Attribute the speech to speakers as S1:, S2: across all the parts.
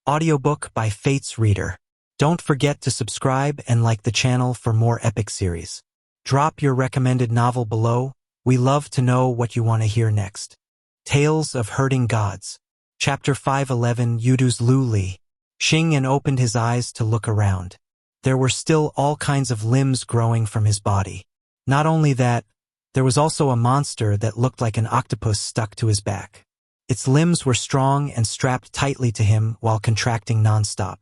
S1: Audiobook by Fate's Reader. Don't forget to subscribe and like the channel for more epic series. Drop your recommended novel below. We love to know what you want to hear next. Tales of Hurting Gods. Chapter 511. Yudu's Lu Li. Xianxia opened his eyes to look around. There were still all kinds of limbs growing from his body. Not only that, there was also a monster that looked like an octopus stuck to his back. Its limbs were strong and strapped tightly to him while contracting nonstop.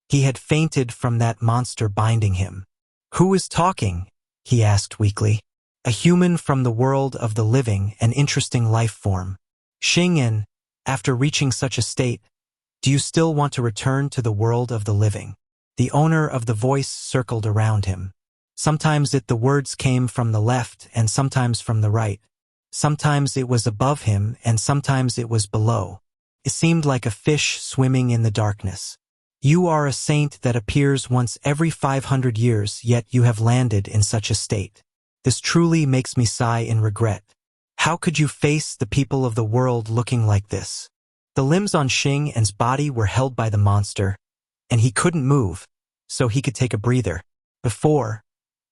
S1: He had fainted from that monster binding him. "Who is talking?" he asked weakly. "A human from the world of the living, an interesting life form." "Xianxia, after reaching such a state, do you still want to return to the world of the living?" The owner of the voice circled around him. Sometimes the words came from the left and sometimes from the right. Sometimes it was above him and sometimes it was below. It seemed like a fish swimming in the darkness. "You are a saint that appears once every 500 years, yet you have landed in such a state. This truly makes me sigh in regret. How could you face the people of the world looking like this?" The limbs on Xianxia's body were held by the monster, and he couldn't move, so he could take a breather. Before,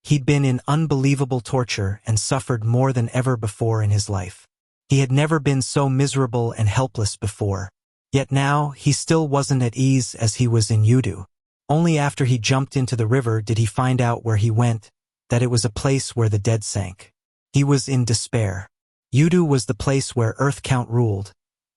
S1: he'd been in unbelievable torture and suffered more than ever before in his life. He had never been so miserable and helpless before. Yet now, he still wasn't at ease as he was in Yudu. Only after he jumped into the river did he find out where he went, that it was a place where the dead sank. He was in despair. Yudu was the place where Earth Count ruled,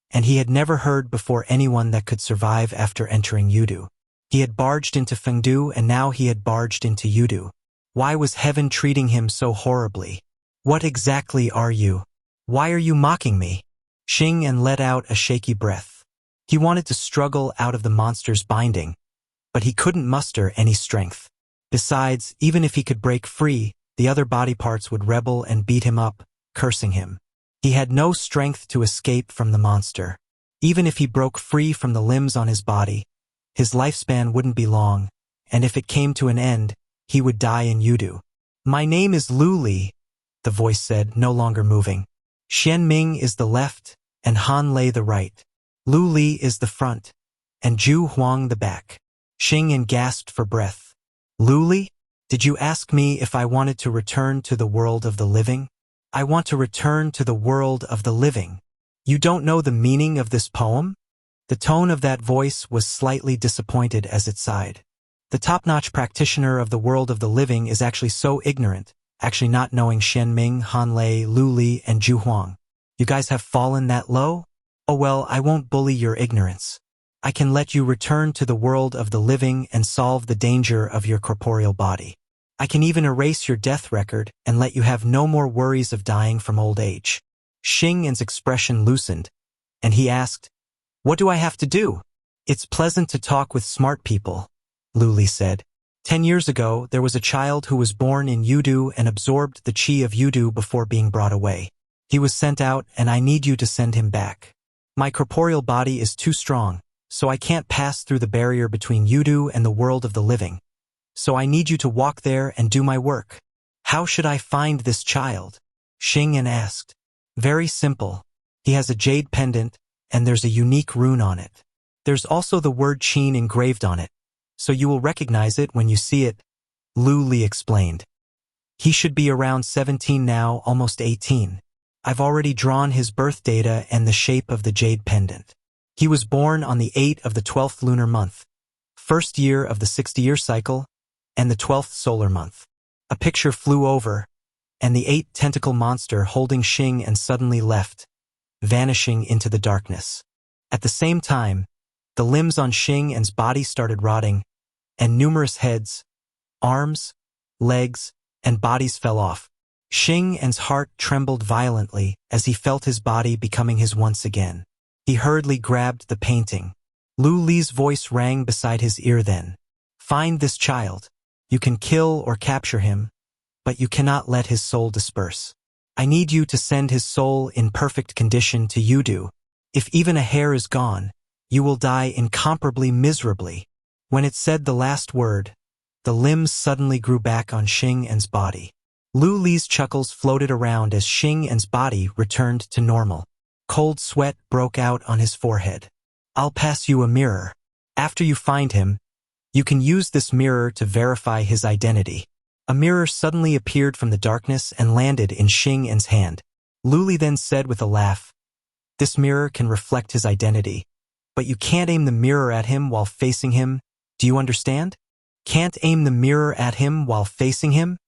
S1: and he had never heard before anyone that could survive after entering Yudu. He had barged into Fengdu and now he had barged into Yudu. Why was heaven treating him so horribly? "What exactly are you? Why are you mocking me?" Xianxia let out a shaky breath. He wanted to struggle out of the monster's binding, but he couldn't muster any strength. Besides, even if he could break free, the other body parts would rebel and beat him up, cursing him. He had no strength to escape from the monster. Even if he broke free from the limbs on his body, his lifespan wouldn't be long, and if it came to an end, he would die in Yudu. "My name is Lu Li," the voice said, no longer moving. "Xian Ming is the left, and Han Lei the right. Lu Li is the front, and Zhu Huang the back." Xianxia gasped for breath. "Lu Li? Did you ask me if I wanted to return to the world of the living?" "I want to return to the world of the living. You don't know the meaning of this poem?" The tone of that voice was slightly disappointed as it sighed. The top-notch practitioner of the world of the living is actually so ignorant, actually not knowing Xian Ming, Han Lei, Lu Li, and Zhu Huang. You guys have fallen that low? Oh well, I won't bully your ignorance. I can let you return to the world of the living and solve the danger of your corporeal body. I can even erase your death record and let you have no more worries of dying from old age. Xianxia's expression loosened, and he asked, "What do I have to do?" "It's pleasant to talk with smart people," Lu Li said. 10 years ago, there was a child who was born in Yudu and absorbed the chi of Yudu before being brought away. He was sent out, and I need you to send him back. My corporeal body is too strong, so I can't pass through the barrier between Yudu and the world of the living. So I need you to walk there and do my work." "How should I find this child?" Xianxia asked. "Very simple. He has a jade pendant, and there's a unique rune on it. There's also the word Qin engraved on it, so you will recognize it when you see it," Lu Li explained. "He should be around 17 now, almost 18. I've already drawn his birth data and the shape of the jade pendant. He was born on the 8th of the 12th lunar month, first year of the 60-year cycle, and the 12th solar month." A picture flew over, and the 8-tentacle monster holding Xianxia suddenly left, vanishing into the darkness. At the same time, the limbs on Xianxia's body started rotting, and numerous heads, arms, legs, and bodies fell off. Xianxia's heart trembled violently as he felt his body becoming his once again. He hurriedly grabbed the painting. Lu Li's voice rang beside his ear then. "Find this child. You can kill or capture him, but you cannot let his soul disperse. I need you to send his soul in perfect condition to Yudu. If even a hair is gone, you will die incomparably miserably." When it said the last word, the limbs suddenly grew back on Xianxia's body. Lu Li's chuckles floated around as Xianxia's body returned to normal. Cold sweat broke out on his forehead. "I'll pass you a mirror." After you find him, you can use this mirror to verify his identity. A mirror suddenly appeared from the darkness and landed in Xianxia's hand. Luli then said with a laugh, "This mirror can reflect his identity, but you can't aim the mirror at him while facing him. Do you understand? Can't aim the mirror at him while facing him?"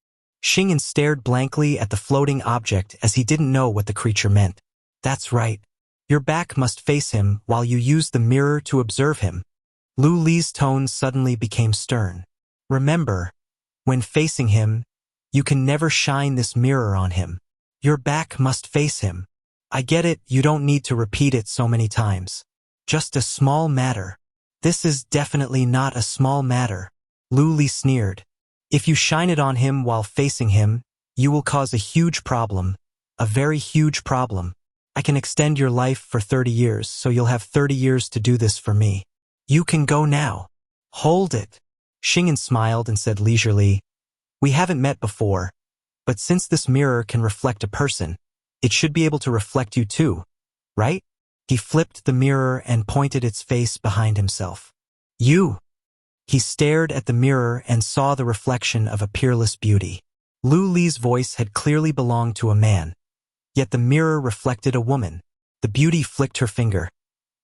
S1: Xianxia stared blankly at the floating object as he didn't know what the creature meant. "That's right. Your back must face him while you use the mirror to observe him." Lu Li's tone suddenly became stern. "Remember, when facing him, you can never shine this mirror on him. Your back must face him. I get it, you don't need to repeat it so many times. Just a small matter." "This is definitely not a small matter," Lu Li sneered. "If you shine it on him while facing him, you will cause a huge problem. A very huge problem. I can extend your life for 30 years, so you'll have 30 years to do this for me. You can go now." "Hold it." Xianxia smiled and said leisurely, "We haven't met before, but since this mirror can reflect a person, it should be able to reflect you too, right?" He flipped the mirror and pointed its face behind himself. "You." He stared at the mirror and saw the reflection of a peerless beauty. Lu Li's voice had clearly belonged to a man, yet the mirror reflected a woman. The beauty flicked her finger,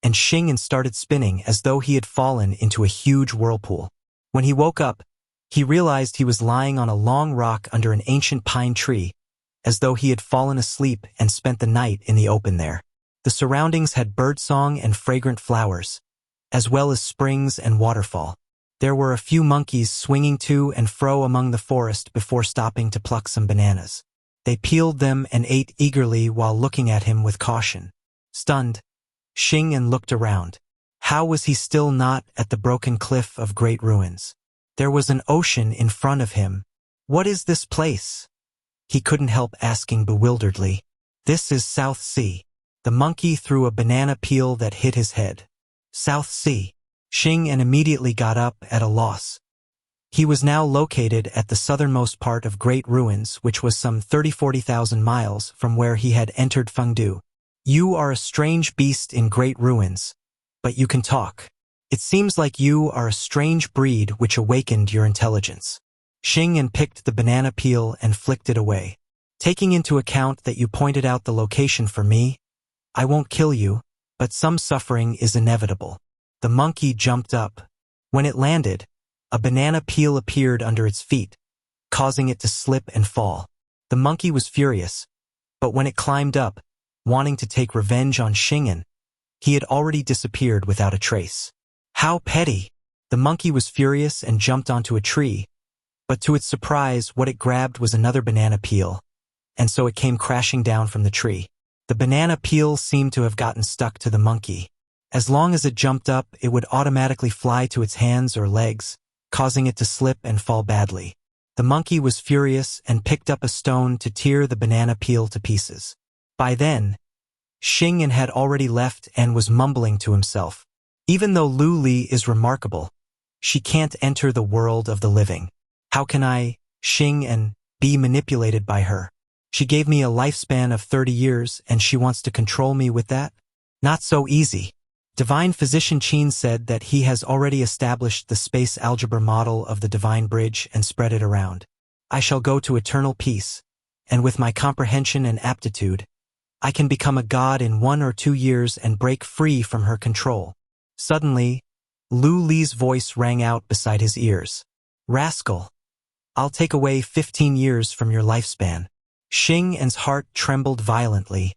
S1: and Xianxia started spinning as though he had fallen into a huge whirlpool. When he woke up, he realized he was lying on a long rock under an ancient pine tree, as though he had fallen asleep and spent the night in the open there. The surroundings had birdsong and fragrant flowers, as well as springs and waterfall. There were a few monkeys swinging to and fro among the forest before stopping to pluck some bananas. They peeled them and ate eagerly while looking at him with caution. Stunned, Xianxia looked around. How was he still not at the broken cliff of great ruins? There was an ocean in front of him. "What is this place?" he couldn't help asking bewilderedly. "This is South Sea." The monkey threw a banana peel that hit his head. "South Sea." Xianxia immediately got up at a loss. He was now located at the southernmost part of Great Ruins, which was some 30–40,000 miles from where he had entered Fengdu. "You are a strange beast in Great Ruins, but you can talk. It seems like you are a strange breed which awakened your intelligence." Xianxia picked the banana peel and flicked it away. "Taking into account that you pointed out the location for me, I won't kill you, but some suffering is inevitable." The monkey jumped up. When it landed, a banana peel appeared under its feet, causing it to slip and fall. The monkey was furious, but when it climbed up, wanting to take revenge on Xianxia, he had already disappeared without a trace. "How petty!" The monkey was furious and jumped onto a tree, but to its surprise, what it grabbed was another banana peel, and so it came crashing down from the tree. The banana peel seemed to have gotten stuck to the monkey. As long as it jumped up, it would automatically fly to its hands or legs, causing it to slip and fall badly. The monkey was furious and picked up a stone to tear the banana peel to pieces. By then, Xianxia had already left and was mumbling to himself. "Even though Lu Li is remarkable, she can't enter the world of the living. How can I, Xianxia, be manipulated by her? She gave me a lifespan of 30 years and she wants to control me with that? Not so easy." Divine Physician Qin said that he has already established the space algebra model of the divine bridge and spread it around. "I shall go to eternal peace, and with my comprehension and aptitude, I can become a god in 1 or 2 years and break free from her control." Suddenly, Lu Li's voice rang out beside his ears. "Rascal! I'll take away 15 years from your lifespan." Xianxia's heart trembled violently,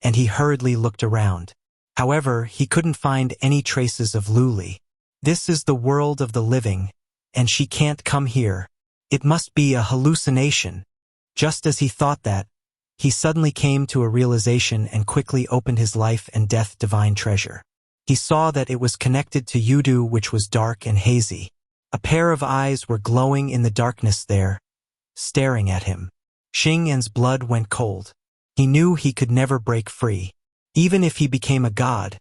S1: and he hurriedly looked around. However, he couldn't find any traces of Lu Li. This is the world of the living, and she can't come here. It must be a hallucination. Just as he thought that, he suddenly came to a realization and quickly opened his life and death divine treasure. He saw that it was connected to Yudu, which was dark and hazy. A pair of eyes were glowing in the darkness there, staring at him. Xianxia's blood went cold. He knew he could never break free. Even if he became a god,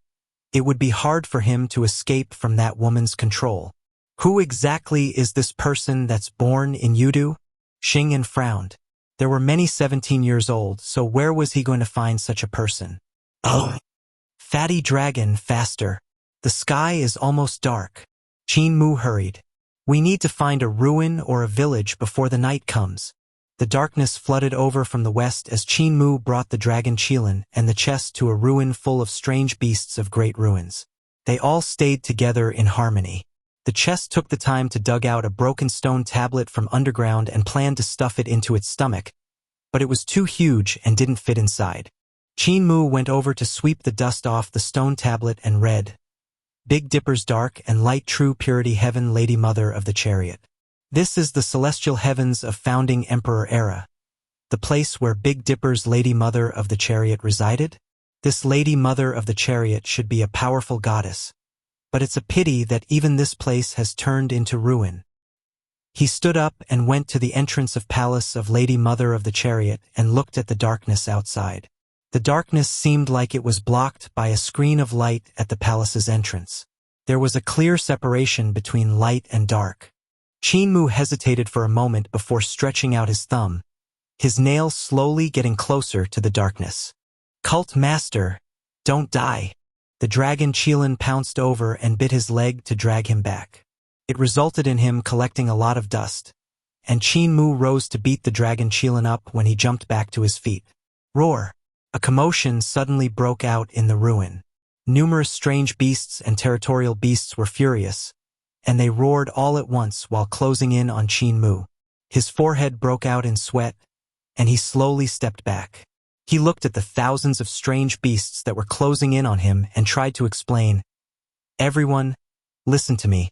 S1: it would be hard for him to escape from that woman's control. Who exactly is this person that's born in Yudu? Xianxia frowned. There were many 17 years old, so where was he going to find such a person? Oh! Fatty dragon, faster. The sky is almost dark. Qin Mu hurried. We need to find a ruin or a village before the night comes. The darkness flooded over from the west as Qin Mu brought the dragon Qilin and the chest to a ruin full of strange beasts of great ruins. They all stayed together in harmony. The chest took the time to dug out a broken stone tablet from underground and planned to stuff it into its stomach, but it was too huge and didn't fit inside. Qin Mu went over to sweep the dust off the stone tablet and read, Big Dipper's dark and light true purity heaven Lady Mother of the Chariot. This is the celestial heavens of founding Emperor era, the place where Big Dipper's Lady Mother of the Chariot resided? This Lady Mother of the Chariot should be a powerful goddess, but it's a pity that even this place has turned into ruin. He stood up and went to the entrance of palace of Lady Mother of the Chariot and looked at the darkness outside. The darkness seemed like it was blocked by a screen of light at the palace's entrance. There was a clear separation between light and dark. Qin Mu hesitated for a moment before stretching out his thumb, his nails slowly getting closer to the darkness. Cult Master, don't die. The dragon Qilin pounced over and bit his leg to drag him back. It resulted in him collecting a lot of dust, and Qin Mu rose to beat the dragon Qilin up when he jumped back to his feet. Roar! A commotion suddenly broke out in the ruin. Numerous strange beasts and territorial beasts were furious, and they roared all at once while closing in on Qin Mu. His forehead broke out in sweat, and he slowly stepped back. He looked at the thousands of strange beasts that were closing in on him and tried to explain, Everyone, listen to me.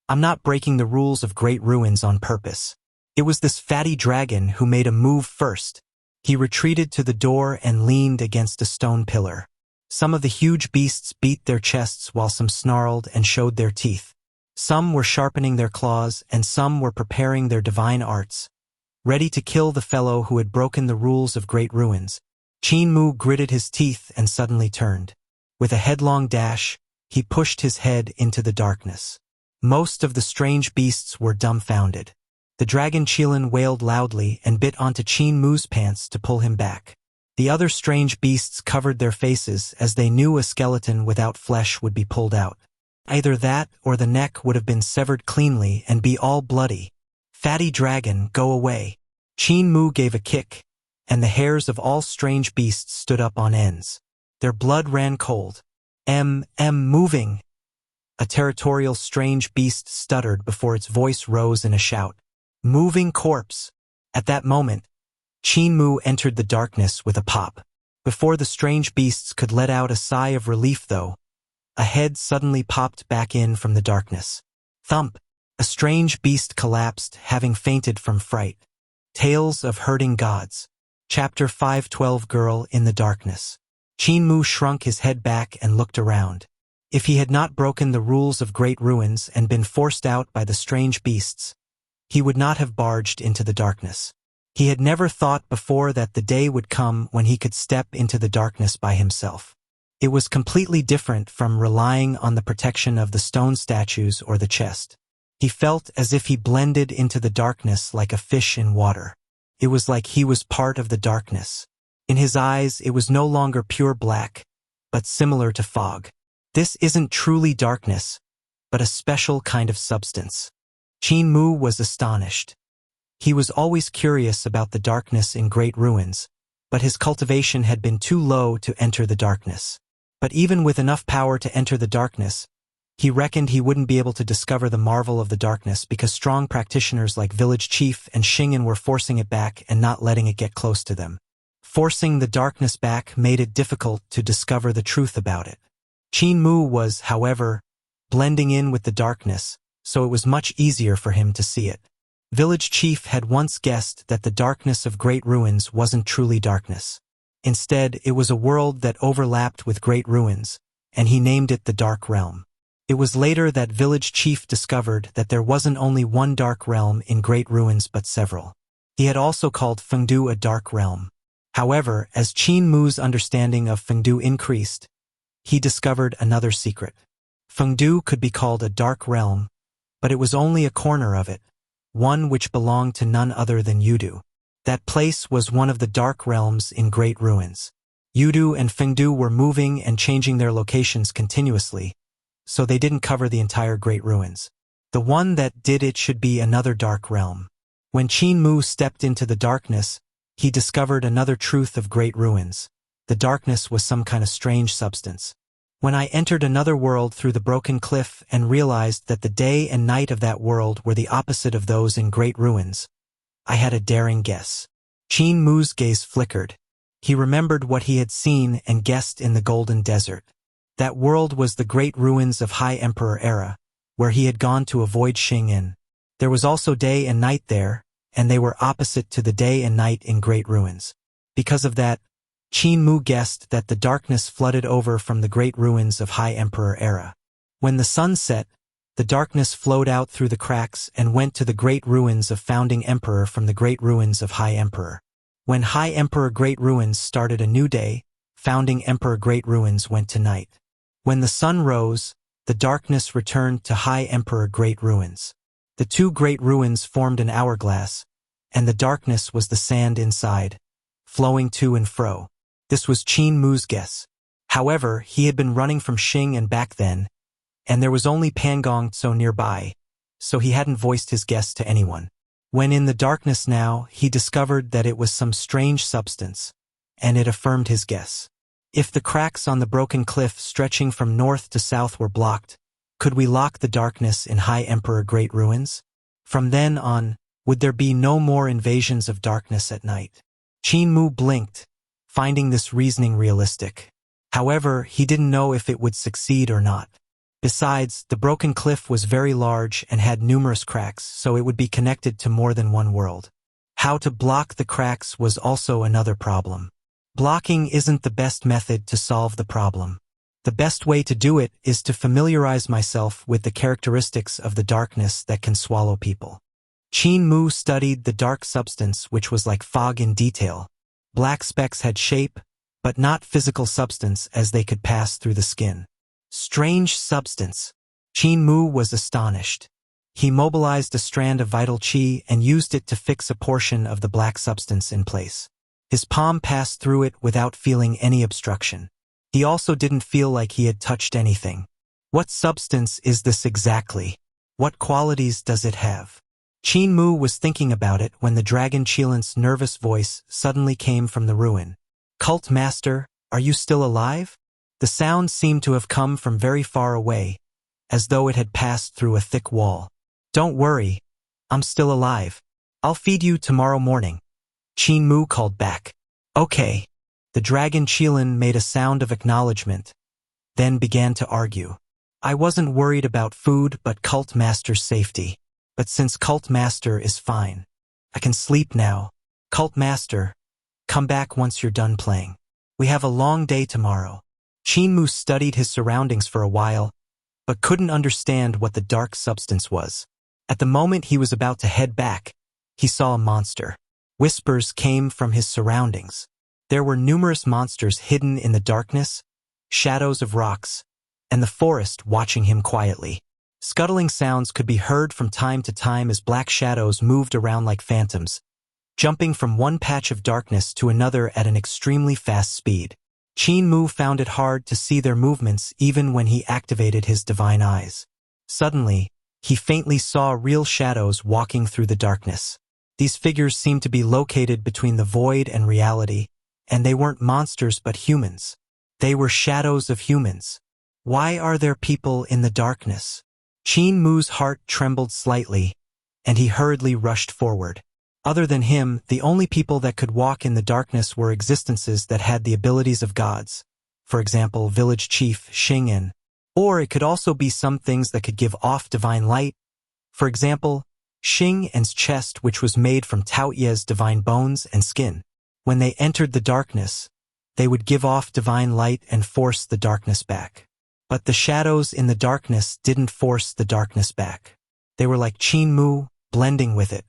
S1: I'm not breaking the rules of great ruins on purpose. It was this fatty dragon who made a move first. He retreated to the door and leaned against a stone pillar. Some of the huge beasts beat their chests while some snarled and showed their teeth. Some were sharpening their claws and some were preparing their divine arts, ready to kill the fellow who had broken the rules of great ruins. Qin Mu gritted his teeth and suddenly turned. With a headlong dash, he pushed his head into the darkness. Most of the strange beasts were dumbfounded. The dragon Qilin wailed loudly and bit onto Qin Mu's pants to pull him back. The other strange beasts covered their faces as they knew a skeleton without flesh would be pulled out. Either that or the neck would have been severed cleanly and be all bloody. Fatty dragon, go away. Qin Mu gave a kick, and the hairs of all strange beasts stood up on ends. Their blood ran cold. Moving. A territorial strange beast stuttered before its voice rose in a shout. Moving corpse. At that moment, Qin Mu entered the darkness with a pop. Before the strange beasts could let out a sigh of relief though, a head suddenly popped back in from the darkness. Thump! A strange beast collapsed, having fainted from fright. Tales of Hurting Gods. Chapter 512 Girl in the Darkness. Qin Mu shrunk his head back and looked around. If he had not broken the rules of great ruins and been forced out by the strange beasts, he would not have barged into the darkness. He had never thought before that the day would come when he could step into the darkness by himself. It was completely different from relying on the protection of the stone statues or the chest. He felt as if he blended into the darkness like a fish in water. It was like he was part of the darkness. In his eyes, it was no longer pure black, but similar to fog. This isn't truly darkness, but a special kind of substance. Qin Mu was astonished. He was always curious about the darkness in great ruins, but his cultivation had been too low to enter the darkness. But even with enough power to enter the darkness, he reckoned he wouldn't be able to discover the marvel of the darkness because strong practitioners like Village Chief and Xing'an were forcing it back and not letting it get close to them. Forcing the darkness back made it difficult to discover the truth about it. Qin Mu was, however, blending in with the darkness, so it was much easier for him to see it. Village Chief had once guessed that the darkness of great ruins wasn't truly darkness. Instead, it was a world that overlapped with great ruins, and he named it the Dark Realm. It was later that Village Chief discovered that there wasn't only one dark realm in great ruins but several. He had also called Fengdu a dark realm. However, as Qin Mu's understanding of Fengdu increased, he discovered another secret. Fengdu could be called a dark realm, but it was only a corner of it, one which belonged to none other than Yudu. That place was one of the dark realms in great ruins. Yudu and Fengdu were moving and changing their locations continuously, so they didn't cover the entire Great Ruins. The one that did it should be another dark realm. When Qin Mu stepped into the darkness, he discovered another truth of Great Ruins. The darkness was some kind of strange substance. When I entered another world through the broken cliff and realized that the day and night of that world were the opposite of those in Great Ruins, I had a daring guess. Qin Mu's gaze flickered. He remembered what he had seen and guessed in the Golden Desert. That world was the Great Ruins of High Emperor era, where he had gone to avoid Xianxia. There was also day and night there, and they were opposite to the day and night in Great Ruins. Because of that, Qin Mu guessed that the darkness flooded over from the Great Ruins of High Emperor era. When the sun set, the darkness flowed out through the cracks and went to the Great Ruins of Founding Emperor from the Great Ruins of High Emperor. When High Emperor Great Ruins started a new day, Founding Emperor Great Ruins went to night. When the sun rose, the darkness returned to High Emperor Great Ruins. The two Great Ruins formed an hourglass, and the darkness was the sand inside, flowing to and fro. This was Qin Mu's guess. However, he had been running from Xing and back then, and there was only Pangong so nearby, so he hadn't voiced his guess to anyone. When in the darkness now, he discovered that it was some strange substance, and it affirmed his guess. If the cracks on the broken cliff stretching from north to south were blocked, could we lock the darkness in High Emperor Great Ruins? From then on, would there be no more invasions of darkness at night? Qin Mu blinked, finding this reasoning realistic. However, he didn't know if it would succeed or not. Besides, the broken cliff was very large and had numerous cracks, so it would be connected to more than one world. How to block the cracks was also another problem. Blocking isn't the best method to solve the problem. The best way to do it is to familiarize myself with the characteristics of the darkness that can swallow people. Qin Mu studied the dark substance, which was like fog in detail. Black specks had shape, but not physical substance, as they could pass through the skin. Strange substance. Qin Mu was astonished. He mobilized a strand of vital qi and used it to fix a portion of the black substance in place. His palm passed through it without feeling any obstruction. He also didn't feel like he had touched anything. What substance is this exactly? What qualities does it have? Qin Mu was thinking about it when the dragon Qilin's nervous voice suddenly came from the ruin. "Cult Master, are you still alive?" The sound seemed to have come from very far away, as though it had passed through a thick wall. "Don't worry, I'm still alive. I'll feed you tomorrow morning," Qin Mu called back. "Okay." The dragon Qilin made a sound of acknowledgement, then began to argue. "I wasn't worried about food but Cult Master's safety. But since Cult Master is fine, I can sleep now. Cult Master, come back once you're done playing. We have a long day tomorrow." Qin Mu studied his surroundings for a while, but couldn't understand what the dark substance was. At the moment he was about to head back, he saw a monster. Whispers came from his surroundings. There were numerous monsters hidden in the darkness, shadows of rocks, and the forest watching him quietly. Scuttling sounds could be heard from time to time as black shadows moved around like phantoms, jumping from one patch of darkness to another at an extremely fast speed. Qin Mu found it hard to see their movements even when he activated his divine eyes. Suddenly, he faintly saw real shadows walking through the darkness. These figures seemed to be located between the void and reality, and they weren't monsters but humans. They were shadows of humans. Why are there people in the darkness? Qin Mu's heart trembled slightly, and he hurriedly rushed forward. Other than him, the only people that could walk in the darkness were existences that had the abilities of gods. For example, village chief Xianxia. Or it could also be some things that could give off divine light. For example, Xianxia's chest, which was made from Tao Ye's divine bones and skin. When they entered the darkness, they would give off divine light and force the darkness back. But the shadows in the darkness didn't force the darkness back. They were like Qin Mu, blending with it.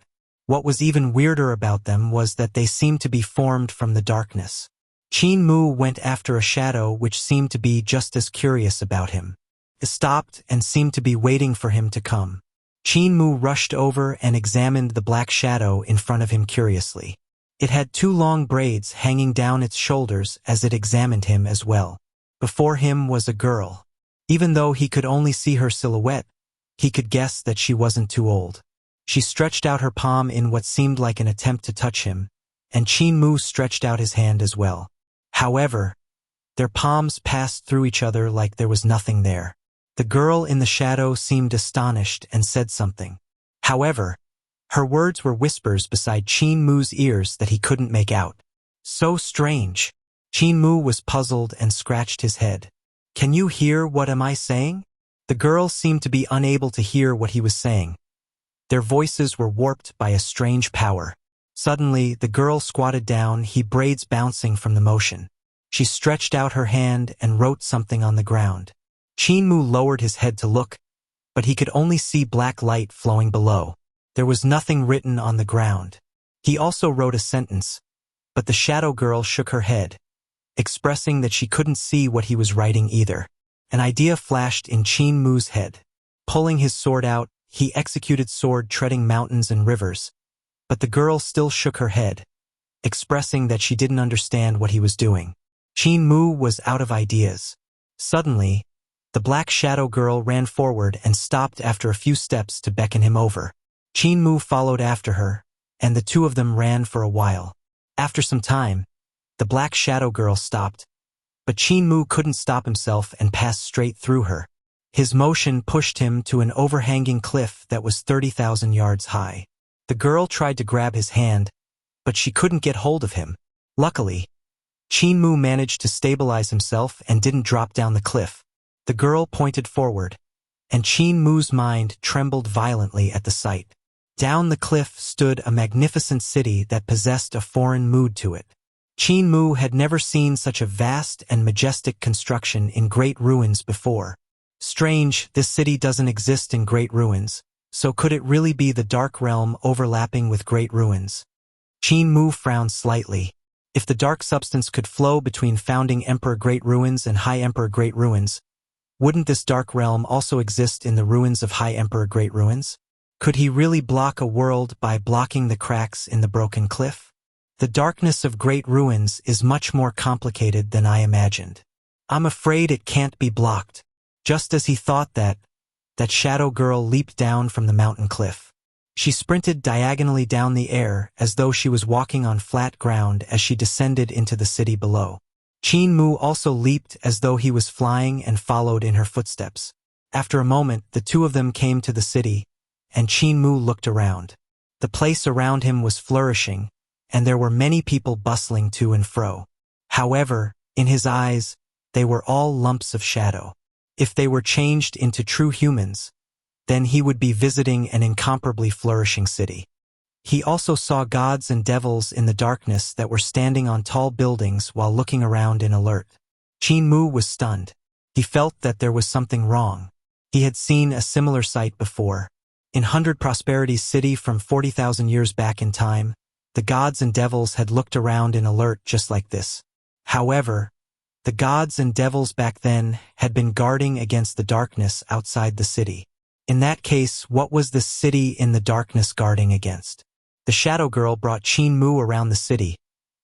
S1: What was even weirder about them was that they seemed to be formed from the darkness. Qin Mu went after a shadow which seemed to be just as curious about him. It stopped and seemed to be waiting for him to come. Qin Mu rushed over and examined the black shadow in front of him curiously. It had two long braids hanging down its shoulders as it examined him as well. Before him was a girl. Even though he could only see her silhouette, he could guess that she wasn't too old. She stretched out her palm in what seemed like an attempt to touch him, and Qin Mu stretched out his hand as well. However, their palms passed through each other like there was nothing there. The girl in the shadow seemed astonished and said something. However, her words were whispers beside Qin Mu's ears that he couldn't make out. So strange. Qin Mu was puzzled and scratched his head. Can you hear what am I saying? The girl seemed to be unable to hear what he was saying. Their voices were warped by a strange power. Suddenly, the girl squatted down, her braids bouncing from the motion. She stretched out her hand and wrote something on the ground. Qin Mu lowered his head to look, but he could only see black light flowing below. There was nothing written on the ground. He also wrote a sentence, but the shadow girl shook her head, expressing that she couldn't see what he was writing either. An idea flashed in Qin Mu's head. Pulling his sword out, he executed sword treading mountains and rivers, but the girl still shook her head, expressing that she didn't understand what he was doing. Qin Mu was out of ideas. Suddenly, the black shadow girl ran forward and stopped after a few steps to beckon him over. Qin Mu followed after her, and the two of them ran for a while. After some time, the black shadow girl stopped, but Qin Mu couldn't stop himself and passed straight through her. His motion pushed him to an overhanging cliff that was 30,000 yards high. The girl tried to grab his hand, but she couldn't get hold of him. Luckily, Qin Mu managed to stabilize himself and didn't drop down the cliff. The girl pointed forward, and Qin Mu's mind trembled violently at the sight. Down the cliff stood a magnificent city that possessed a foreign mood to it. Qin Mu had never seen such a vast and majestic construction in great ruins before. Strange, this city doesn't exist in great ruins, so could it really be the dark realm overlapping with great ruins? Qin Mu frowned slightly. If the dark substance could flow between founding Emperor Great Ruins and High Emperor Great Ruins, wouldn't this dark realm also exist in the ruins of High Emperor Great Ruins? Could he really block a world by blocking the cracks in the broken cliff? The darkness of Great Ruins is much more complicated than I imagined. I'm afraid it can't be blocked. Just as he thought that shadow girl leaped down from the mountain cliff. She sprinted diagonally down the air as though she was walking on flat ground as she descended into the city below. Qin Mu also leaped as though he was flying and followed in her footsteps. After a moment, the two of them came to the city, and Qin Mu looked around. The place around him was flourishing, and there were many people bustling to and fro. However, in his eyes, they were all lumps of shadow. If they were changed into true humans, then he would be visiting an incomparably flourishing city. He also saw gods and devils in the darkness that were standing on tall buildings while looking around in alert. Qin Mu was stunned. He felt that there was something wrong. He had seen a similar sight before. In 100 Prosperity's city from 40,000 years back in time, the gods and devils had looked around in alert just like this. However, the gods and devils back then had been guarding against the darkness outside the city. In that case, what was this city in the darkness guarding against? The shadow girl brought Qin Mu around the city,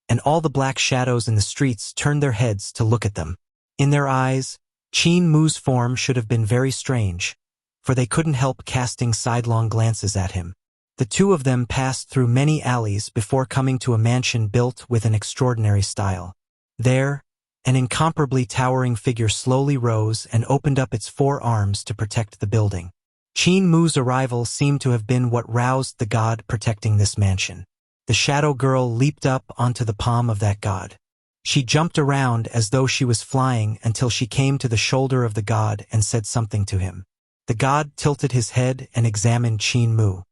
S1: and all the black shadows in the streets turned their heads to look at them. In their eyes, Qin Mu's form should have been very strange, for they couldn't help casting sidelong glances at him. The two of them passed through many alleys before coming to a mansion built with an extraordinary style. There, an incomparably towering figure slowly rose and opened up its 4 arms to protect the building. Qin Mu's arrival seemed to have been what roused the god protecting this mansion. The shadow girl leaped up onto the palm of that god. She jumped around as though she was flying until she came to the shoulder of the god and said something to him. The god tilted his head and examined Qin Mu.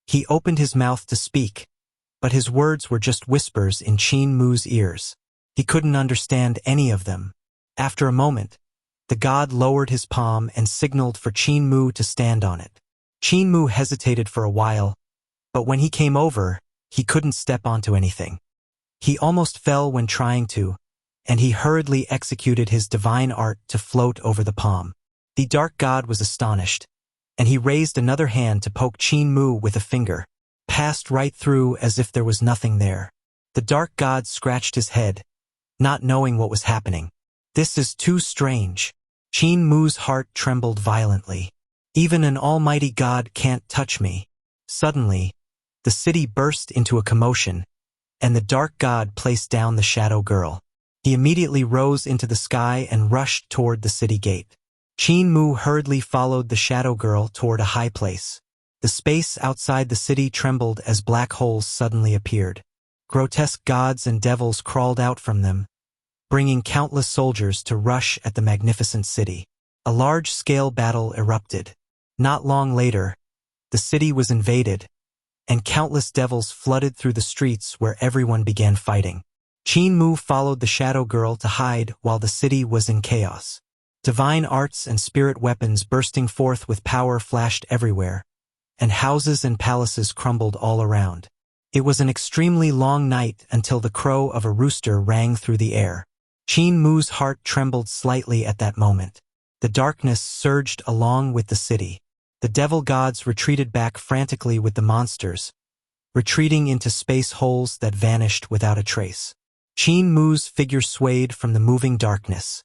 S1: He opened his mouth to speak, but his words were just whispers in Qin Mu's ears. He couldn't understand any of them. After a moment, the god lowered his palm and signaled for Qin Mu to stand on it. Qin Mu hesitated for a while, but when he came over, he couldn't step onto anything. He almost fell when trying to, and he hurriedly executed his divine art to float over the palm. The dark god was astonished, and he raised another hand to poke Qin Mu with a finger, passed right through as if there was nothing there. The dark god scratched his head, not knowing what was happening. This is too strange. Qin Mu's heart trembled violently. Even an almighty god can't touch me. Suddenly, the city burst into a commotion, and the dark god placed down the shadow girl. He immediately rose into the sky and rushed toward the city gate. Qin Mu hurriedly followed the shadow girl toward a high place. The space outside the city trembled as black holes suddenly appeared. Grotesque gods and devils crawled out from them, bringing countless soldiers to rush at the magnificent city. A large-scale battle erupted. Not long later, the city was invaded, and countless devils flooded through the streets where everyone began fighting. Qin Mu followed the shadow girl to hide while the city was in chaos. Divine arts and spirit weapons bursting forth with power flashed everywhere, and houses and palaces crumbled all around. It was an extremely long night until the crow of a rooster rang through the air. Qin Mu's heart trembled slightly at that moment. The darkness surged along with the city. The devil gods retreated back frantically with the monsters, retreating into space holes that vanished without a trace. Qin Mu's figure swayed from the moving darkness.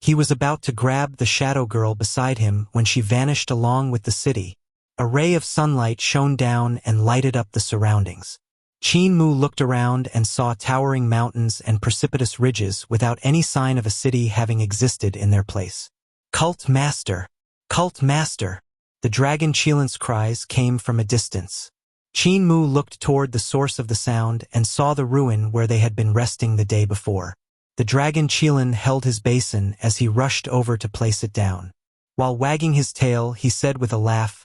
S1: He was about to grab the shadow girl beside him when she vanished along with the city. A ray of sunlight shone down and lighted up the surroundings. Qin Mu looked around and saw towering mountains and precipitous ridges without any sign of a city having existed in their place. Cult Master! Cult Master! The dragon Qilin's cries came from a distance. Qin Mu looked toward the source of the sound and saw the ruin where they had been resting the day before. The dragon Qilin held his basin as he rushed over to place it down. While wagging his tail, he said with a laugh,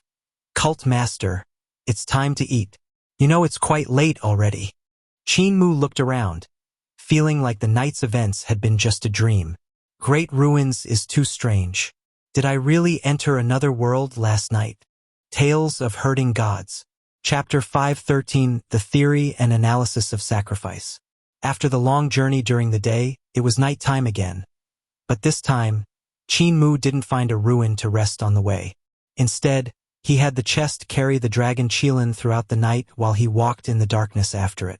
S1: "Cult Master, it's time to eat. You know it's quite late already." Qin Mu looked around, feeling like the night's events had been just a dream. Great ruins is too strange. Did I really enter another world last night? Tales of Hurting Gods. Chapter 513, The Theory and Analysis of Sacrifice. After the long journey during the day, it was night time again. But this time, Qin Mu didn't find a ruin to rest on the way. Instead, he had the chest carry the dragon Qilin throughout the night while he walked in the darkness after it.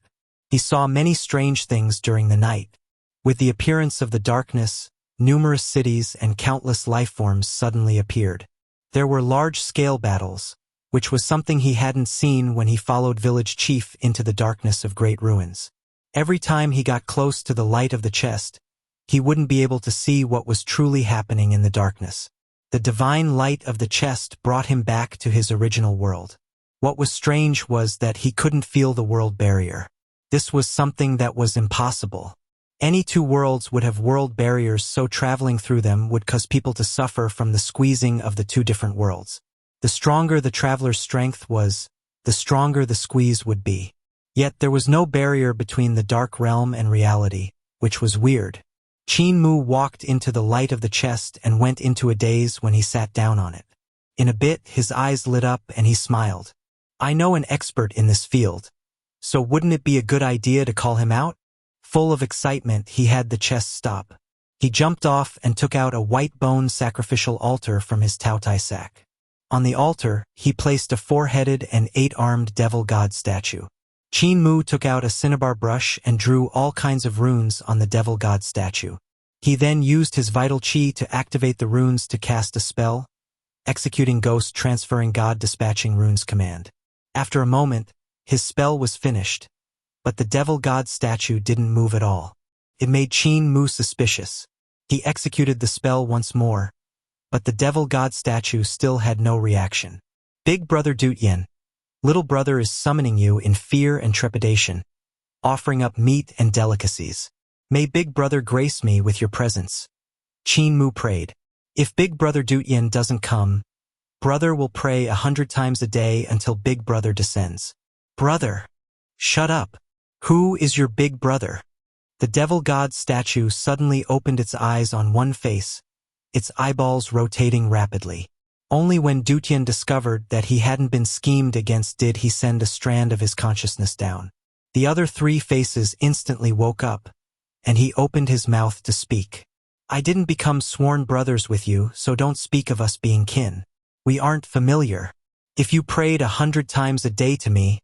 S1: He saw many strange things during the night. With the appearance of the darkness, numerous cities and countless life forms suddenly appeared. There were large-scale battles, which was something he hadn't seen when he followed Village Chief into the darkness of great ruins. Every time he got close to the light of the chest, he wouldn't be able to see what was truly happening in the darkness. The divine light of the chest brought him back to his original world. What was strange was that he couldn't feel the world barrier. This was something that was impossible. Any two worlds would have world barriers, so traveling through them would cause people to suffer from the squeezing of the two different worlds. The stronger the traveler's strength was, the stronger the squeeze would be. Yet there was no barrier between the dark realm and reality, which was weird. Qin Mu walked into the light of the chest and went into a daze when he sat down on it. In a bit, his eyes lit up and he smiled. "I know an expert in this field, so wouldn't it be a good idea to call him out?" Full of excitement, he had the chest stop. He jumped off and took out a white bone sacrificial altar from his Taotai sack. On the altar, he placed a four-headed and eight-armed devil god statue. Qin Mu took out a cinnabar brush and drew all kinds of runes on the devil god statue. He then used his vital chi to activate the runes to cast a spell, executing Ghost Transferring God Dispatching Runes command. After a moment, his spell was finished, but the devil god statue didn't move at all. It made Qin Mu suspicious. He executed the spell once more, but the devil god statue still had no reaction. "Big Brother Dutyen, little brother is summoning you in fear and trepidation, offering up meat and delicacies. May Big Brother grace me with your presence." Qin Mu prayed. "If Big Brother Dutyen doesn't come, brother will pray 100 times a day until Big Brother descends." "Brother, shut up. Who is your big brother?" The devil god statue suddenly opened its eyes on one face, its eyeballs rotating rapidly. Only when Dutyen discovered that he hadn't been schemed against did he send a strand of his consciousness down. The other three faces instantly woke up, and he opened his mouth to speak. "I didn't become sworn brothers with you, so don't speak of us being kin. We aren't familiar. If you prayed 100 times a day to me,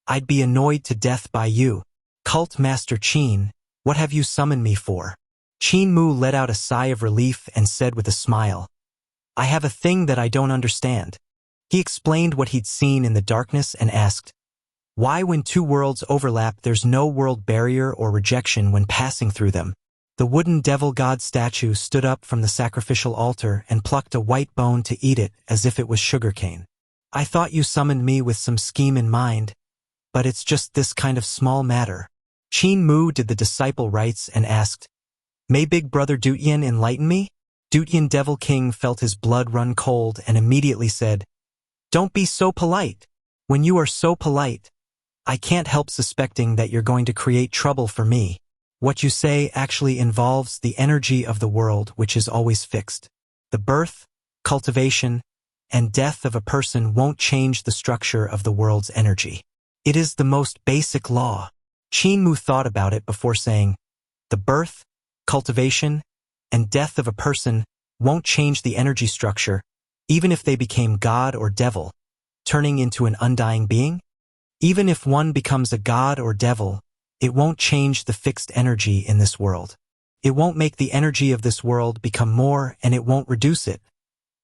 S1: I'd be annoyed to death by you. Cult Master Qin, what have you summoned me for?" Qin Mu let out a sigh of relief and said with a smile, I have a thing that I don't understand. He explained what he'd seen in the darkness and asked, why when two worlds overlap there's no world barrier or rejection when passing through them? The wooden devil god statue stood up from the sacrificial altar and plucked a white bone to eat it as if it was sugarcane. I thought you summoned me with some scheme in mind, but it's just this kind of small matter. Qin Mu did the disciple rites and asked, may Big Brother Dutian enlighten me? Dutian Devil King felt his blood run cold and immediately said, don't be so polite. When you are so polite, I can't help suspecting that you're going to create trouble for me. What you say actually involves the energy of the world which is always fixed. The birth, cultivation, and death of a person won't change the structure of the world's energy. It is the most basic law. Qin Mu thought about it before saying, the birth, cultivation, and death of a person won't change the energy structure, even if they became God or devil, turning into an undying being? Even if one becomes a god or devil, it won't change the fixed energy in this world. It won't make the energy of this world become more and it won't reduce it,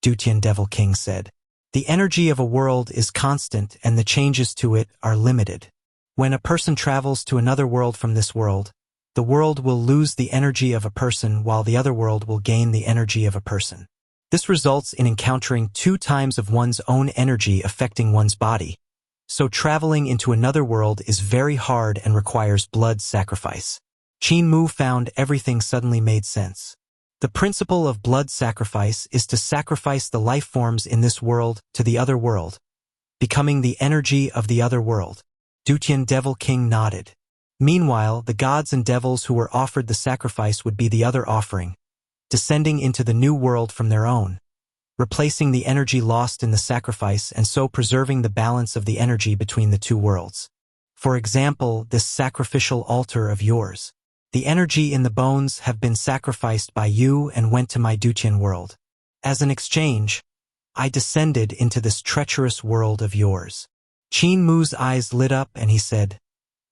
S1: Dutian Devil King said. The energy of a world is constant and the changes to it are limited. When a person travels to another world from this world, the world will lose the energy of a person while the other world will gain the energy of a person. This results in encountering 2 times of one's own energy affecting one's body. So traveling into another world is very hard and requires blood sacrifice. Qin Mu found everything suddenly made sense. The principle of blood sacrifice is to sacrifice the life forms in this world to the other world, becoming the energy of the other world. Dutian Devil King nodded. Meanwhile, the gods and devils who were offered the sacrifice would be the other offering, descending into the new world from their own, replacing the energy lost in the sacrifice and so preserving the balance of the energy between the 2 worlds. For example, this sacrificial altar of yours. The energy in the bones have been sacrificed by you and went to my Dutian world. As an exchange, I descended into this treacherous world of yours. Qin Mu's eyes lit up and he said,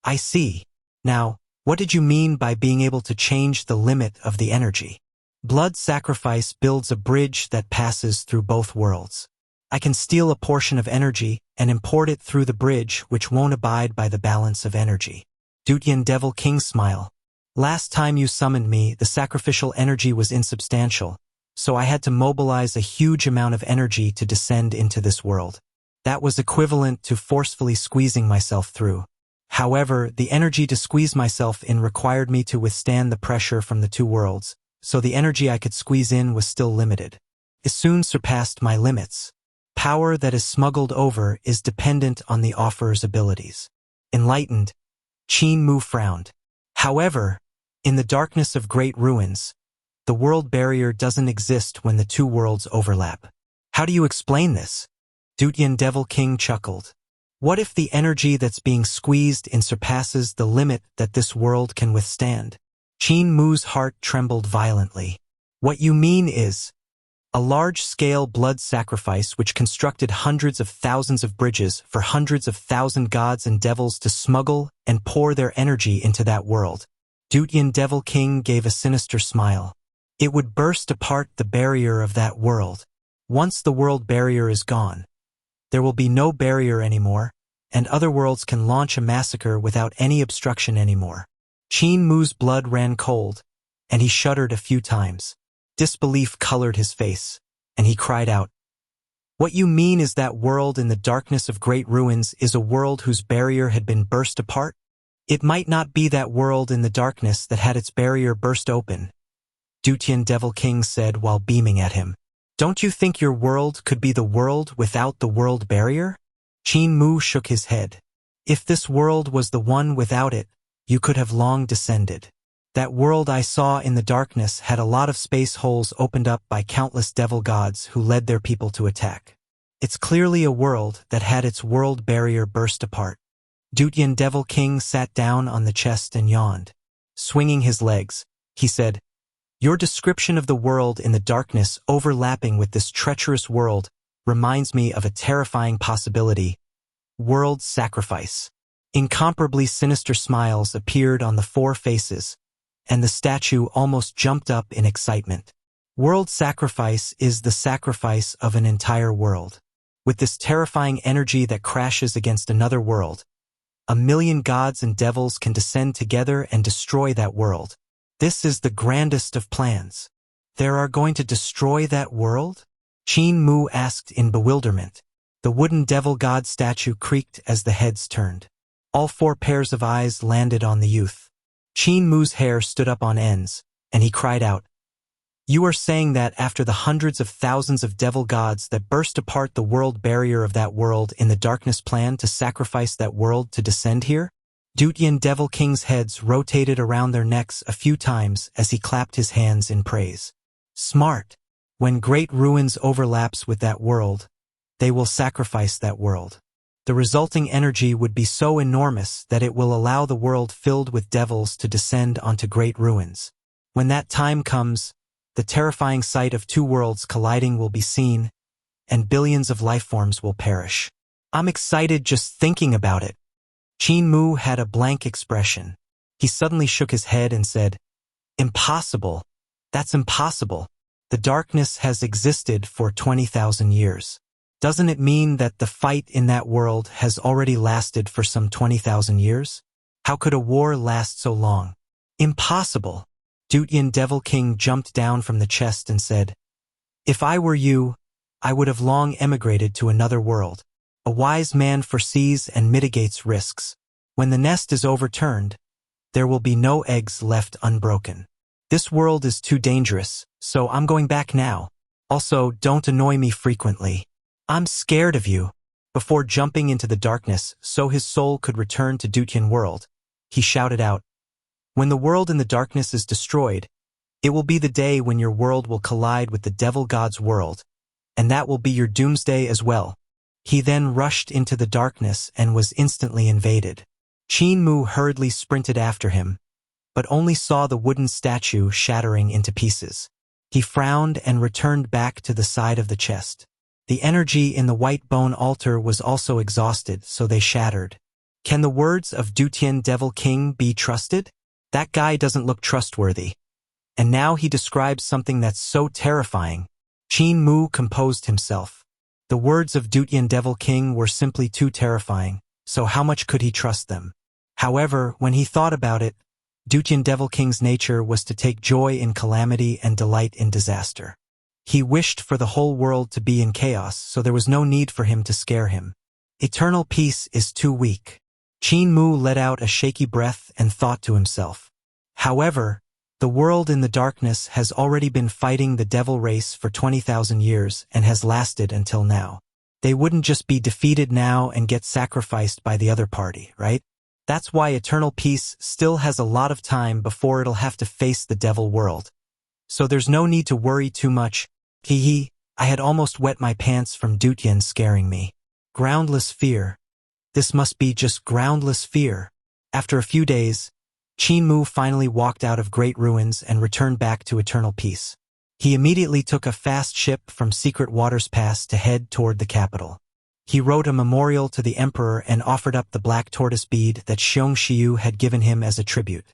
S1: I see. Now, what did you mean by being able to change the limit of the energy? Blood sacrifice builds a bridge that passes through both worlds. I can steal a portion of energy and import it through the bridge which won't abide by the balance of energy. Dutian Devil King smile. Last time you summoned me, the sacrificial energy was insubstantial, so I had to mobilize a huge amount of energy to descend into this world. That was equivalent to forcefully squeezing myself through. However, the energy to squeeze myself in required me to withstand the pressure from the 2 worlds, so the energy I could squeeze in was still limited. It soon surpassed my limits. Power that is smuggled over is dependent on the offerer's abilities. Enlightened, Qin Mu frowned. However, in the darkness of great ruins, the world barrier doesn't exist when the 2 worlds overlap. How do you explain this? Dutian Devil King chuckled. What if the energy that's being squeezed in surpasses the limit that this world can withstand? Qin Mu's heart trembled violently. What you mean is a large-scale blood sacrifice which constructed hundreds of thousands of bridges for hundreds of thousand gods and devils to smuggle and pour their energy into that world. Dutian Devil King gave a sinister smile. It would burst apart the barrier of that world. Once the world barrier is gone, there will be no barrier anymore, and other worlds can launch a massacre without any obstruction anymore. Qin Mu's blood ran cold, and he shuddered a few times. Disbelief colored his face, and he cried out, What you mean is that world in the darkness of great ruins is a world whose barrier had been burst apart? It might not be that world in the darkness that had its barrier burst open, Dutian Devil King said while beaming at him. Don't you think your world could be the world without the world barrier? Qin Mu shook his head. If this world was the one without it, you could have long descended. That world I saw in the darkness had a lot of space holes opened up by countless devil gods who led their people to attack. It's clearly a world that had its world barrier burst apart. Dutian Devil King sat down on the chest and yawned. Swinging his legs, he said, Your description of the world in the darkness overlapping with this treacherous world reminds me of a terrifying possibility. World sacrifice. Incomparably sinister smiles appeared on the 4 faces, and the statue almost jumped up in excitement. World sacrifice is the sacrifice of an entire world. With this terrifying energy that crashes against another world, 1,000,000 gods and devils can descend together and destroy that world. This is the grandest of plans. They are going to destroy that world? Qin Mu asked in bewilderment. The wooden devil god statue creaked as the heads turned. All 4 pairs of eyes landed on the youth. Qin Mu's hair stood up on ends, and he cried out, "You are saying that after the hundreds of thousands of devil gods that burst apart the world barrier of that world in the darkness plan to sacrifice that world to descend here?" Dutian Devil King's heads rotated around their necks a few times as he clapped his hands in praise. Smart. When great ruins overlaps with that world, they will sacrifice that world. The resulting energy would be so enormous that it will allow the world filled with devils to descend onto great ruins. When that time comes, the terrifying sight of 2 worlds colliding will be seen, and billions of lifeforms will perish. I'm excited just thinking about it. Qin Mu had a blank expression. He suddenly shook his head and said, "Impossible. That's impossible. The darkness has existed for 20,000 years. Doesn't it mean that the fight in that world has already lasted for some 20,000 years? How could a war last so long? Impossible." Dutian Devil King jumped down from the chest and said, "If I were you, I would have long emigrated to another world. A wise man foresees and mitigates risks. When the nest is overturned, there will be no eggs left unbroken. This world is too dangerous, so I'm going back now. Also, don't annoy me frequently. I'm scared of you." Before jumping into the darkness so his soul could return to Dutian world, he shouted out, "When the world in the darkness is destroyed, it will be the day when your world will collide with the devil god's world, and that will be your doomsday as well." He then rushed into the darkness and was instantly invaded. Qin Mu hurriedly sprinted after him, but only saw the wooden statue shattering into pieces. He frowned and returned back to the side of the chest. The energy in the white bone altar was also exhausted, so they shattered. Can the words of Dutian Devil King be trusted? That guy doesn't look trustworthy. And now he describes something that's so terrifying. Qin Mu composed himself. The words of Dutian Devil King were simply too terrifying, so how much could he trust them? However, when he thought about it, Dutian Devil King's nature was to take joy in calamity and delight in disaster. He wished for the whole world to be in chaos, so there was no need for him to scare him. Eternal peace is too weak. Qin Mu let out a shaky breath and thought to himself. However, the world in the darkness has already been fighting the devil race for 20,000 years and has lasted until now. They wouldn't just be defeated now and get sacrificed by the other party, right? That's why eternal peace still has a lot of time before it'll have to face the devil world. So there's no need to worry too much. I had almost wet my pants from Dutian scaring me. Groundless fear. This must be just groundless fear. After a few days, Qin Mu finally walked out of Great Ruins and returned back to eternal peace. He immediately took a fast ship from Secret Waters Pass to head toward the capital. He wrote a memorial to the emperor and offered up the black tortoise bead that Xianxia had given him as a tribute.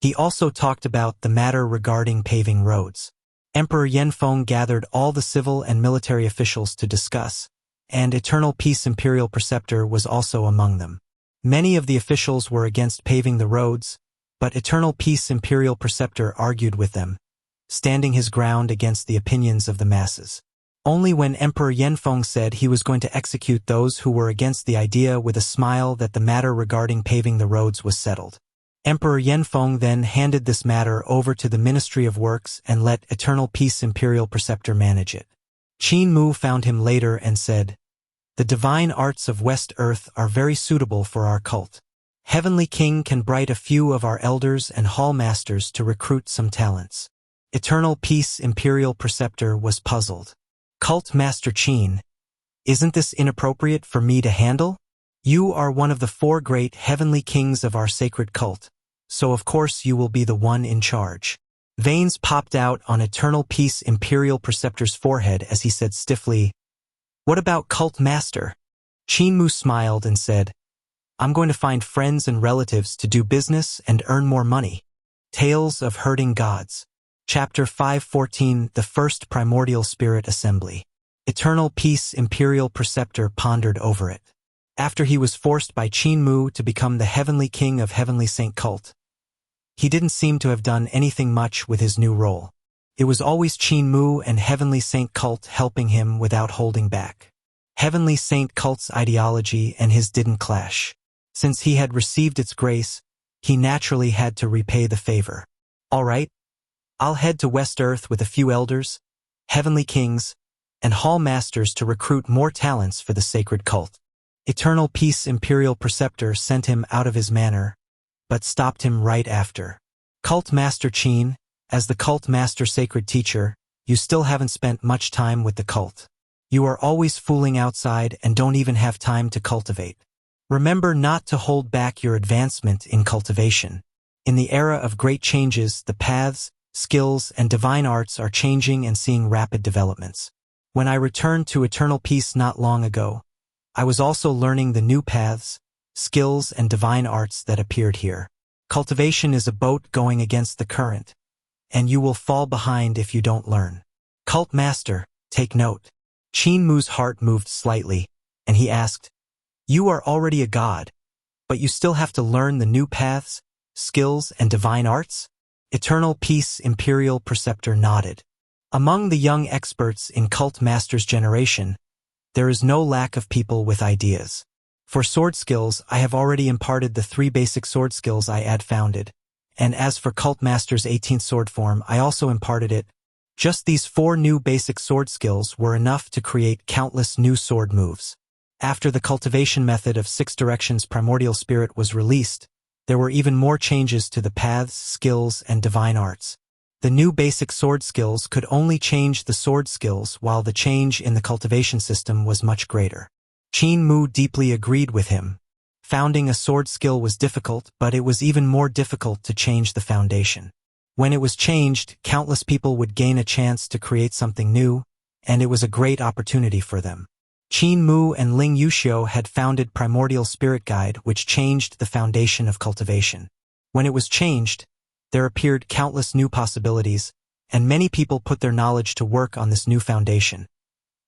S1: He also talked about the matter regarding paving roads. Emperor Yanfeng gathered all the civil and military officials to discuss, and Eternal Peace Imperial Preceptor was also among them. Many of the officials were against paving the roads, but Eternal Peace Imperial Preceptor argued with them, standing his ground against the opinions of the masses. Only when Emperor Yanfeng said he was going to execute those who were against the idea with a smile that the matter regarding paving the roads was settled. Emperor Yanfeng then handed this matter over to the Ministry of Works and let Eternal Peace Imperial Preceptor manage it. Qin Mu found him later and said, "The divine arts of West Earth are very suitable for our cult. Heavenly King can bright a few of our elders and hall masters to recruit some talents." Eternal Peace Imperial Preceptor was puzzled. "Cult Master Qin, isn't this inappropriate for me to handle? You are one of the 4 great heavenly kings of our sacred cult, so of course you will be the one in charge." Veins popped out on Eternal Peace Imperial Preceptor's forehead as he said stiffly, "What about Cult Master?" Qin Mu smiled and said, "I'm going to find friends and relatives to do business and earn more money. Tales of Herding Gods. Chapter 514, The First Primordial Spirit Assembly. Eternal Peace Imperial Preceptor pondered over it. After he was forced by Qin Mu to become the Heavenly King of Heavenly Saint Cult, he didn't seem to have done anything much with his new role. It was always Qin Mu and Heavenly Saint Cult helping him without holding back. Heavenly Saint Cult's ideology and his didn't clash. Since he had received its grace, he naturally had to repay the favor. All right, I'll head to West Earth with a few elders, heavenly kings, and hall masters to recruit more talents for the sacred cult. Eternal Peace Imperial Preceptor sent him out of his manner, but stopped him right after. Cult Master Qin, as the Cult Master Sacred Teacher, you still haven't spent much time with the cult. You are always fooling outside and don't even have time to cultivate. Remember not to hold back your advancement in cultivation. In the era of great changes, the paths, skills, and divine arts are changing and seeing rapid developments. When I returned to Eternal Peace not long ago, I was also learning the new paths, skills, and divine arts that appeared here. Cultivation is a boat going against the current, and you will fall behind if you don't learn. Cult Master, take note. Qin Mu's heart moved slightly, and he asked, "You are already a god, but you still have to learn the new paths, skills, and divine arts?" Eternal Peace Imperial Preceptor nodded. Among the young experts in Cult Master's generation, there is no lack of people with ideas. For sword skills, I have already imparted the 3 basic sword skills I had founded, and as for Cult Master's 18th sword form, I also imparted it. Just these 4 new basic sword skills were enough to create countless new sword moves. After the cultivation method of 6 directions Primordial Spirit was released, there were even more changes to the paths, skills, and divine arts. The new basic sword skills could only change the sword skills, while the change in the cultivation system was much greater. Qin Mu deeply agreed with him. Founding a sword skill was difficult, but it was even more difficult to change the foundation. When it was changed, countless people would gain a chance to create something new, and it was a great opportunity for them. Qin Mu and Ling Yuxiu had founded Primordial Spirit Guide, which changed the foundation of cultivation. When it was changed, there appeared countless new possibilities, and many people put their knowledge to work on this new foundation,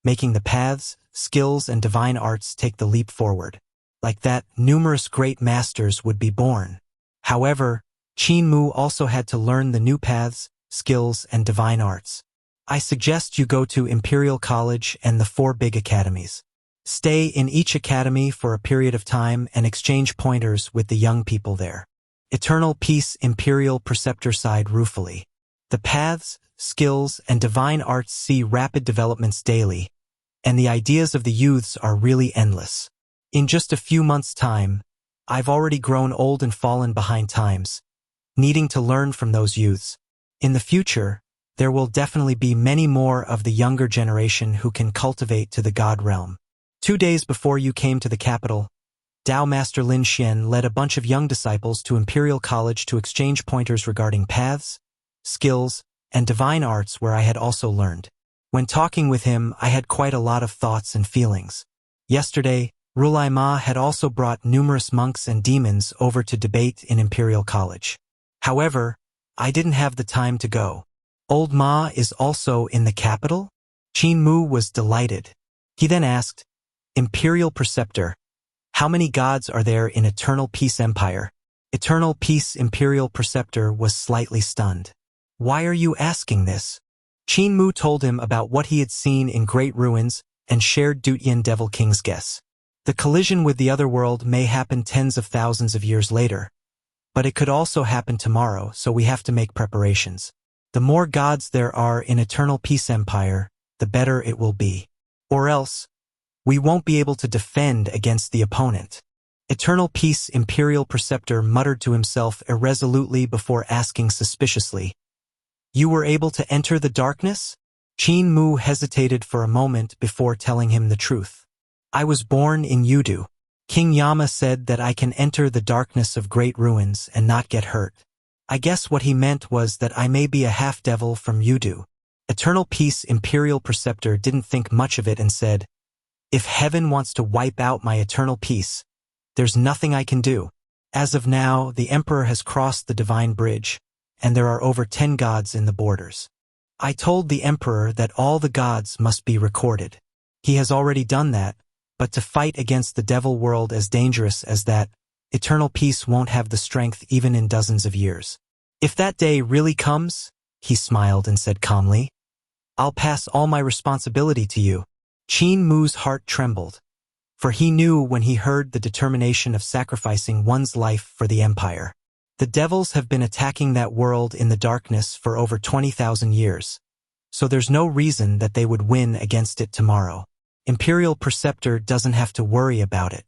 S1: making the paths, skills, and divine arts take the leap forward. Like that, numerous great masters would be born. However, Qin Mu also had to learn the new paths, skills, and divine arts. I suggest you go to Imperial College and the 4 big academies. Stay in each academy for a period of time and exchange pointers with the young people there. Eternal Peace Imperial Preceptor sighed ruefully. The paths, skills, and divine arts see rapid developments daily, and the ideas of the youths are really endless. In just a few months' time, I've already grown old and fallen behind times, needing to learn from those youths. In the future, there will definitely be many more of the younger generation who can cultivate to the God realm. 2 days before you came to the capital, Tao Master Lin Xian led a bunch of young disciples to Imperial College to exchange pointers regarding paths, skills, and divine arts where I had also learned. When talking with him, I had quite a lot of thoughts and feelings. Yesterday, Rulai Ma had also brought numerous monks and demons over to debate in Imperial College. However, I didn't have the time to go. Old Ma is also in the capital? Qin Mu was delighted. He then asked, "Imperial Preceptor, how many gods are there in Eternal Peace Empire?" Eternal Peace Imperial Preceptor was slightly stunned. "Why are you asking this?" Qin Mu told him about what he had seen in Great Ruins and shared Dutian Devil King's guess. The collision with the other world may happen tens of thousands of years later, but it could also happen tomorrow, so we have to make preparations. The more gods there are in Eternal Peace Empire, the better it will be. Or else, we won't be able to defend against the opponent. Eternal Peace Imperial Preceptor muttered to himself irresolutely before asking suspiciously, "You were able to enter the darkness?" Qin Mu hesitated for a moment before telling him the truth. "I was born in Yudu. King Yama said that I can enter the darkness of Great Ruins and not get hurt. I guess what he meant was that I may be a half-devil from Yudu." Eternal Peace Imperial Preceptor didn't think much of it and said, "If heaven wants to wipe out my eternal peace, there's nothing I can do. As of now, the Emperor has crossed the divine bridge, and there are over 10 gods in the borders. I told the emperor that all the gods must be recorded. He has already done that, but to fight against the devil world as dangerous as that, eternal peace won't have the strength even in dozens of years. If that day really comes, he smiled and said calmly, I'll pass all my responsibility to you. Qin Mu's heart trembled, for he knew when he heard the determination of sacrificing one's life for the empire. The devils have been attacking that world in the darkness for over 20,000 years, so there's no reason that they would win against it tomorrow. Imperial Preceptor doesn't have to worry about it.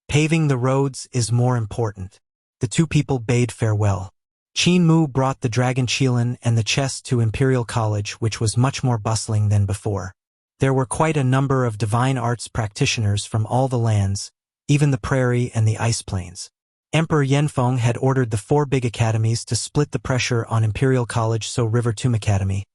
S1: Paving the roads is more important. The two people bade farewell. Qin Mu brought the dragon Qilin and the chest to Imperial College, which was much more bustling than before. There were quite a number of divine arts practitioners from all the lands, even the prairie and the ice plains. Emperor Yanfeng had ordered the 4 big academies to split the pressure on Imperial College, so River Tomb Academy,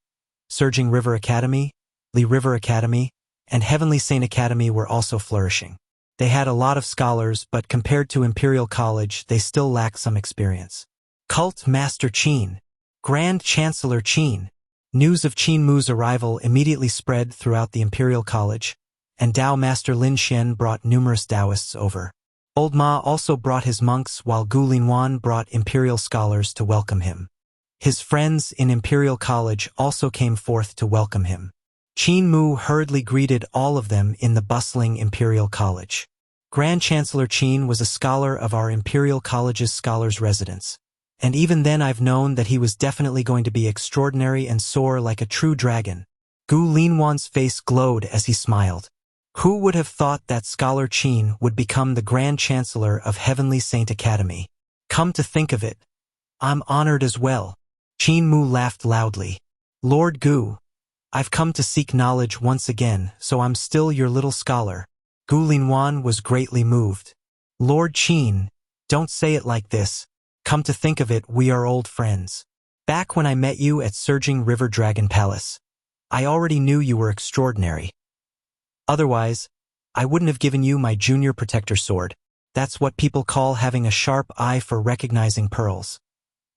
S1: Surging River Academy, Li River Academy, and Heavenly Saint Academy were also flourishing. They had a lot of scholars, but compared to Imperial College, they still lack some experience. Cult Master Qin, Grand Chancellor Qin. News of Qin Mu's arrival immediately spread throughout the Imperial College, and Dao Master Lin Xian brought numerous Taoists over. Old Ma also brought his monks, while Gu Linwan brought Imperial scholars to welcome him. His friends in Imperial College also came forth to welcome him. Qin Mu hurriedly greeted all of them in the bustling Imperial College. Grand Chancellor Qin was a scholar of our Imperial College's scholars' residence. And even then I've known that he was definitely going to be extraordinary and soar like a true dragon. Gu Linwan's face glowed as he smiled. Who would have thought that Scholar Qin would become the Grand Chancellor of Heavenly Saint Academy? Come to think of it, I'm honored as well. Qin Mu laughed loudly. Lord Gu, I've come to seek knowledge once again, so I'm still your little scholar. Gu Linwan was greatly moved. Lord Qin, don't say it like this. Come to think of it, we are old friends. Back when I met you at Surging River Dragon Palace, I already knew you were extraordinary. Otherwise, I wouldn't have given you my junior protector sword. That's what people call having a sharp eye for recognizing pearls.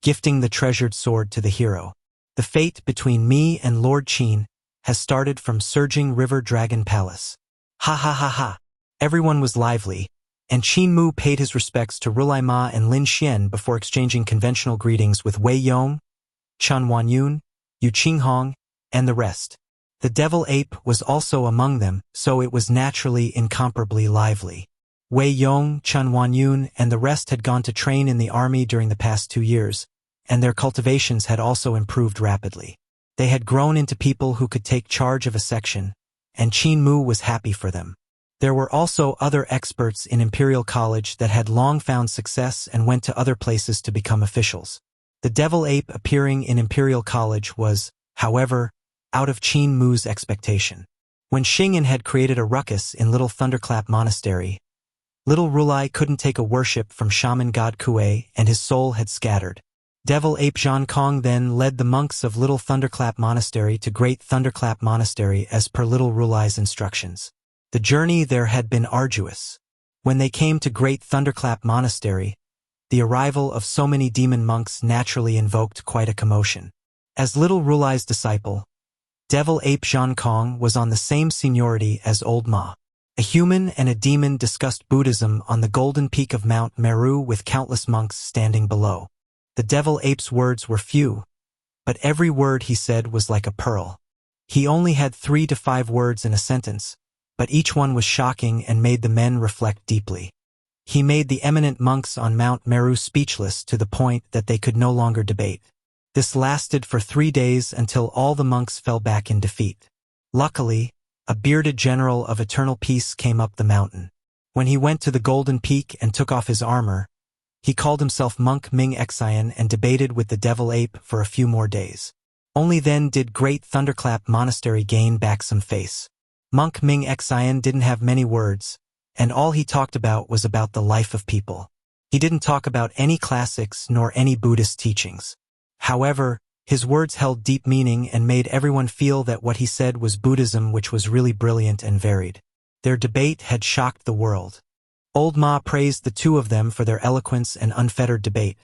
S1: Gifting the treasured sword to the hero. The fate between me and Lord Qin has started from Surging River Dragon Palace. Ha ha ha ha. Everyone was lively, and Qin Mu paid his respects to Rulai Ma and Lin Xian before exchanging conventional greetings with Wei Yong, Chen Wanyun, Yu Qinghong, and the rest. The devil ape was also among them, so it was naturally incomparably lively. Wei Yong, Chen Wanyun, and the rest had gone to train in the army during the past 2 years, and their cultivations had also improved rapidly. They had grown into people who could take charge of a section, and Qin Mu was happy for them. There were also other experts in Imperial College that had long found success and went to other places to become officials. The devil ape appearing in Imperial College was, however, out of Qin Mu's expectation. When Xing'an had created a ruckus in Little Thunderclap Monastery, Little Rulai couldn't take a worship from shaman god Kuei, and his soul had scattered. Devil ape Zhang Kong then led the monks of Little Thunderclap Monastery to Great Thunderclap Monastery as per Little Rulai's instructions. The journey there had been arduous. When they came to Great Thunderclap Monastery, the arrival of so many demon monks naturally invoked quite a commotion. As Little Rulai's disciple, Devil Ape Zhang Kong was on the same seniority as Old Ma. A human and a demon discussed Buddhism on the golden peak of Mount Meru with countless monks standing below. The Devil Ape's words were few, but every word he said was like a pearl. He only had 3 to 5 words in a sentence, but each one was shocking and made the men reflect deeply. He made the eminent monks on Mount Meru speechless to the point that they could no longer debate. This lasted for 3 days until all the monks fell back in defeat. Luckily, a bearded general of eternal peace came up the mountain. When he went to the golden peak and took off his armor, he called himself Monk Ming Xian and debated with the devil ape for a few more days. Only then did Great Thunderclap Monastery gain back some face. Monk Ming Xian didn't have many words, and all he talked about was about the life of people. He didn't talk about any classics nor any Buddhist teachings. However, his words held deep meaning and made everyone feel that what he said was Buddhism, which was really brilliant and varied. Their debate had shocked the world. Old Ma praised the two of them for their eloquence and unfettered debate.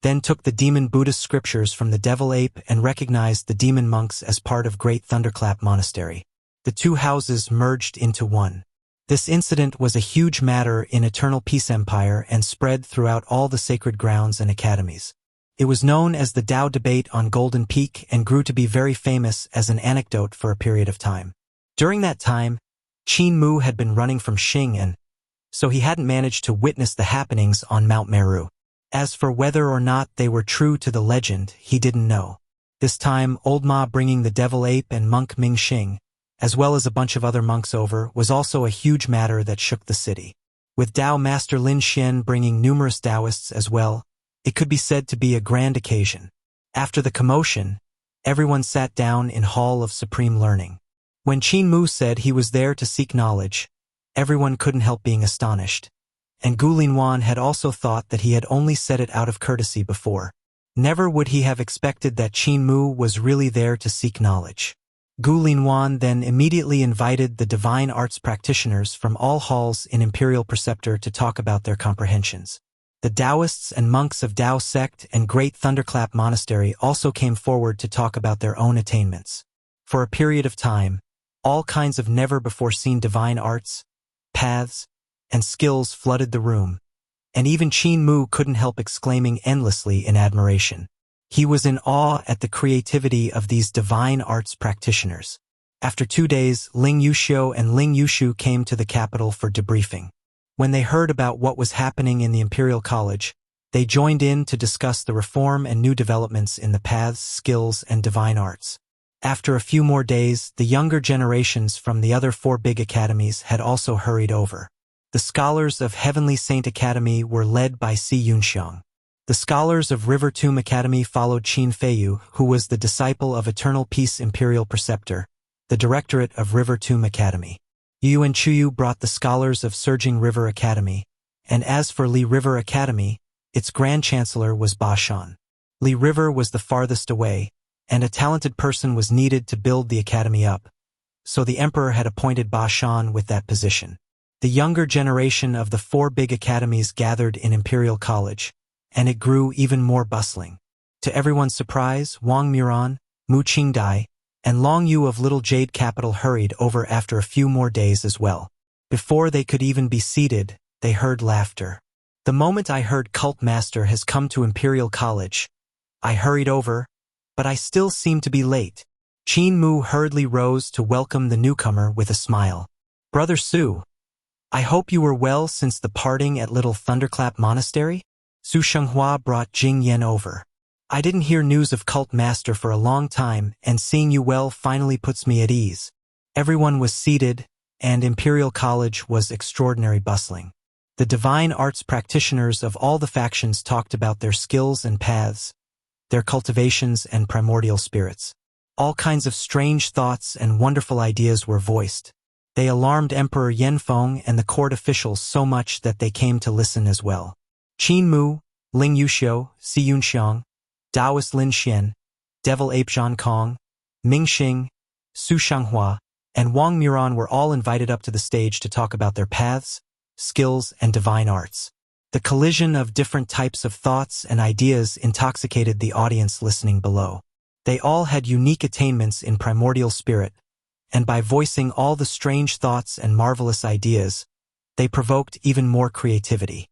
S1: then took the demon Buddhist scriptures from the devil ape and recognized the demon monks as part of Great Thunderclap Monastery. The two houses merged into one. This incident was a huge matter in Eternal Peace Empire and spread throughout all the sacred grounds and academies. It was known as the Tao debate on Golden Peak and grew to be very famous as an anecdote for a period of time. During that time, Qin Mu had been running from Xing, so he hadn't managed to witness the happenings on Mount Meru. As for whether or not they were true to the legend, he didn't know. This time, Old Ma bringing the devil ape and monk Ming Xing, as well as a bunch of other monks over, was also a huge matter that shook the city. With Tao Master Lin Xian bringing numerous Taoists as well, it could be said to be a grand occasion. After the commotion, everyone sat down in Hall of Supreme Learning. When Qin Mu said he was there to seek knowledge, everyone couldn't help being astonished. And Gu Linwan had also thought that he had only said it out of courtesy before. Never would he have expected that Qin Mu was really there to seek knowledge. Gu Linwan then immediately invited the divine arts practitioners from all halls in Imperial Preceptor to talk about their comprehensions. The Taoists and monks of Tao Sect and Great Thunderclap Monastery also came forward to talk about their own attainments. For a period of time, all kinds of never-before-seen divine arts, paths, and skills flooded the room, and even Qin Mu couldn't help exclaiming endlessly in admiration. He was in awe at the creativity of these divine arts practitioners. After 2 days, Ling Yuxiu and Ling Yushu came to the capital for debriefing. When they heard about what was happening in the Imperial College, they joined in to discuss the reform and new developments in the paths, skills, and divine arts. After a few more days, the younger generations from the other 4 big academies had also hurried over. The scholars of Heavenly Saint Academy were led by Si Yunxiang. The scholars of River Tomb Academy followed Qin Feiyu, who was the disciple of Eternal Peace Imperial Preceptor, the directorate of River Tomb Academy. Yu and Chuyu brought the scholars of Surging River Academy, and as for Li River Academy, its Grand Chancellor was Ba Shan. Li River was the farthest away, and a talented person was needed to build the academy up, so the Emperor had appointed Ba Shan with that position. The younger generation of the 4 big academies gathered in Imperial College, and it grew even more bustling. To everyone's surprise, Wang Muran, Mu Qingdai, and Long Yu of Little Jade Capital hurried over after a few more days as well. Before they could even be seated, they heard laughter. The moment I heard Cult Master has come to Imperial College, I hurried over, but I still seemed to be late. Qin Mu hurriedly rose to welcome the newcomer with a smile. Brother Su, I hope you were well since the parting at Little Thunderclap Monastery? Su Shenghua brought Jing Yan over. I didn't hear news of Cult Master for a long time, and seeing you well finally puts me at ease. Everyone was seated, and Imperial College was extraordinary bustling. The divine arts practitioners of all the factions talked about their skills and paths, their cultivations and primordial spirits. All kinds of strange thoughts and wonderful ideas were voiced. They alarmed Emperor Yanfeng and the court officials so much that they came to listen as well. Qin Mu, Ling Yuxiu, Si Yunxiang, Taoist Lin Xian, Devil Ape Zhan Kong, Ming Xing, Su Shenghua, and Wang Muran were all invited up to the stage to talk about their paths, skills, and divine arts. The collision of different types of thoughts and ideas intoxicated the audience listening below. They all had unique attainments in primordial spirit, and by voicing all the strange thoughts and marvelous ideas, they provoked even more creativity.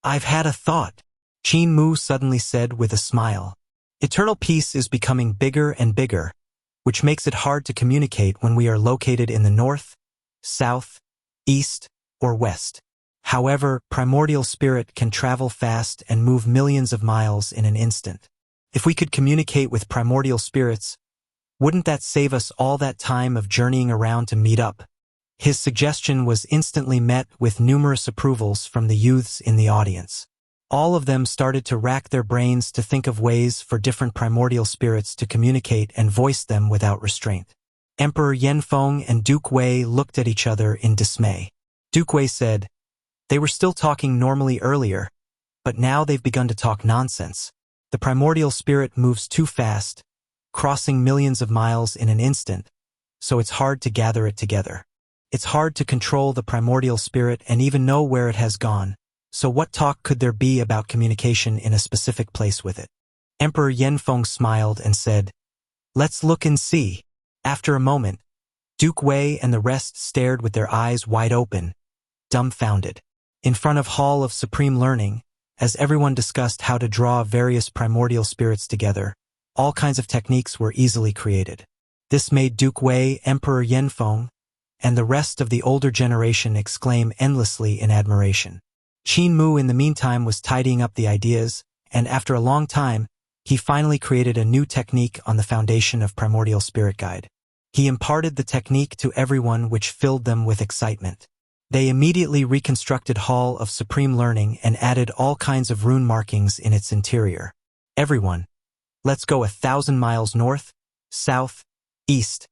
S1: I've had a thought, Qin Mu suddenly said with a smile. Eternal Peace is becoming bigger and bigger, which makes it hard to communicate when we are located in the north, south, east, or west. However, primordial spirit can travel fast and move millions of miles in an instant. If we could communicate with primordial spirits, wouldn't that save us all that time of journeying around to meet up? His suggestion was instantly met with numerous approvals from the youths in the audience. All of them started to rack their brains to think of ways for different primordial spirits to communicate and voice them without restraint. Emperor Yanfeng and Duke Wei looked at each other in dismay. Duke Wei said, "They were still talking normally earlier, but now they've begun to talk nonsense. The primordial spirit moves too fast, crossing millions of miles in an instant, so it's hard to gather it together. It's hard to control the primordial spirit and even know where it has gone, So what talk could there be about communication in a specific place with it? Emperor Yanfeng smiled and said, "Let's look and see." After a moment, Duke Wei and the rest stared with their eyes wide open, dumbfounded. In front of Hall of Supreme Learning, as everyone discussed how to draw various primordial spirits together, all kinds of techniques were easily created. This made Duke Wei, Emperor Yanfeng, and the rest of the older generation exclaim endlessly in admiration. Qin Mu in the meantime was tidying up the ideas, and after a long time, he finally created a new technique on the foundation of Primordial Spirit Guide. He imparted the technique to everyone, which filled them with excitement. They immediately reconstructed Hall of Supreme Learning and added all kinds of rune markings in its interior. "Everyone, let's go 1,000 miles north, south, east,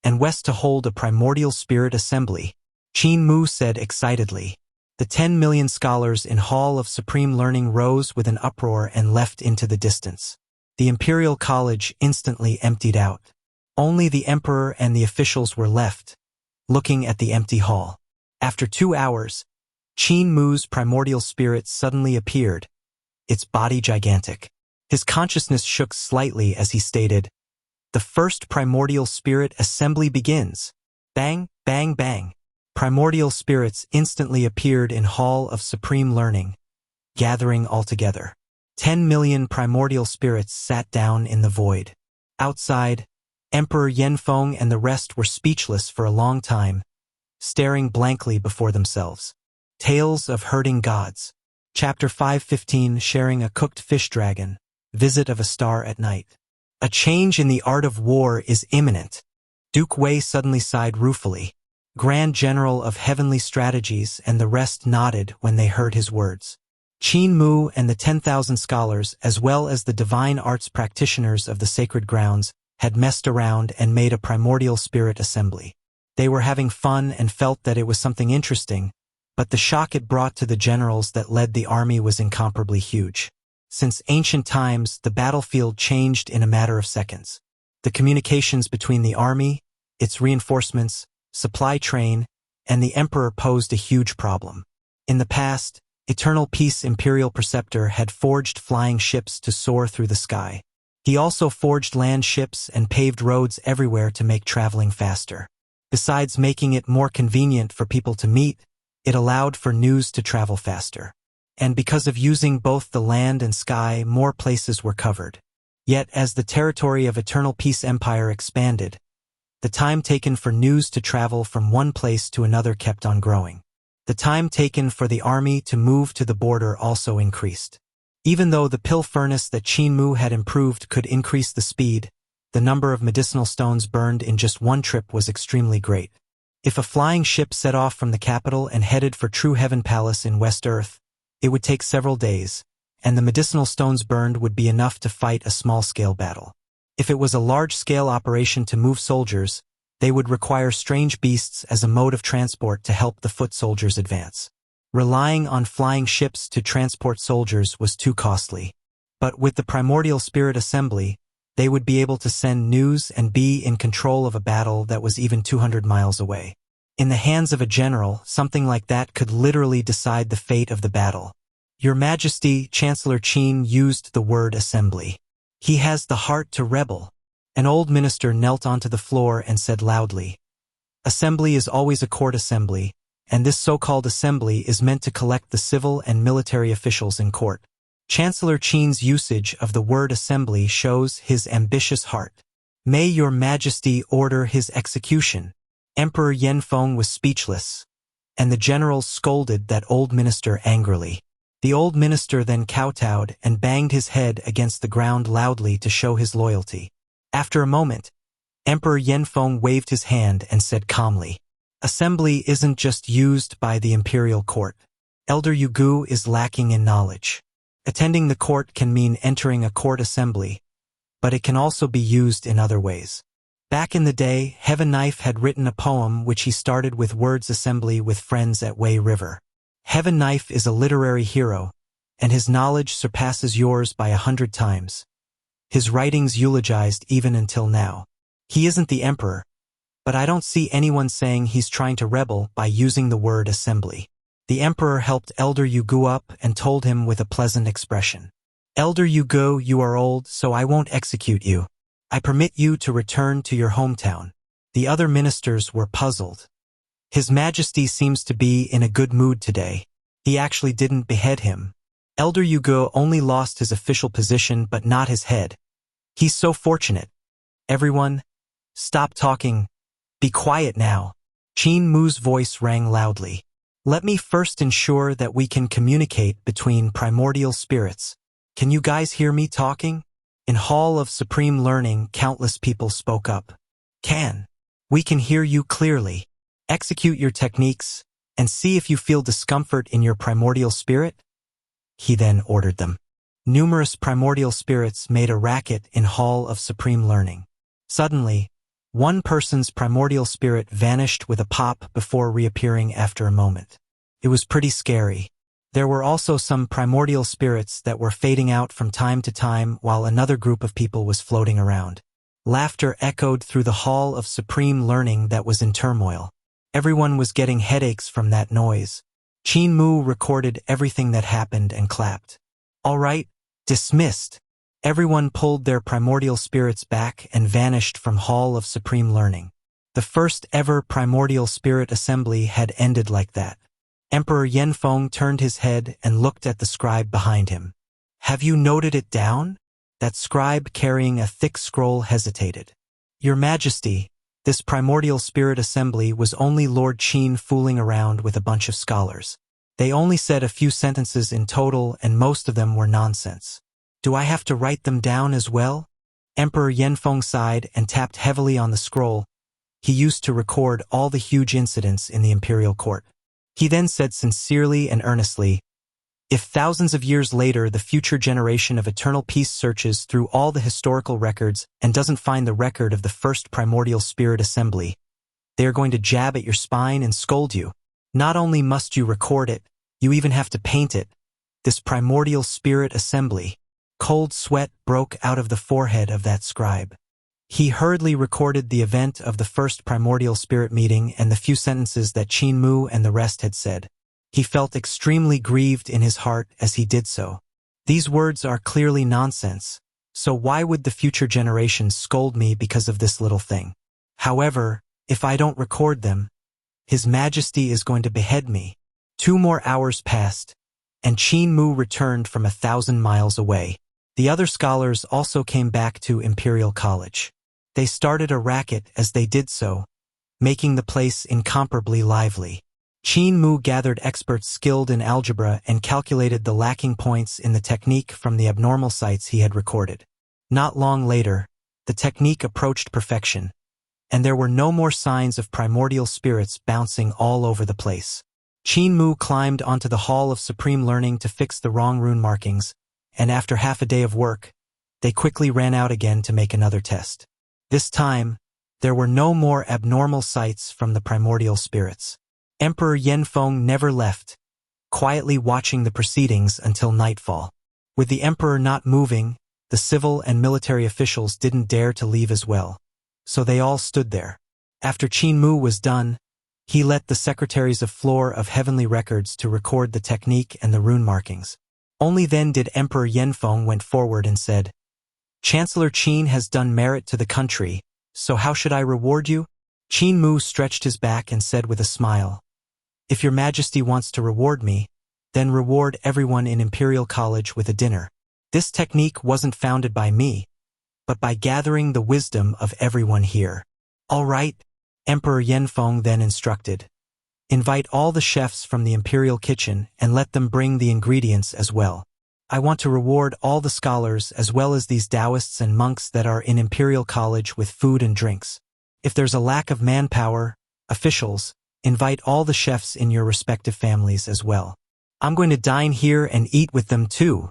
S1: and west to hold a Primordial Spirit Assembly," Qin Mu said excitedly. The 10 million scholars in Hall of Supreme Learning rose with an uproar and left into the distance. The Imperial College instantly emptied out. Only the Emperor and the officials were left, looking at the empty hall. After 2 hours, Qin Mu's primordial spirit suddenly appeared, its body gigantic. His consciousness shook slightly as he stated, "The first primordial spirit assembly begins." Bang, bang, bang. Primordial spirits instantly appeared in Hall of Supreme Learning, gathering all together. 10 million primordial spirits sat down in the void. Outside, Emperor Yanfeng and the rest were speechless for a long time, staring blankly before themselves. Tales of Herding Gods. Chapter 515, Sharing a Cooked Fish Dragon. Visit of a Star at Night. A change in the art of war is imminent. Duke Wei suddenly sighed ruefully. Grand General of Heavenly Strategies and the rest nodded when they heard his words. Qin Mu and the 10,000 scholars, as well as the divine arts practitioners of the sacred grounds, had messed around and made a primordial spirit assembly. They were having fun and felt that it was something interesting, but the shock it brought to the generals that led the army was incomparably huge. Since ancient times, the battlefield changed in a matter of seconds. The communications between the army, its reinforcements, supply train, and the emperor posed a huge problem. In the past, Eternal Peace Imperial Preceptor had forged flying ships to soar through the sky. He also forged land ships and paved roads everywhere to make traveling faster. Besides making it more convenient for people to meet, it allowed for news to travel faster. And because of using both the land and sky, more places were covered. Yet as the territory of Eternal Peace Empire expanded, the time taken for news to travel from one place to another kept on growing. The time taken for the army to move to the border also increased. Even though the pill furnace that Qin Mu had improved could increase the speed, the number of medicinal stones burned in just one trip was extremely great. If a flying ship set off from the capital and headed for True Heaven Palace in West Earth, it would take several days, and the medicinal stones burned would be enough to fight a small-scale battle. If it was a large-scale operation to move soldiers, they would require strange beasts as a mode of transport to help the foot soldiers advance. Relying on flying ships to transport soldiers was too costly. But with the Primordial Spirit Assembly, they would be able to send news and be in control of a battle that was even 200 miles away. In the hands of a general, something like that could literally decide the fate of the battle. Your Majesty, Chancellor Qin used the word assembly. He has the heart to rebel. An old minister knelt onto the floor and said loudly, "Assembly is always a court assembly, and this so-called assembly is meant to collect the civil and military officials in court." Chancellor Qin's usage of the word assembly shows his ambitious heart. "May your Majesty order his execution." Emperor Yanfeng was speechless, and the generals scolded that old minister angrily. The old minister then kowtowed and banged his head against the ground loudly to show his loyalty. After a moment, Emperor Yanfeng waved his hand and said calmly, "Assembly isn't just used by the imperial court. Elder Yugu is lacking in knowledge. Attending the court can mean entering a court assembly, but it can also be used in other ways." Back in the day, Heaven Knife had written a poem which he started with words assembly with friends at Wei River. Heaven Knife is a literary hero, and his knowledge surpasses yours by 100 times. His writings eulogized even until now. He isn't the emperor, but I don't see anyone saying he's trying to rebel by using the word assembly. The emperor helped Elder Yugu up and told him with a pleasant expression. Elder Yugu, you are old, so I won't execute you. I permit you to return to your hometown. The other ministers were puzzled. His Majesty seems to be in a good mood today. He actually didn't behead him. Elder Yugu only lost his official position but not his head. He's so fortunate. Everyone, stop talking. Be quiet now. Qin Mu's voice rang loudly. Let me first ensure that we can communicate between primordial spirits. Can you guys hear me talking? In Hall of Supreme Learning, countless people spoke up. We can hear you clearly. Execute your techniques, and see if you feel discomfort in your primordial spirit? He then ordered them. Numerous primordial spirits made a racket in Hall of Supreme Learning. Suddenly, one person's primordial spirit vanished with a pop before reappearing after a moment. It was pretty scary. There were also some primordial spirits that were fading out from time to time while another group of people was floating around. Laughter echoed through the Hall of Supreme Learning that was in turmoil. Everyone was getting headaches from that noise. Qin Mu recorded everything that happened and clapped. All right, dismissed. Everyone pulled their primordial spirits back and vanished from Hall of Supreme Learning. The first ever primordial spirit assembly had ended like that. Emperor Yanfeng turned his head and looked at the scribe behind him. Have you noted it down? That scribe carrying a thick scroll hesitated. Your Majesty, this primordial spirit assembly was only Lord Qin fooling around with a bunch of scholars. They only said a few sentences in total and most of them were nonsense. Do I have to write them down as well? Emperor Yanfeng sighed and tapped heavily on the scroll he used to record all the huge incidents in the imperial court. He then said sincerely and earnestly, if thousands of years later the future generation of eternal peace searches through all the historical records and doesn't find the record of the first primordial spirit assembly, they are going to jab at your spine and scold you. Not only must you record it, you even have to paint it. This primordial spirit assembly. Cold sweat broke out of the forehead of that scribe. He hurriedly recorded the event of the first primordial spirit meeting and the few sentences that Qin Mu and the rest had said. He felt extremely grieved in his heart as he did so. These words are clearly nonsense, so why would the future generations scold me because of this little thing? However, if I don't record them, His Majesty is going to behead me. 2 more hours passed, and Qin Mu returned from 1,000 miles away. The other scholars also came back to Imperial College. They started a racket as they did so, making the place incomparably lively. Qin Mu gathered experts skilled in algebra and calculated the lacking points in the technique from the abnormal sites he had recorded. Not long later, the technique approached perfection, and there were no more signs of primordial spirits bouncing all over the place. Qin Mu climbed onto the Hall of Supreme Learning to fix the wrong rune markings, and after half a day of work, they quickly ran out again to make another test. This time, there were no more abnormal sights from the primordial spirits. Emperor Yanfeng never left, quietly watching the proceedings until nightfall. With the emperor not moving, the civil and military officials didn't dare to leave as well, so they all stood there. After Qin Mu was done, he let the secretaries of Floor of Heavenly Records to record the technique and the rune markings. Only then did Emperor Yanfeng went forward and said, Chancellor Qin has done merit to the country, so how should I reward you? Qin Mu stretched his back and said with a smile, If your Majesty wants to reward me, then reward everyone in Imperial College with a dinner. This technique wasn't founded by me, but by gathering the wisdom of everyone here. All right, Emperor Yanfeng then instructed. Invite all the chefs from the Imperial kitchen and let them bring the ingredients as well. I want to reward all the scholars as well as these Taoists and monks that are in Imperial College with food and drinks. If there's a lack of manpower, officials, invite all the chefs in your respective families as well. I'm going to dine here and eat with them too.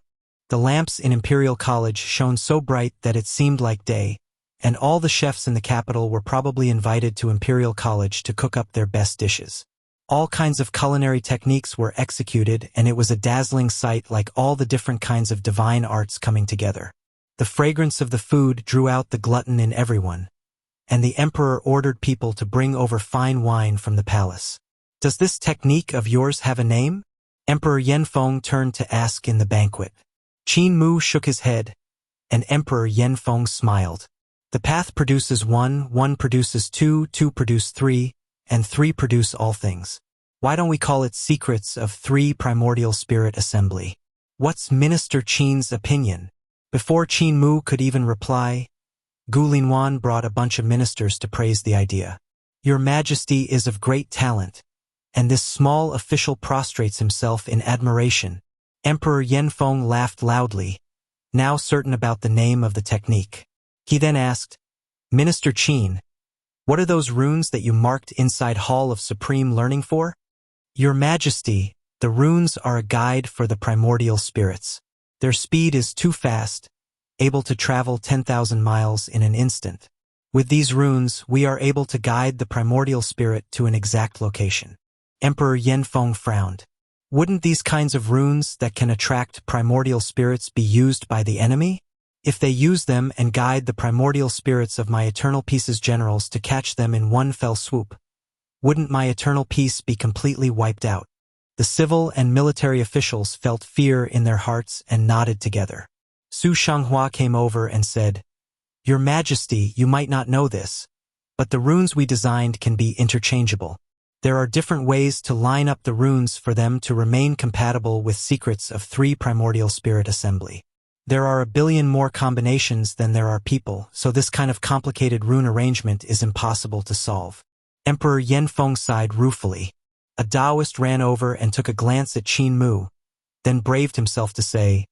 S1: The lamps in Imperial College shone so bright that it seemed like day, and all the chefs in the capital were probably invited to Imperial College to cook up their best dishes. All kinds of culinary techniques were executed, and it was a dazzling sight, like all the different kinds of divine arts coming together. The fragrance of the food drew out the glutton in everyone, and the emperor ordered people to bring over fine wine from the palace. Does this technique of yours have a name? Emperor Yanfeng turned to ask in the banquet. Qin Mu shook his head, and Emperor Yanfeng smiled. The path produces one, one produces two, two produce three, and three produce all things. Why don't we call it Secrets of Three Primordial Spirit Assembly? What's Minister Qin's opinion? Before Qin Mu could even reply, Gu Linwan brought a bunch of ministers to praise the idea. Your Majesty is of great talent, and this small official prostrates himself in admiration. Emperor Yanfeng laughed loudly, now certain about the name of the technique. He then asked, Minister Qin, what are those runes that you marked inside Hall of Supreme Learning for? Your Majesty, the runes are a guide for the primordial spirits. Their speed is too fast, able to travel 10,000 miles in an instant. With these runes, we are able to guide the primordial spirit to an exact location. Emperor Yanfeng frowned. Wouldn't these kinds of runes that can attract primordial spirits be used by the enemy? If they use them and guide the primordial spirits of my Eternal Peace's generals to catch them in one fell swoop, wouldn't my Eternal Peace be completely wiped out? The civil and military officials felt fear in their hearts and nodded together. Su Xianxia came over and said, Your Majesty, you might not know this, but the runes we designed can be interchangeable. There are different ways to line up the runes for them to remain compatible with Secrets of Three Primordial Spirit Assembly. There are 1 billion more combinations than there are people, so this kind of complicated rune arrangement is impossible to solve. Emperor Yanfeng sighed ruefully. A Taoist ran over and took a glance at Qin Mu, then braved himself to say,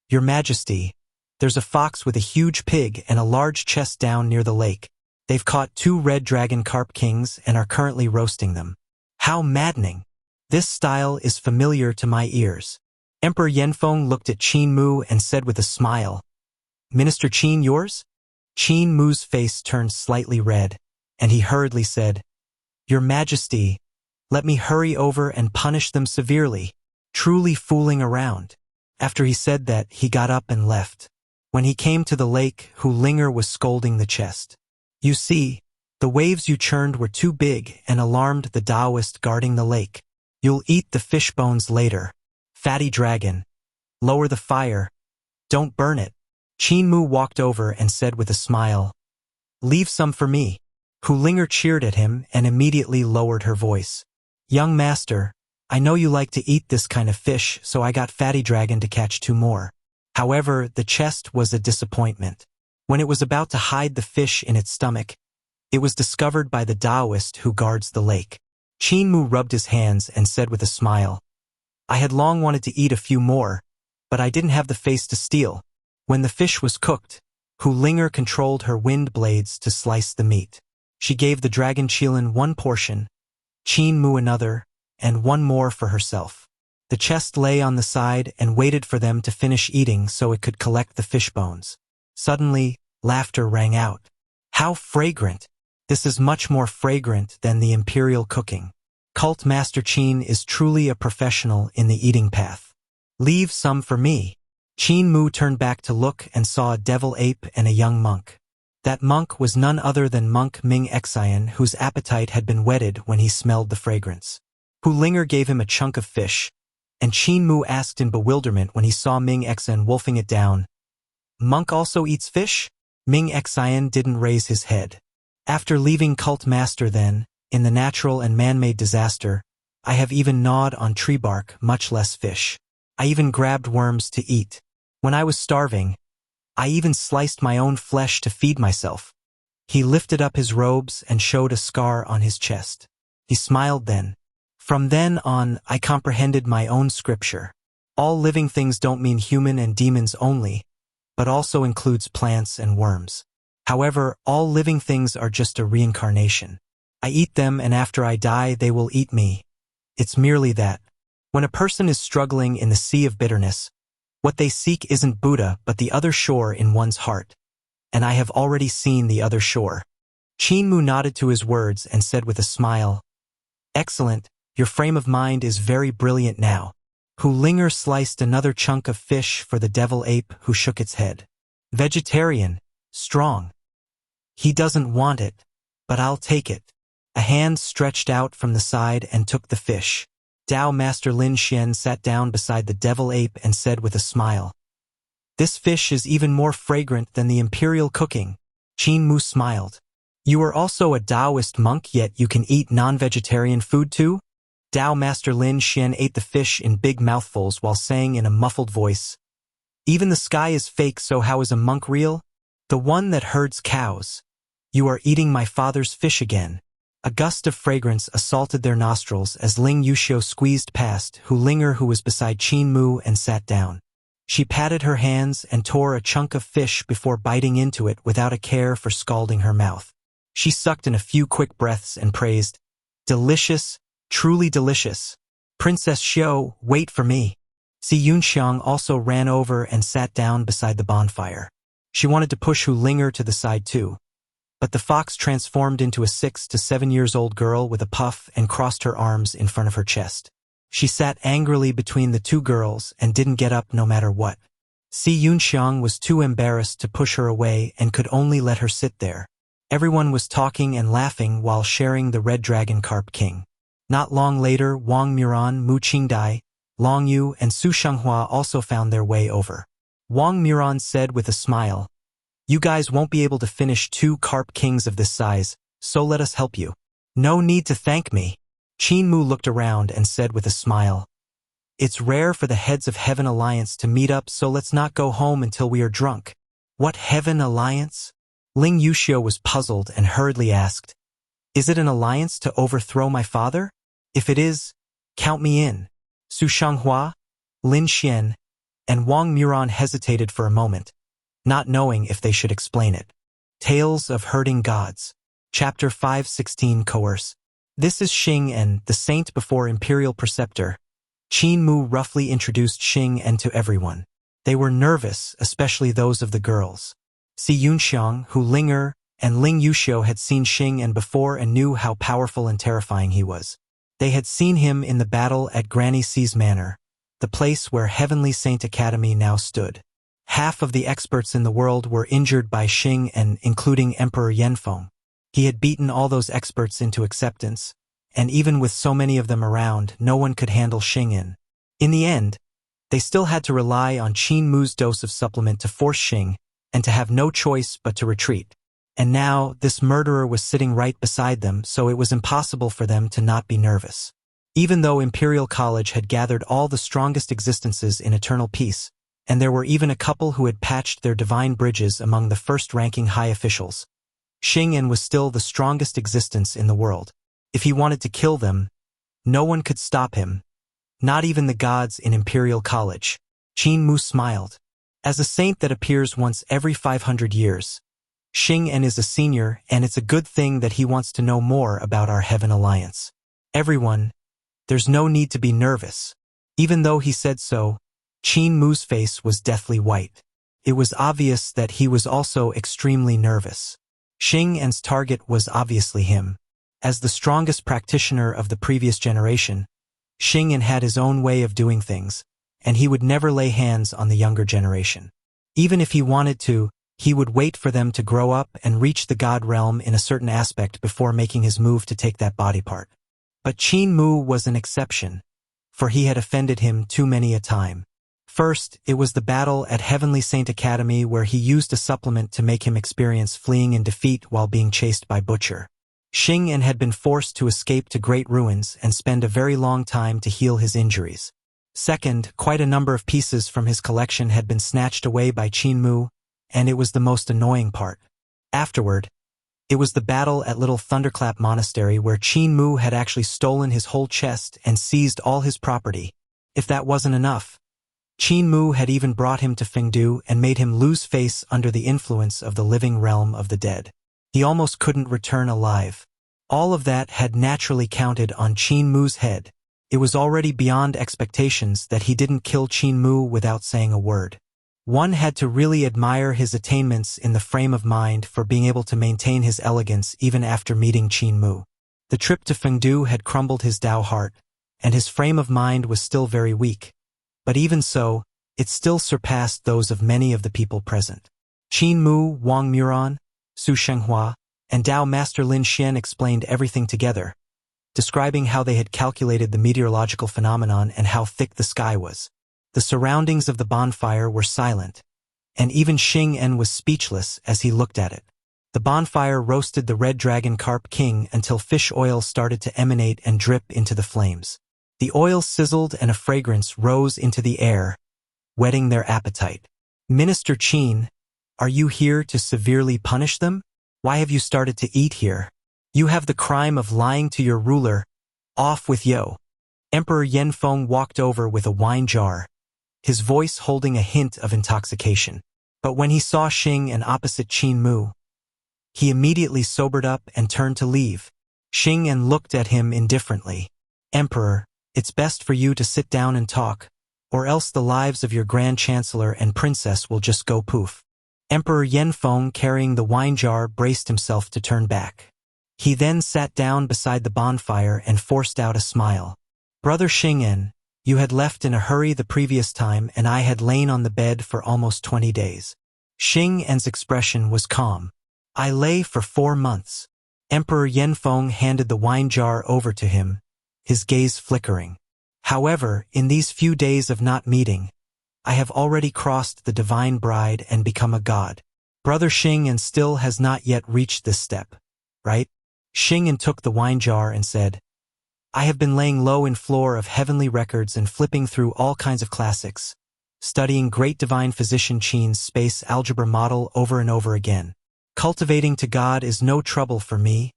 S1: Your Majesty, there's a fox with a huge pig and a large chest down near the lake. They've caught 2 red dragon carp kings and are currently roasting them. How maddening! This style is familiar to my ears. Emperor Yanfeng looked at Qin Mu and said with a smile, Minister Qin, yours? Qin Mu's face turned slightly red, and he hurriedly said, Your Majesty, let me hurry over and punish them severely, truly fooling around. After he said that, he got up and left. When he came to the lake, Hu Linger was scolding the chest. You see, the waves you churned were too big and alarmed the Taoist guarding the lake. You'll eat the fish bones later. Fatty dragon. Lower the fire. Don't burn it. Qin Mu walked over and said with a smile, Leave some for me. Hu Linger cheered at him and immediately lowered her voice. Young master, I know you like to eat this kind of fish, so I got Fatty Dragon to catch 2 more. However, the chest was a disappointment. When it was about to hide the fish in its stomach, it was discovered by the Taoist who guards the lake. Qin Mu rubbed his hands and said with a smile, I had long wanted to eat a few more, but I didn't have the face to steal. When the fish was cooked, Hu Linger controlled her wind blades to slice the meat. She gave the dragon Qilin 1 portion, Qin Mu another, and 1 more for herself. The chest lay on the side and waited for them to finish eating so it could collect the fish bones. Suddenly, laughter rang out. How fragrant! This is much more fragrant than the imperial cooking. Cult Master Qin is truly a professional in the eating path. Leave some for me. Qin Mu turned back to look and saw a devil ape and a young monk. That monk was none other than monk Ming Xian, whose appetite had been whetted when he smelled the fragrance. Hu Linger gave him a chunk of fish, and Qin Mu asked in bewilderment when he saw Ming Xian wolfing it down, Monk also eats fish? Ming Xian didn't raise his head. After leaving Cult Master then, in the natural and man-made disaster, I have even gnawed on tree bark, much less fish. I even grabbed worms to eat. When I was starving, I even sliced my own flesh to feed myself. He lifted up his robes and showed a scar on his chest. He smiled then. From then on, I comprehended my own scripture. All living things don't mean human and demons only, but also includes plants and worms. However, all living things are just a reincarnation. I eat them, and after I die, they will eat me. It's merely that. When a person is struggling in the sea of bitterness, what they seek isn't Buddha but the other shore in one's heart. And I have already seen the other shore. Qin Mu nodded to his words and said with a smile, Excellent, your frame of mind is very brilliant now. Hu Linger sliced another chunk of fish for the devil ape, who shook its head. Vegetarian, strong. He doesn't want it, but I'll take it. A hand stretched out from the side and took the fish. Tao Master Lin Xian sat down beside the devil ape and said with a smile, "This fish is even more fragrant than the imperial cooking." Qin Mu smiled. "You are also a Taoist monk, yet you can eat non-vegetarian food too?" Tao Master Lin Xian ate the fish in big mouthfuls while saying in a muffled voice, "Even the sky is fake, so how is a monk real? The one that herds cows. You are eating my father's fish again." A gust of fragrance assaulted their nostrils as Ling Yuxiu squeezed past Linger, who was beside Qin Mu, and sat down. She patted her hands and tore a chunk of fish before biting into it without a care for scalding her mouth. She sucked in a few quick breaths and praised, "Delicious, truly delicious. Princess Xiu, wait for me." Xianxia also ran over and sat down beside the bonfire. She wanted to push Linger to the side too, but the fox transformed into a 6 to 7 years old girl with a puff and crossed her arms in front of her chest. She sat angrily between the two girls and didn't get up no matter what. Xianxia was too embarrassed to push her away and could only let her sit there. Everyone was talking and laughing while sharing the red dragon carp king. Not long later, Wang Muran, Mu Qingdai, Long Yu, and Su Xianghua also found their way over. Wang Muran said with a smile, "You guys won't be able to finish 2 carp kings of this size, so let us help you." "No need to thank me." Qin Mu looked around and said with a smile, "It's rare for the heads of Heaven Alliance to meet up, so let's not go home until we are drunk." "What Heaven Alliance?" Ling Yuxiu was puzzled and hurriedly asked, "Is it an alliance to overthrow my father? If it is, count me in." Su Xianghua, Lin Xian, and Wang Muran hesitated for a moment, not knowing if they should explain it. Tales of Herding Gods. Chapter 516 Coerce. This is Xing, the saint before imperial preceptor. Qin Mu roughly introduced Xing to everyone. They were nervous, especially those of the girls. Xianxia, Linger, and Ling Yuxiu had seen Xing before and knew how powerful and terrifying he was. They had seen him in the battle at Granny C's manor, the place where Heavenly Saint Academy now stood. Half of the experts in the world were injured by Xing, including Emperor Yanfeng. He had beaten all those experts into acceptance, and even with so many of them around, no one could handle Xing. In the end, they still had to rely on Qin Mu's dose of supplement to force Xing, and to have no choice but to retreat. And now, this murderer was sitting right beside them, so it was impossible for them to not be nervous. Even though Imperial College had gathered all the strongest existences in eternal peace, and there were even a couple who had patched their divine bridges among the first-ranking high officials, Xing was still the strongest existence in the world. If he wanted to kill them, no one could stop him, not even the gods in Imperial College. Qin Mu smiled. As a saint that appears once every 500 years, Xing is a senior, and it's a good thing that he wants to know more about our Heaven Alliance. Everyone, there's no need to be nervous. Even though he said so, Qin Mu's face was deathly white. It was obvious that he was also extremely nervous. Xing's target was obviously him. As the strongest practitioner of the previous generation, Xing had his own way of doing things, and he would never lay hands on the younger generation. Even if he wanted to, he would wait for them to grow up and reach the god realm in a certain aspect before making his move to take that body part. But Qin Mu was an exception, for he had offended him too many a time. First, it was the battle at Heavenly Saint Academy where he used a supplement to make him experience fleeing in defeat while being chased by Butcher. Xing had been forced to escape to Great Ruins and spend a very long time to heal his injuries. Second, quite a number of pieces from his collection had been snatched away by Qin Mu, and it was the most annoying part. Afterward, it was the battle at Little Thunderclap Monastery where Qin Mu had actually stolen his whole chest and seized all his property. If that wasn't enough, Qin Mu had even brought him to Fengdu and made him lose face under the influence of the living realm of the dead. He almost couldn't return alive. All of that had naturally counted on Qin Mu's head. It was already beyond expectations that he didn't kill Qin Mu without saying a word. One had to really admire his attainments in the frame of mind for being able to maintain his elegance even after meeting Qin Mu. The trip to Fengdu had crumbled his Tao heart, and his frame of mind was still very weak. But even so, it still surpassed those of many of the people present. Qin Mu, Wang Muran, Su Xianghua, and Tao Master Lin Xian explained everything together, describing how they had calculated the meteorological phenomenon and how thick the sky was. The surroundings of the bonfire were silent, and even Xing En was speechless as he looked at it. The bonfire roasted the red dragon carp king until fish oil started to emanate and drip into the flames. The oil sizzled and a fragrance rose into the air, whetting their appetite. Minister Qin, are you here to severely punish them? Why have you started to eat here? You have the crime of lying to your ruler. Off with you. Emperor Yanfeng walked over with a wine jar, his voice holding a hint of intoxication. But when he saw Xing and opposite Qin Mu, he immediately sobered up and turned to leave. Xing En looked at him indifferently. Emperor, it's best for you to sit down and talk, or else the lives of your Grand Chancellor and Princess will just go poof. Emperor Yanfeng, carrying the wine jar, braced himself to turn back. He then sat down beside the bonfire and forced out a smile. Brother Xing En, you had left in a hurry the previous time and I had lain on the bed for almost 20 days. Xing En's expression was calm. I lay for 4 months. Emperor Yanfeng handed the wine jar over to him, his gaze flickering. However, in these few days of not meeting, I have already crossed the divine bride and become a god. Brother Xing En still has not yet reached this step, right? Xing En took the wine jar and said, I have been laying low in floor of heavenly records and flipping through all kinds of classics, studying great divine physician Qin's space algebra model over and over again. Cultivating to God is no trouble for me,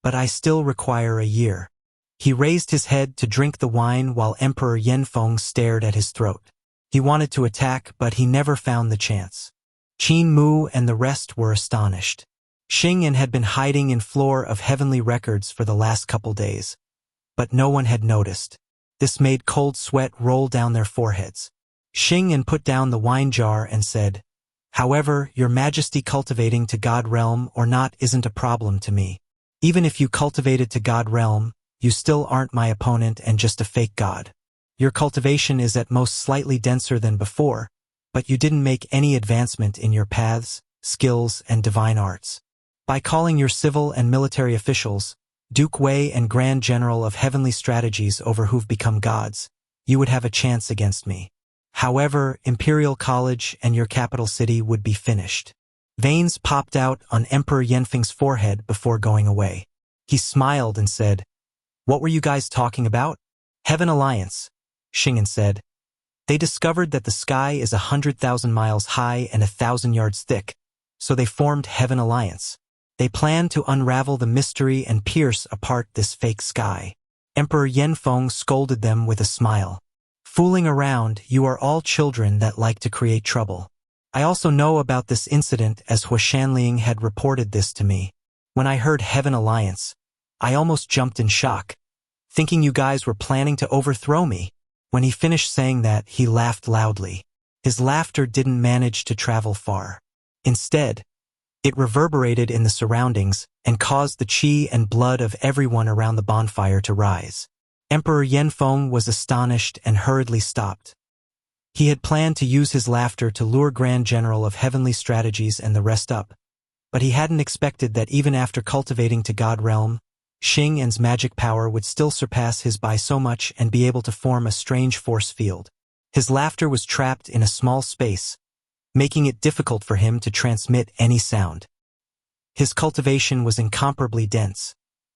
S1: but I still require a year. He raised his head to drink the wine while Emperor Yanfeng stared at his throat. He wanted to attack, but he never found the chance. Qin Mu and the rest were astonished. Xing En had been hiding in floor of heavenly records for the last couple days, but no one had noticed. This made cold sweat roll down their foreheads. Xing En put down the wine jar and said, However, your majesty, cultivating to God realm or not isn't a problem to me. Even if you cultivated to God realm, you still aren't my opponent and just a fake god. Your cultivation is at most slightly denser than before, but you didn't make any advancement in your paths, skills, and divine arts. By calling your civil and military officials, Duke Wei and Grand General of Heavenly Strategies over who've become gods, you would have a chance against me. However, Imperial College and your capital city would be finished. Veins popped out on Emperor Yanfeng's forehead before going away. He smiled and said, What were you guys talking about? Heaven Alliance, Xing En said. They discovered that the sky is 100,000 miles high and 1,000 yards thick, so they formed Heaven Alliance. They planned to unravel the mystery and pierce apart this fake sky. Emperor Yanfeng scolded them with a smile. Fooling around, you are all children that like to create trouble. I also know about this incident as Hua Shanling had reported this to me. When I heard Heaven Alliance, I almost jumped in shock, thinking you guys were planning to overthrow me. When he finished saying that, he laughed loudly. His laughter didn't manage to travel far. Instead, it reverberated in the surroundings and caused the qi and blood of everyone around the bonfire to rise. Emperor Yanfeng was astonished and hurriedly stopped. He had planned to use his laughter to lure Grand General of Heavenly Strategies and the rest up, but he hadn't expected that even after cultivating to God realm, Xing En's magic power would still surpass his by so much and be able to form a strange force field. His laughter was trapped in a small space, making it difficult for him to transmit any sound. His cultivation was incomparably dense,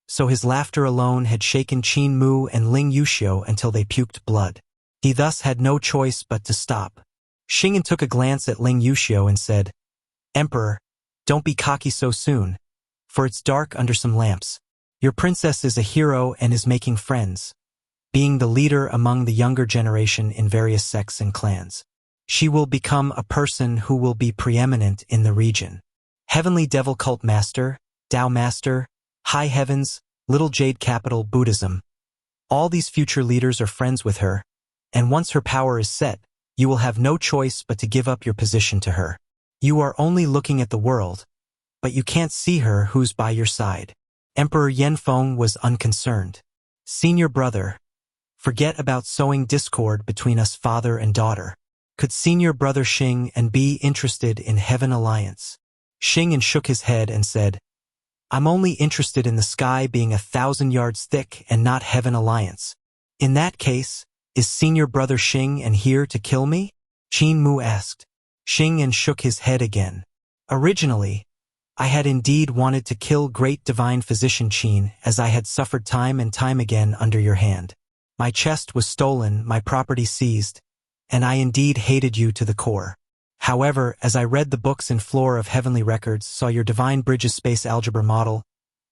S1: so his laughter alone had shaken Qin Mu and Ling Yuxiu until they puked blood. He thus had no choice but to stop. Xing En took a glance at Ling Yuxiu and said, Emperor, don't be cocky so soon, for it's dark under some lamps. Your princess is a hero and is making friends, being the leader among the younger generation in various sects and clans. She will become a person who will be preeminent in the region. Heavenly Devil Cult Master, Tao Master, High Heavens, Little Jade Capital, Buddhism. All these future leaders are friends with her, and once her power is set, you will have no choice but to give up your position to her. You are only looking at the world, but you can't see her who's by your side. Emperor Yanfeng was unconcerned. Senior brother, forget about sowing discord between us father and daughter. Could senior brother Xing En be interested in Heaven Alliance? Xing En shook his head and said, I'm only interested in the sky being 1,000 yards thick and not heaven alliance. In that case, is senior brother Xianxia here to kill me? Qin Mu asked. Xianxia shook his head again. Originally, I had indeed wanted to kill great divine physician Qin, as I had suffered time and time again under your hand. My chest was stolen, my property seized, and I indeed hated you to the core. However, as I read the books in Floor of Heavenly Records, saw your Divine Bridges space algebra model,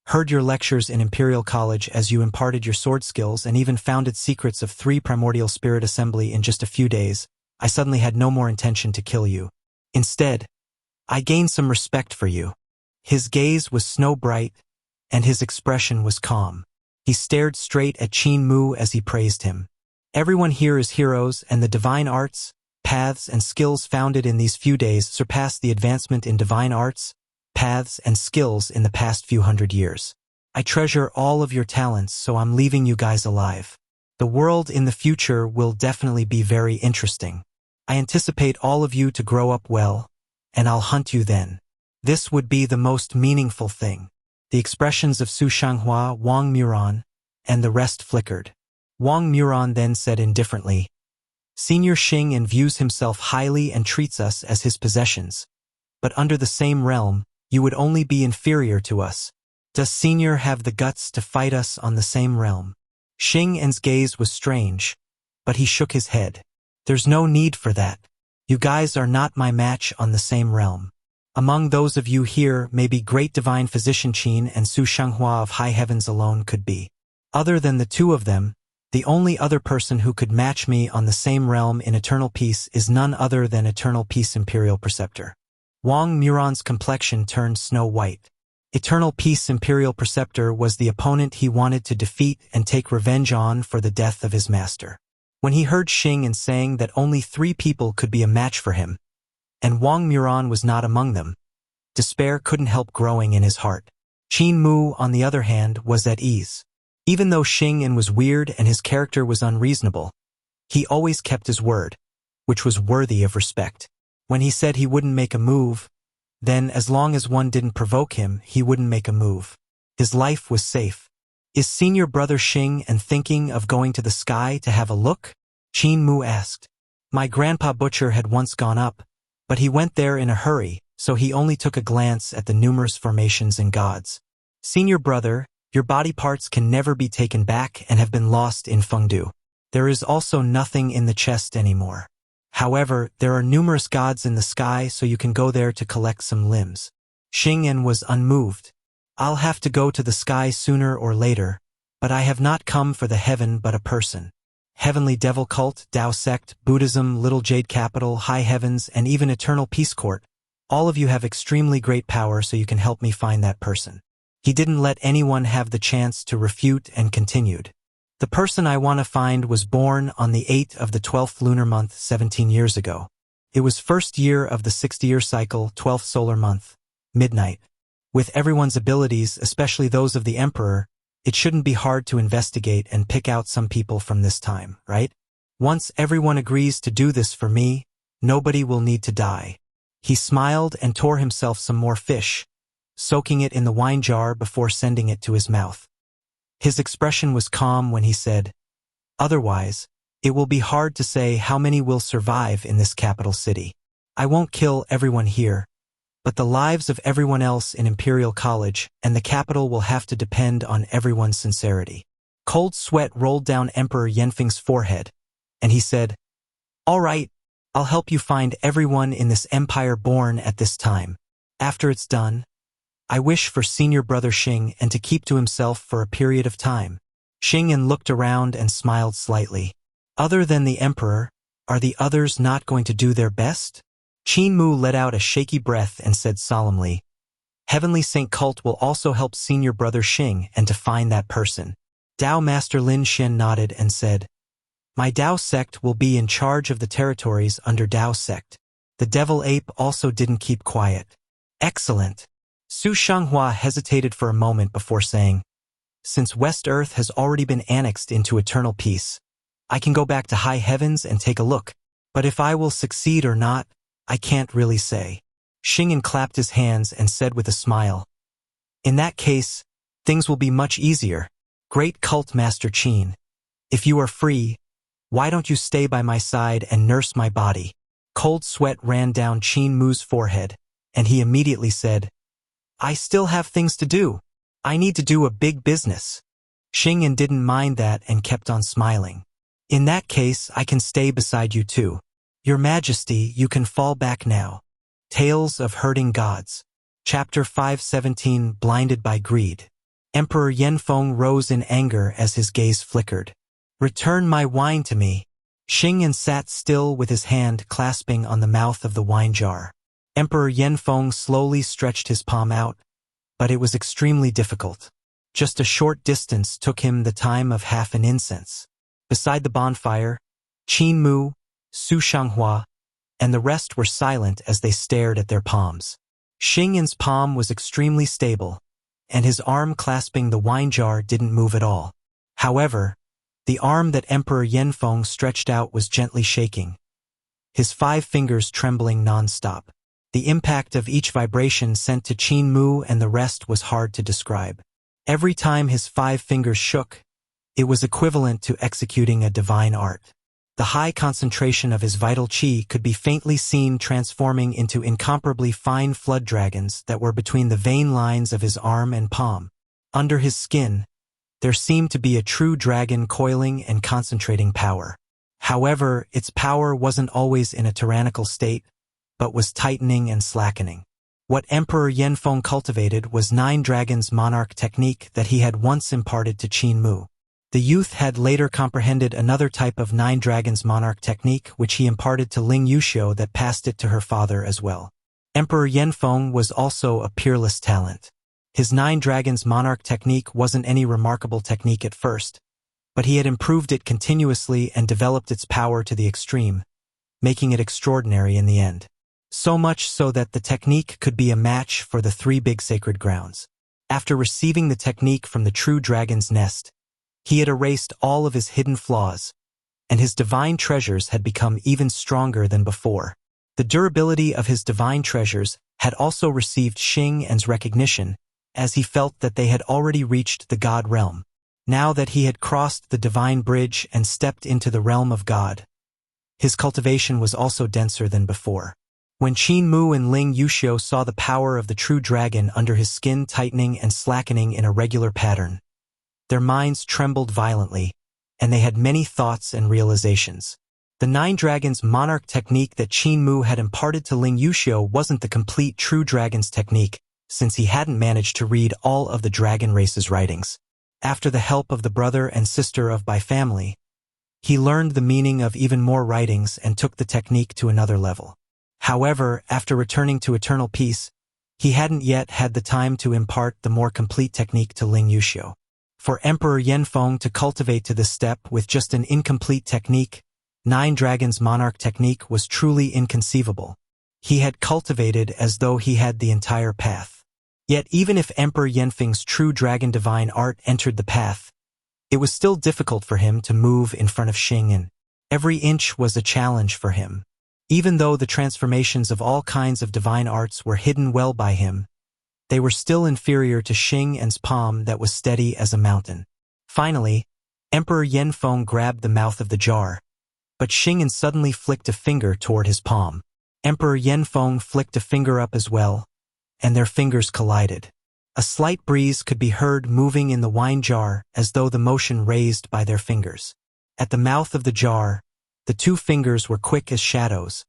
S1: heard your lectures in Imperial College as you imparted your sword skills, and even founded secrets of 3 primordial spirit assembly in just a few days, I suddenly had no more intention to kill you. Instead, I gained some respect for you. His gaze was snow-bright, and his expression was calm. He stared straight at Qin Mu as he praised him. Everyone here is heroes, and the divine arts, paths, and skills founded in these few days surpass the advancement in divine arts, paths, and skills in the past few hundred years. I treasure all of your talents, so I'm leaving you guys alive. The world in the future will definitely be very interesting. I anticipate all of you to grow up well, and I'll hunt you then. This would be the most meaningful thing. The expressions of Su Xianghua, Wang Muran, and the rest flickered. Wang Muran then said indifferently, Senior Xianxia views himself highly and treats us as his possessions. But under the same realm, you would only be inferior to us. Does Senior have the guts to fight us on the same realm? Xianxia's gaze was strange, but he shook his head. There's no need for that. You guys are not my match on the same realm. Among those of you here, maybe Great Divine Physician Qin and Su Xianghua of High Heavens alone could be. Other than the two of them, the only other person who could match me on the same realm in Eternal Peace is none other than Eternal Peace Imperial Preceptor. Wang Muran's complexion turned snow-white. Eternal Peace Imperial Preceptor was the opponent he wanted to defeat and take revenge on for the death of his master. When he heard Xianxia saying that only 3 people could be a match for him, and Wang Muran was not among them, despair couldn't help growing in his heart. Qin Mu, on the other hand, was at ease. Even though Xianxia was weird and his character was unreasonable, he always kept his word, which was worthy of respect. When he said he wouldn't make a move, then as long as one didn't provoke him, he wouldn't make a move. His life was safe. Is senior brother Xianxia thinking of going to the sky to have a look? Qin Mu asked. My grandpa Butcher had once gone up, but he went there in a hurry, so he only took a glance at the numerous formations and gods. Senior brother, your body parts can never be taken back and have been lost in Fengdu. There is also nothing in the chest anymore. However, there are numerous gods in the sky, so you can go there to collect some limbs. Xianxia was unmoved. I'll have to go to the sky sooner or later, but I have not come for the heaven but a person. Heavenly Devil Cult, Tao Sect, Buddhism, Little Jade Capital, High Heavens, and even Eternal Peace Court. All of you have extremely great power, so you can help me find that person. He didn't let anyone have the chance to refute and continued. The person I want to find was born on the 8th of the 12th lunar month 17 years ago. It was first year of the 60-year cycle, 12th solar month, midnight. With everyone's abilities, especially those of the Emperor, it shouldn't be hard to investigate and pick out some people from this time, right? Once everyone agrees to do this for me, nobody will need to die. He smiled and tore himself some more fish, soaking it in the wine jar before sending it to his mouth. His expression was calm when he said, Otherwise, it will be hard to say how many will survive in this capital city. I won't kill everyone here, but the lives of everyone else in Imperial College and the capital will have to depend on everyone's sincerity. Cold sweat rolled down Emperor Yanfeng's forehead, and he said, All right, I'll help you find everyone in this empire born at this time. After it's done, I wish for senior brother Xianxia and to keep to himself for a period of time. Xianxia looked around and smiled slightly. Other than the Emperor, are the others not going to do their best? Qin Mu let out a shaky breath and said solemnly, Heavenly Saint Cult will also help senior brother Xianxia and to find that person. Dao Master Lin Xian nodded and said, My Dao sect will be in charge of the territories under Dao sect. The Devil Ape also didn't keep quiet. Excellent. Su Xianghua hesitated for a moment before saying, Since West Earth has already been annexed into Eternal Peace, I can go back to High Heavens and take a look, but if I will succeed or not, I can't really say. Xianxia clapped his hands and said with a smile, In that case, things will be much easier. Great cult master Qin. If you are free, why don't you stay by my side and nurse my body? Cold sweat ran down Qin Mu's forehead, and he immediately said, I still have things to do. I need to do a big business. Xianxia didn't mind that and kept on smiling. In that case, I can stay beside you too. Your Majesty, you can fall back now. Tales of Hurting Gods. Chapter 517, Blinded by Greed. Emperor Yanfeng rose in anger as his gaze flickered. Return my wine to me. Xianxia sat still with his hand clasping on the mouth of the wine jar. Emperor Yanfeng slowly stretched his palm out, but it was extremely difficult. Just a short distance took him the time of half an incense. Beside the bonfire, Qin Mu, Xianxia, and the rest were silent as they stared at their palms. Xianxia's palm was extremely stable, and his arm clasping the wine jar didn't move at all. However, the arm that Emperor Yanfeng stretched out was gently shaking, his 5 fingers trembling non-stop. The impact of each vibration sent to Qin Mu and the rest was hard to describe. Every time his 5 fingers shook, it was equivalent to executing a divine art. The high concentration of his vital qi could be faintly seen transforming into incomparably fine flood dragons that were between the vein lines of his arm and palm. Under his skin, there seemed to be a true dragon coiling and concentrating power. However, its power wasn't always in a tyrannical state, but was tightening and slackening. What Emperor Yanfeng cultivated was 9 Dragons Monarch technique that he had once imparted to Qin Mu. The youth had later comprehended another type of 9 Dragons Monarch technique which he imparted to Ling Yuxiu that passed it to her father as well. Emperor Yanfeng was also a peerless talent. His 9 Dragons Monarch technique wasn't any remarkable technique at first, but he had improved it continuously and developed its power to the extreme, making it extraordinary in the end. So much so that the technique could be a match for the 3 big sacred grounds. After receiving the technique from the true dragon's nest, he had erased all of his hidden flaws, and his divine treasures had become even stronger than before. The durability of his divine treasures had also received Xianxia's recognition, as he felt that they had already reached the God realm. Now that he had crossed the divine bridge and stepped into the realm of God, his cultivation was also denser than before. When Qin Mu and Ling Yuxiu saw the power of the true dragon under his skin tightening and slackening in a regular pattern, their minds trembled violently, and they had many thoughts and realizations. The 9 Dragons Monarch technique that Qin Mu had imparted to Ling Yuxiu wasn't the complete true dragon's technique, since he hadn't managed to read all of the dragon race's writings. After the help of the brother and sister of by family, he learned the meaning of even more writings and took the technique to another level. However, after returning to eternal peace, he hadn't yet had the time to impart the more complete technique to Ling Yuxiu. For Emperor Yanfeng to cultivate to this step with just an incomplete technique, 9 Dragons Monarch technique was truly inconceivable. He had cultivated as though he had the entire path. Yet even if Emperor Yanfeng's true dragon divine art entered the path, it was still difficult for him to move in front of Xianxia. Every inch was a challenge for him. Even though the transformations of all kinds of divine arts were hidden well by him, they were still inferior to Xianxia's palm that was steady as a mountain. Finally, Emperor Yanfeng grabbed the mouth of the jar, but Xianxia suddenly flicked a finger toward his palm. Emperor Yanfeng flicked a finger up as well, and their fingers collided. A slight breeze could be heard moving in the wine jar as though the motion raised by their fingers. At the mouth of the jar, the 2 fingers were quick as shadows,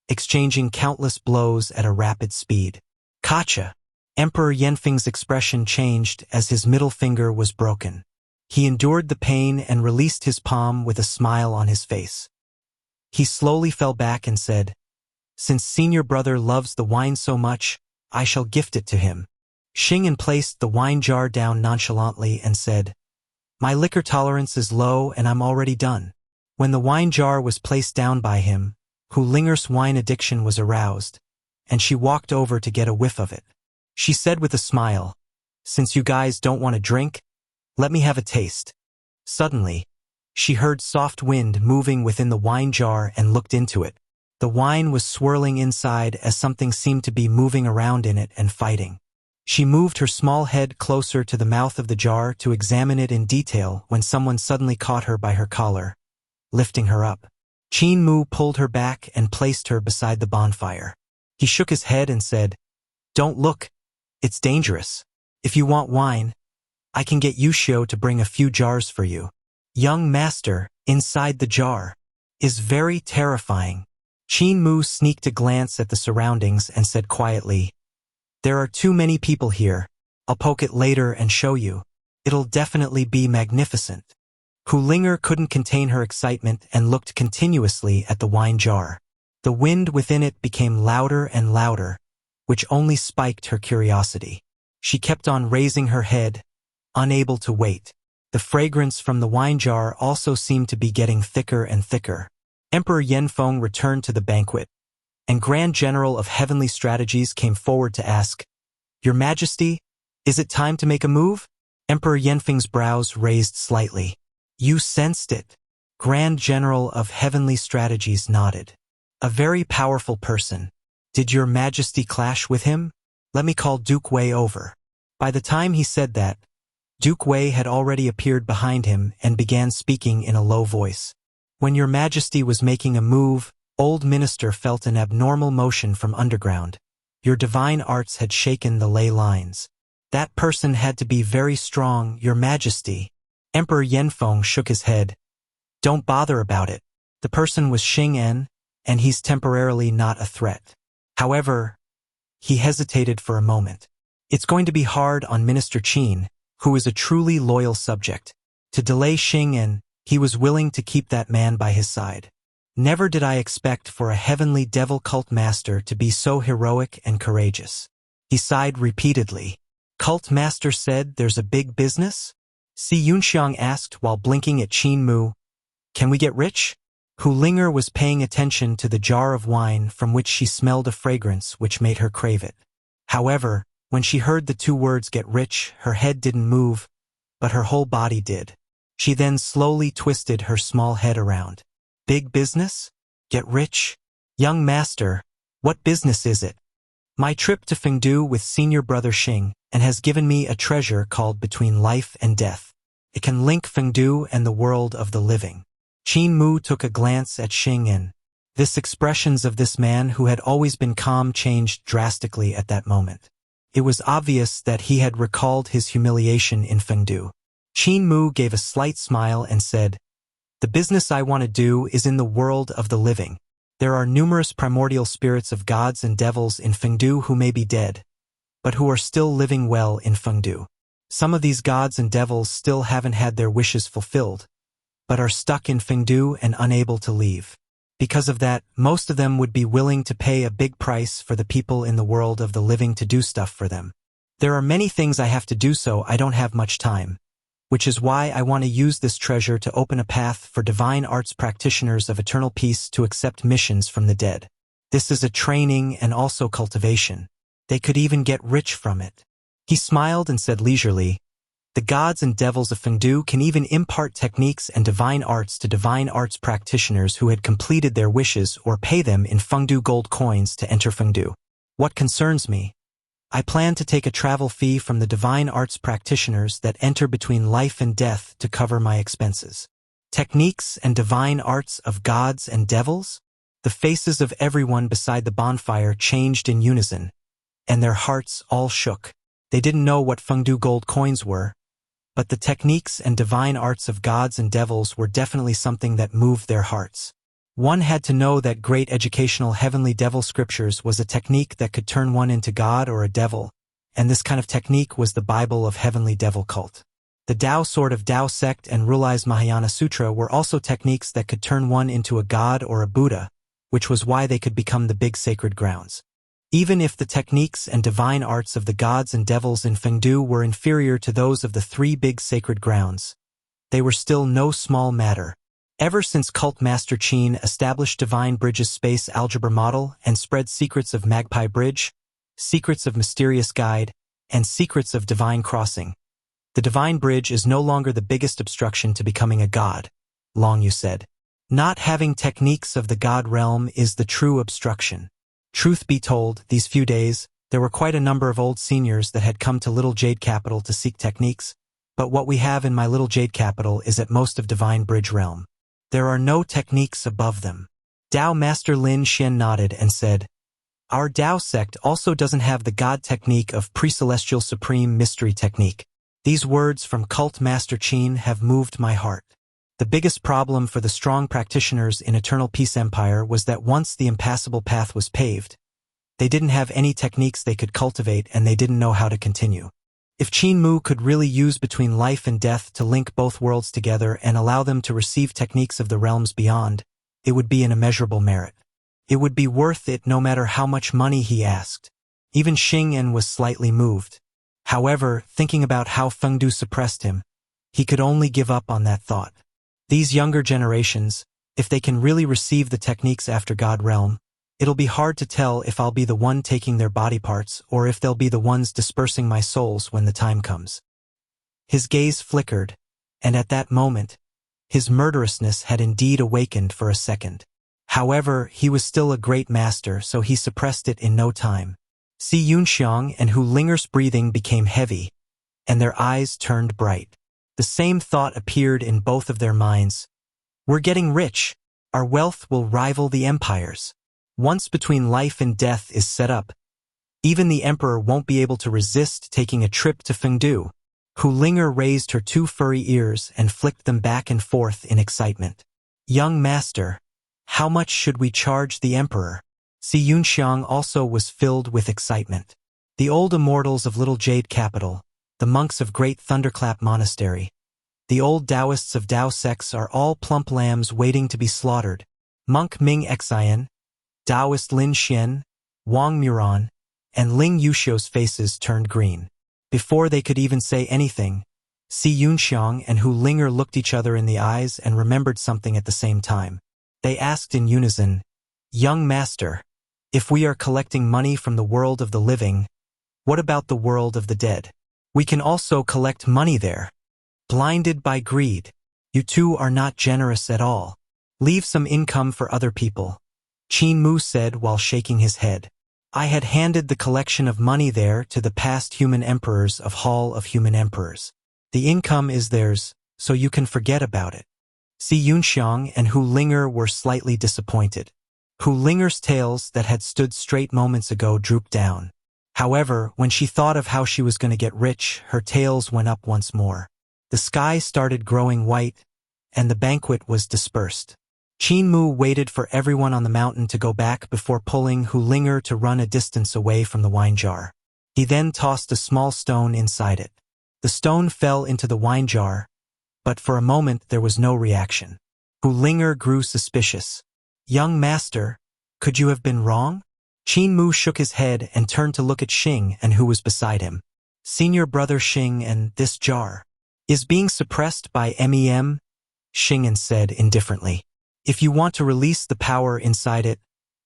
S1: exchanging countless blows at a rapid speed. Gotcha! Emperor Yanfeng's expression changed as his middle finger was broken. He endured the pain and released his palm with a smile on his face. He slowly fell back and said, "Since senior brother loves the wine so much, I shall gift it to him." Xianxia placed the wine jar down nonchalantly and said, "My liquor tolerance is low and I'm already done." When the wine jar was placed down by him, Hu Linger's wine addiction was aroused, and she walked over to get a whiff of it. She said with a smile, "Since you guys don't want to drink, let me have a taste." Suddenly, she heard soft wind moving within the wine jar and looked into it. The wine was swirling inside as something seemed to be moving around in it and fighting. She moved her small head closer to the mouth of the jar to examine it in detail when someone suddenly caught her by her collar, lifting her up. Qin Mu pulled her back and placed her beside the bonfire. He shook his head and said, "Don't look. It's dangerous. If you want wine, I can get Yushio to bring a few jars for you." Young master, inside the jar, is very terrifying. Qin Mu sneaked a glance at the surroundings and said quietly, "There are too many people here. I'll poke it later and show you. It'll definitely be magnificent." Kulinger couldn't contain her excitement and looked continuously at the wine jar. The wind within it became louder and louder, which only spiked her curiosity. She kept on raising her head, unable to wait. The fragrance from the wine jar also seemed to be getting thicker and thicker. Emperor Yanfeng returned to the banquet, and Grand General of Heavenly Strategies came forward to ask, "Your Majesty, is it time to make a move?" Emperor Yanfeng's brows raised slightly. "You sensed it." Grand General of Heavenly Strategies nodded. "A very powerful person. Did your Majesty clash with him? Let me call Duke Wei over." By the time he said that, Duke Wei had already appeared behind him and began speaking in a low voice. "When your Majesty was making a move, Old Minister felt an abnormal motion from underground. Your divine arts had shaken the ley lines. That person had to be very strong, your Majesty." Emperor Yanfeng shook his head. "Don't bother about it. The person was Xing, and he's temporarily not a threat." However, he hesitated for a moment. "It's going to be hard on Minister Qin, who is a truly loyal subject. To delay Xing, he was willing to keep that man by his side. Never did I expect for a heavenly devil cult master to be so heroic and courageous." He sighed repeatedly. "Cult master said there's a big business?" Xianxia asked while blinking at Qin Mu. "Can we get rich?" Kulinger was paying attention to the jar of wine from which she smelled a fragrance which made her crave it. However, when she heard the two words "get rich," her head didn't move, but her whole body did. She then slowly twisted her small head around. "Big business? Get rich? Young master, what business is it?" "My trip to Fengdu with senior brother Xing and has given me a treasure called Between Life and Death. It can link Fengdu and the world of the living." Qin Mu took a glance at Xing. This expressions of this man who had always been calm changed drastically at that moment. It was obvious that he had recalled his humiliation in Fengdu. Qin Mu gave a slight smile and said, "The business I want to do is in the world of the living. There are numerous primordial spirits of gods and devils in Fengdu who may be dead, but who are still living well in Fengdu. Some of these gods and devils still haven't had their wishes fulfilled, but are stuck in Fengdu and unable to leave. Because of that, most of them would be willing to pay a big price for the people in the world of the living to do stuff for them. There are many things I have to do, so I don't have much time, which is why I want to use this treasure to open a path for divine arts practitioners of eternal peace to accept missions from the dead. This is a training and also cultivation. They could even get rich from it." He smiled and said leisurely, "The gods and devils of Fengdu can even impart techniques and divine arts to divine arts practitioners who had completed their wishes or pay them in Fengdu gold coins to enter Fengdu. What concerns me? I plan to take a travel fee from the divine arts practitioners that enter Between Life and Death to cover my expenses." Techniques and divine arts of gods and devils? The faces of everyone beside the bonfire changed in unison, and their hearts all shook. They didn't know what Fengdu gold coins were, but the techniques and divine arts of gods and devils were definitely something that moved their hearts. One had to know that great educational heavenly devil scriptures was a technique that could turn one into God or a devil, and this kind of technique was the Bible of heavenly devil cult. The Tao sword of Tao sect and Rulai's Mahayana Sutra were also techniques that could turn one into a god or a Buddha, which was why they could become the big sacred grounds. Even if the techniques and divine arts of the gods and devils in Fengdu were inferior to those of the three big sacred grounds, they were still no small matter. Ever since Cult Master Qin established Divine Bridge's space algebra model and spread secrets of Magpie Bridge, secrets of Mysterious Guide, and secrets of Divine Crossing, the Divine Bridge is no longer the biggest obstruction to becoming a god, Long Yu said. Not having techniques of the god realm is the true obstruction. Truth be told, these few days, There were quite a number of old seniors that had come to Little Jade Capital to seek techniques, but what we have in my Little Jade Capital is at most of Divine Bridge Realm. There are no techniques above them. Dao Master Lin Xian nodded and said, "Our Dao sect also doesn't have the God technique of Pre-Celestial Supreme Mystery Technique." These words from Cult Master Qin have moved my heart. The biggest problem for the strong practitioners in Eternal Peace Empire was that once the impassable path was paved, they didn't have any techniques they could cultivate and they didn't know how to continue. If Qin Mu could really use between life and death to link both worlds together and allow them to receive techniques of the realms beyond, it would be an immeasurable merit. It would be worth it no matter how much money he asked. Even Xing'an was slightly moved. However, thinking about how Fengdu suppressed him, he could only give up on that thought. These younger generations, if they can really receive the techniques after God Realm, it'll be hard to tell if I'll be the one taking their body parts or if they'll be the ones dispersing my souls when the time comes. His gaze flickered, and at that moment, his murderousness had indeed awakened for a second. However, he was still a great master, so he suppressed it in no time. Si Yunxiang and Hu Linger's breathing became heavy, and their eyes turned bright. The same thought appeared in both of their minds. We're getting rich. Our wealth will rival the empire's. Once between life and death is set up, even the emperor won't be able to resist taking a trip to Fengdu. Hu Linger raised her two furry ears and flicked them back and forth in excitement. Young master, how much should we charge the emperor? Si Yunxiang also was filled with excitement. The old immortals of Little Jade Capital, the monks of Great Thunderclap Monastery, the old Taoists of Dao sects are all plump lambs waiting to be slaughtered. Monk Ming Xian, Taoist Lin Xian, Wang Muran, and Ling Yuxiu's faces turned green. Before they could even say anything, Si Yunxiang and Hu Linger looked each other in the eyes and remembered something at the same time. They asked in unison, "Young master, if we are collecting money from the world of the living, what about the world of the dead? We can also collect money there." Blinded by greed, you two are not generous at all. Leave some income for other people, Qin Mu said while shaking his head. I had handed the collection of money there to the past human emperors of Hall of Human Emperors. The income is theirs, so you can forget about it. Si Yunxiang and Hu Linger were slightly disappointed. Hu Linger's tails that had stood straight moments ago drooped down. However, when she thought of how she was going to get rich, her tails went up once more. The sky started growing white, and the banquet was dispersed. Qin Mu waited for everyone on the mountain to go back before pulling Hu Linger to run a distance away from the wine jar. He then tossed a small stone inside it. The stone fell into the wine jar, but for a moment there was no reaction. Hu Linger grew suspicious. Young master, could you have been wrong? Qin Mu shook his head and turned to look at Xing and who was beside him. Senior brother Xing, and this jar is being suppressed by MEM, Xing'an said indifferently. If you want to release the power inside it,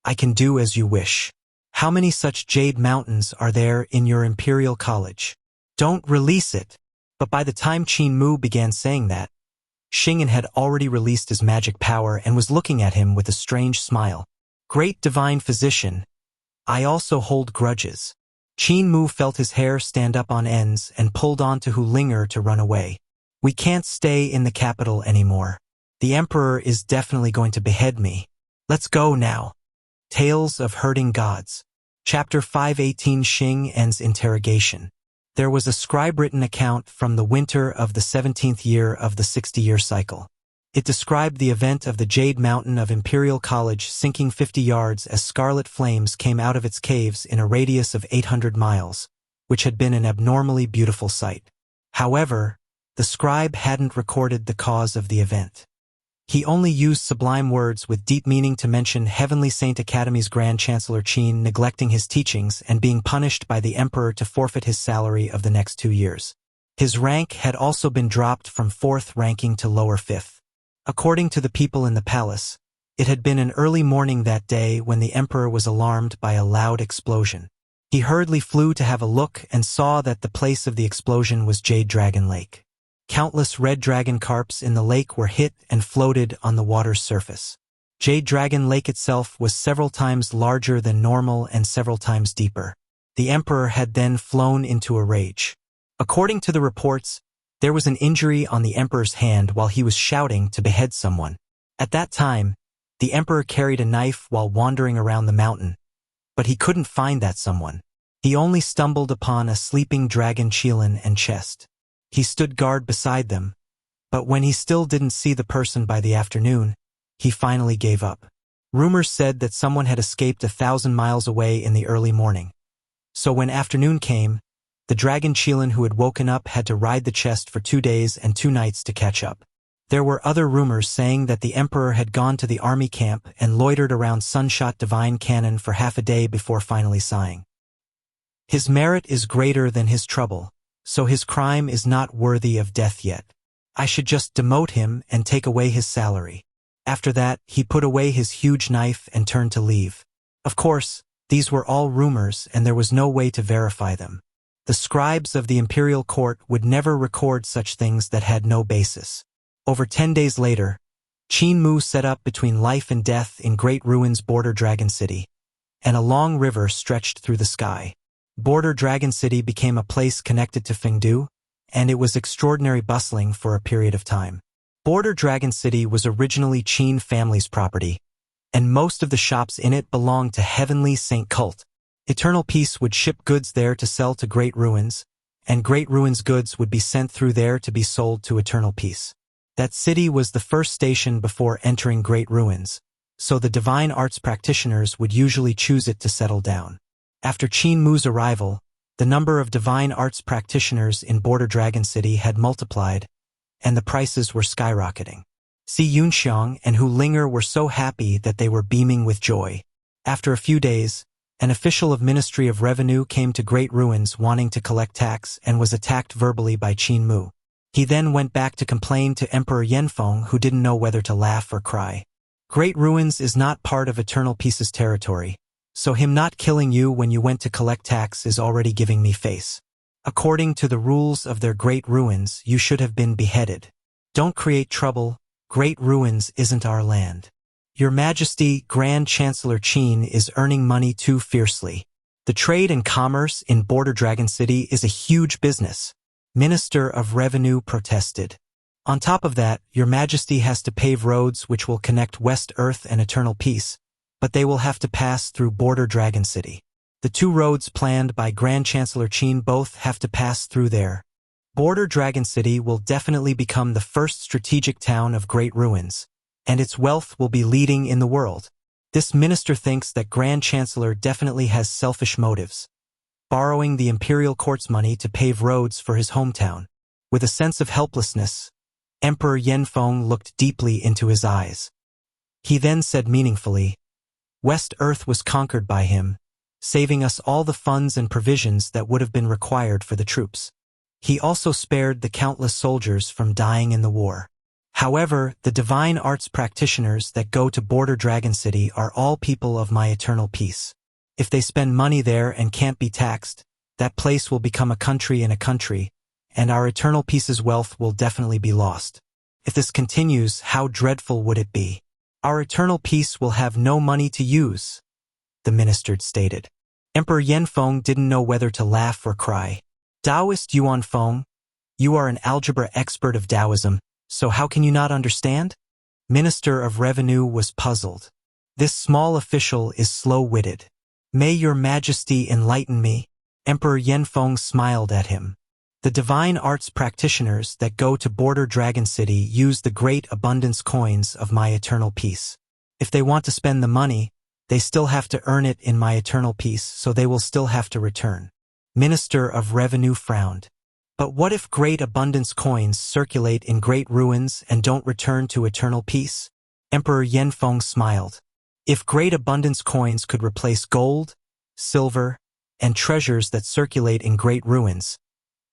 S1: I can do as you wish. How many such jade mountains are there in your imperial college? Don't release it. But by the time Qin Mu began saying that, Xing'an had already released his magic power and was looking at him with a strange smile. Great divine physician, I also hold grudges. Qin Mu felt his hair stand up on ends and pulled on to Hu Linger to run away. We can't stay in the capital anymore. The emperor is definitely going to behead me. Let's go now. Tales of Hurting Gods. Chapter 518, Xing'an's Interrogation. There was a scribe-written account from the winter of the 17th year of the 60-year cycle. It described the event of the Jade Mountain of Imperial College sinking 50 yards as scarlet flames came out of its caves in a radius of 800 miles, which had been an abnormally beautiful sight. However, the scribe hadn't recorded the cause of the event. He only used sublime words with deep meaning to mention Heavenly Saint Academy's Grand Chancellor Qin neglecting his teachings and being punished by the emperor to forfeit his salary of the next 2 years. His rank had also been dropped from 4th ranking to lower 5th. According to the people in the palace, it had been an early morning that day when the emperor was alarmed by a loud explosion. He hurriedly flew to have a look and saw that the place of the explosion was Jade Dragon Lake. Countless red dragon carps in the lake were hit and floated on the water's surface. Jade Dragon Lake itself was several times larger than normal and several times deeper. The emperor had then flown into a rage. According to the reports, there was an injury on the emperor's hand while he was shouting to behead someone. At that time, the emperor carried a knife while wandering around the mountain, but he couldn't find that someone. He only stumbled upon a sleeping dragon Qin and chest. He stood guard beside them, but when he still didn't see the person by the afternoon, he finally gave up. Rumors said that someone had escaped 1,000 miles away in the early morning. So when afternoon came, the dragon Qin who had woken up had to ride the chest for 2 days and 2 nights to catch up. There were other rumors saying that the emperor had gone to the army camp and loitered around Sunshot Divine Cannon for half a day before finally sighing. His merit is greater than his trouble, so his crime is not worthy of death yet. I should just demote him and take away his salary. After that, he put away his huge knife and turned to leave. Of course, these were all rumors and there was no way to verify them. The scribes of the imperial court would never record such things that had no basis. Over 10 days later, Qin Mu set up between life and death in Great Ruins Border Dragon City, and a long river stretched through the sky. Border Dragon City became a place connected to Fengdu, and it was extraordinary bustling for a period of time. Border Dragon City was originally Qin family's property, and most of the shops in it belonged to Heavenly Saint Cult. Eternal Peace would ship goods there to sell to Great Ruins, and Great Ruins goods would be sent through there to be sold to Eternal Peace. That city was the first station before entering Great Ruins, so the divine arts practitioners would usually choose it to settle down. After Qin Mu's arrival, the number of divine arts practitioners in Border Dragon City had multiplied, and the prices were skyrocketing. Xianxia and Hu Linger were so happy that they were beaming with joy. After a few days, an official of Ministry of Revenue came to Great Ruins wanting to collect tax and was attacked verbally by Qin Mu. He then went back to complain to Emperor Yanfeng, who didn't know whether to laugh or cry. Great Ruins is not part of Eternal Peace's territory, so him not killing you when you went to collect tax is already giving me face. According to the rules of their Great Ruins, you should have been beheaded. Don't create trouble. Great Ruins isn't our land. Your Majesty, Grand Chancellor Qin is earning money too fiercely. The trade and commerce in Border Dragon City is a huge business. Minister of Revenue protested. On top of that, Your Majesty has to pave roads which will connect West Earth and Eternal Peace, but they will have to pass through Border Dragon City. The 2 roads planned by Grand Chancellor Qin both have to pass through there. Border Dragon City will definitely become the first strategic town of Great Ruins, and its wealth will be leading in the world. This minister thinks that Grand Chancellor definitely has selfish motives, borrowing the imperial court's money to pave roads for his hometown. With a sense of helplessness, Emperor Yanfeng looked deeply into his eyes. He then said meaningfully, West Earth was conquered by him, saving us all the funds and provisions that would have been required for the troops. He also spared the countless soldiers from dying in the war. However, the divine arts practitioners that go to Border Dragon City are all people of my Eternal Peace. If they spend money there and can't be taxed, that place will become a country in a country, and our Eternal Peace's wealth will definitely be lost. If this continues, how dreadful would it be? Our Eternal Peace will have no money to use, the minister stated. Emperor Yanfeng didn't know whether to laugh or cry. Taoist Yuanfeng, you are an algebra expert of Taoism, so how can you not understand? Minister of Revenue was puzzled. This small official is slow-witted. May your Majesty enlighten me. Emperor Yanfeng smiled at him. The divine arts practitioners that go to Border Dragon City use the great abundance coins of my Eternal Peace. If they want to spend the money, they still have to earn it in my Eternal Peace, so they will still have to return. Minister of Revenue frowned. But what if great abundance coins circulate in Great Ruins and don't return to Eternal Peace? Emperor Yanfeng smiled. If great abundance coins could replace gold, silver, and treasures that circulate in Great Ruins,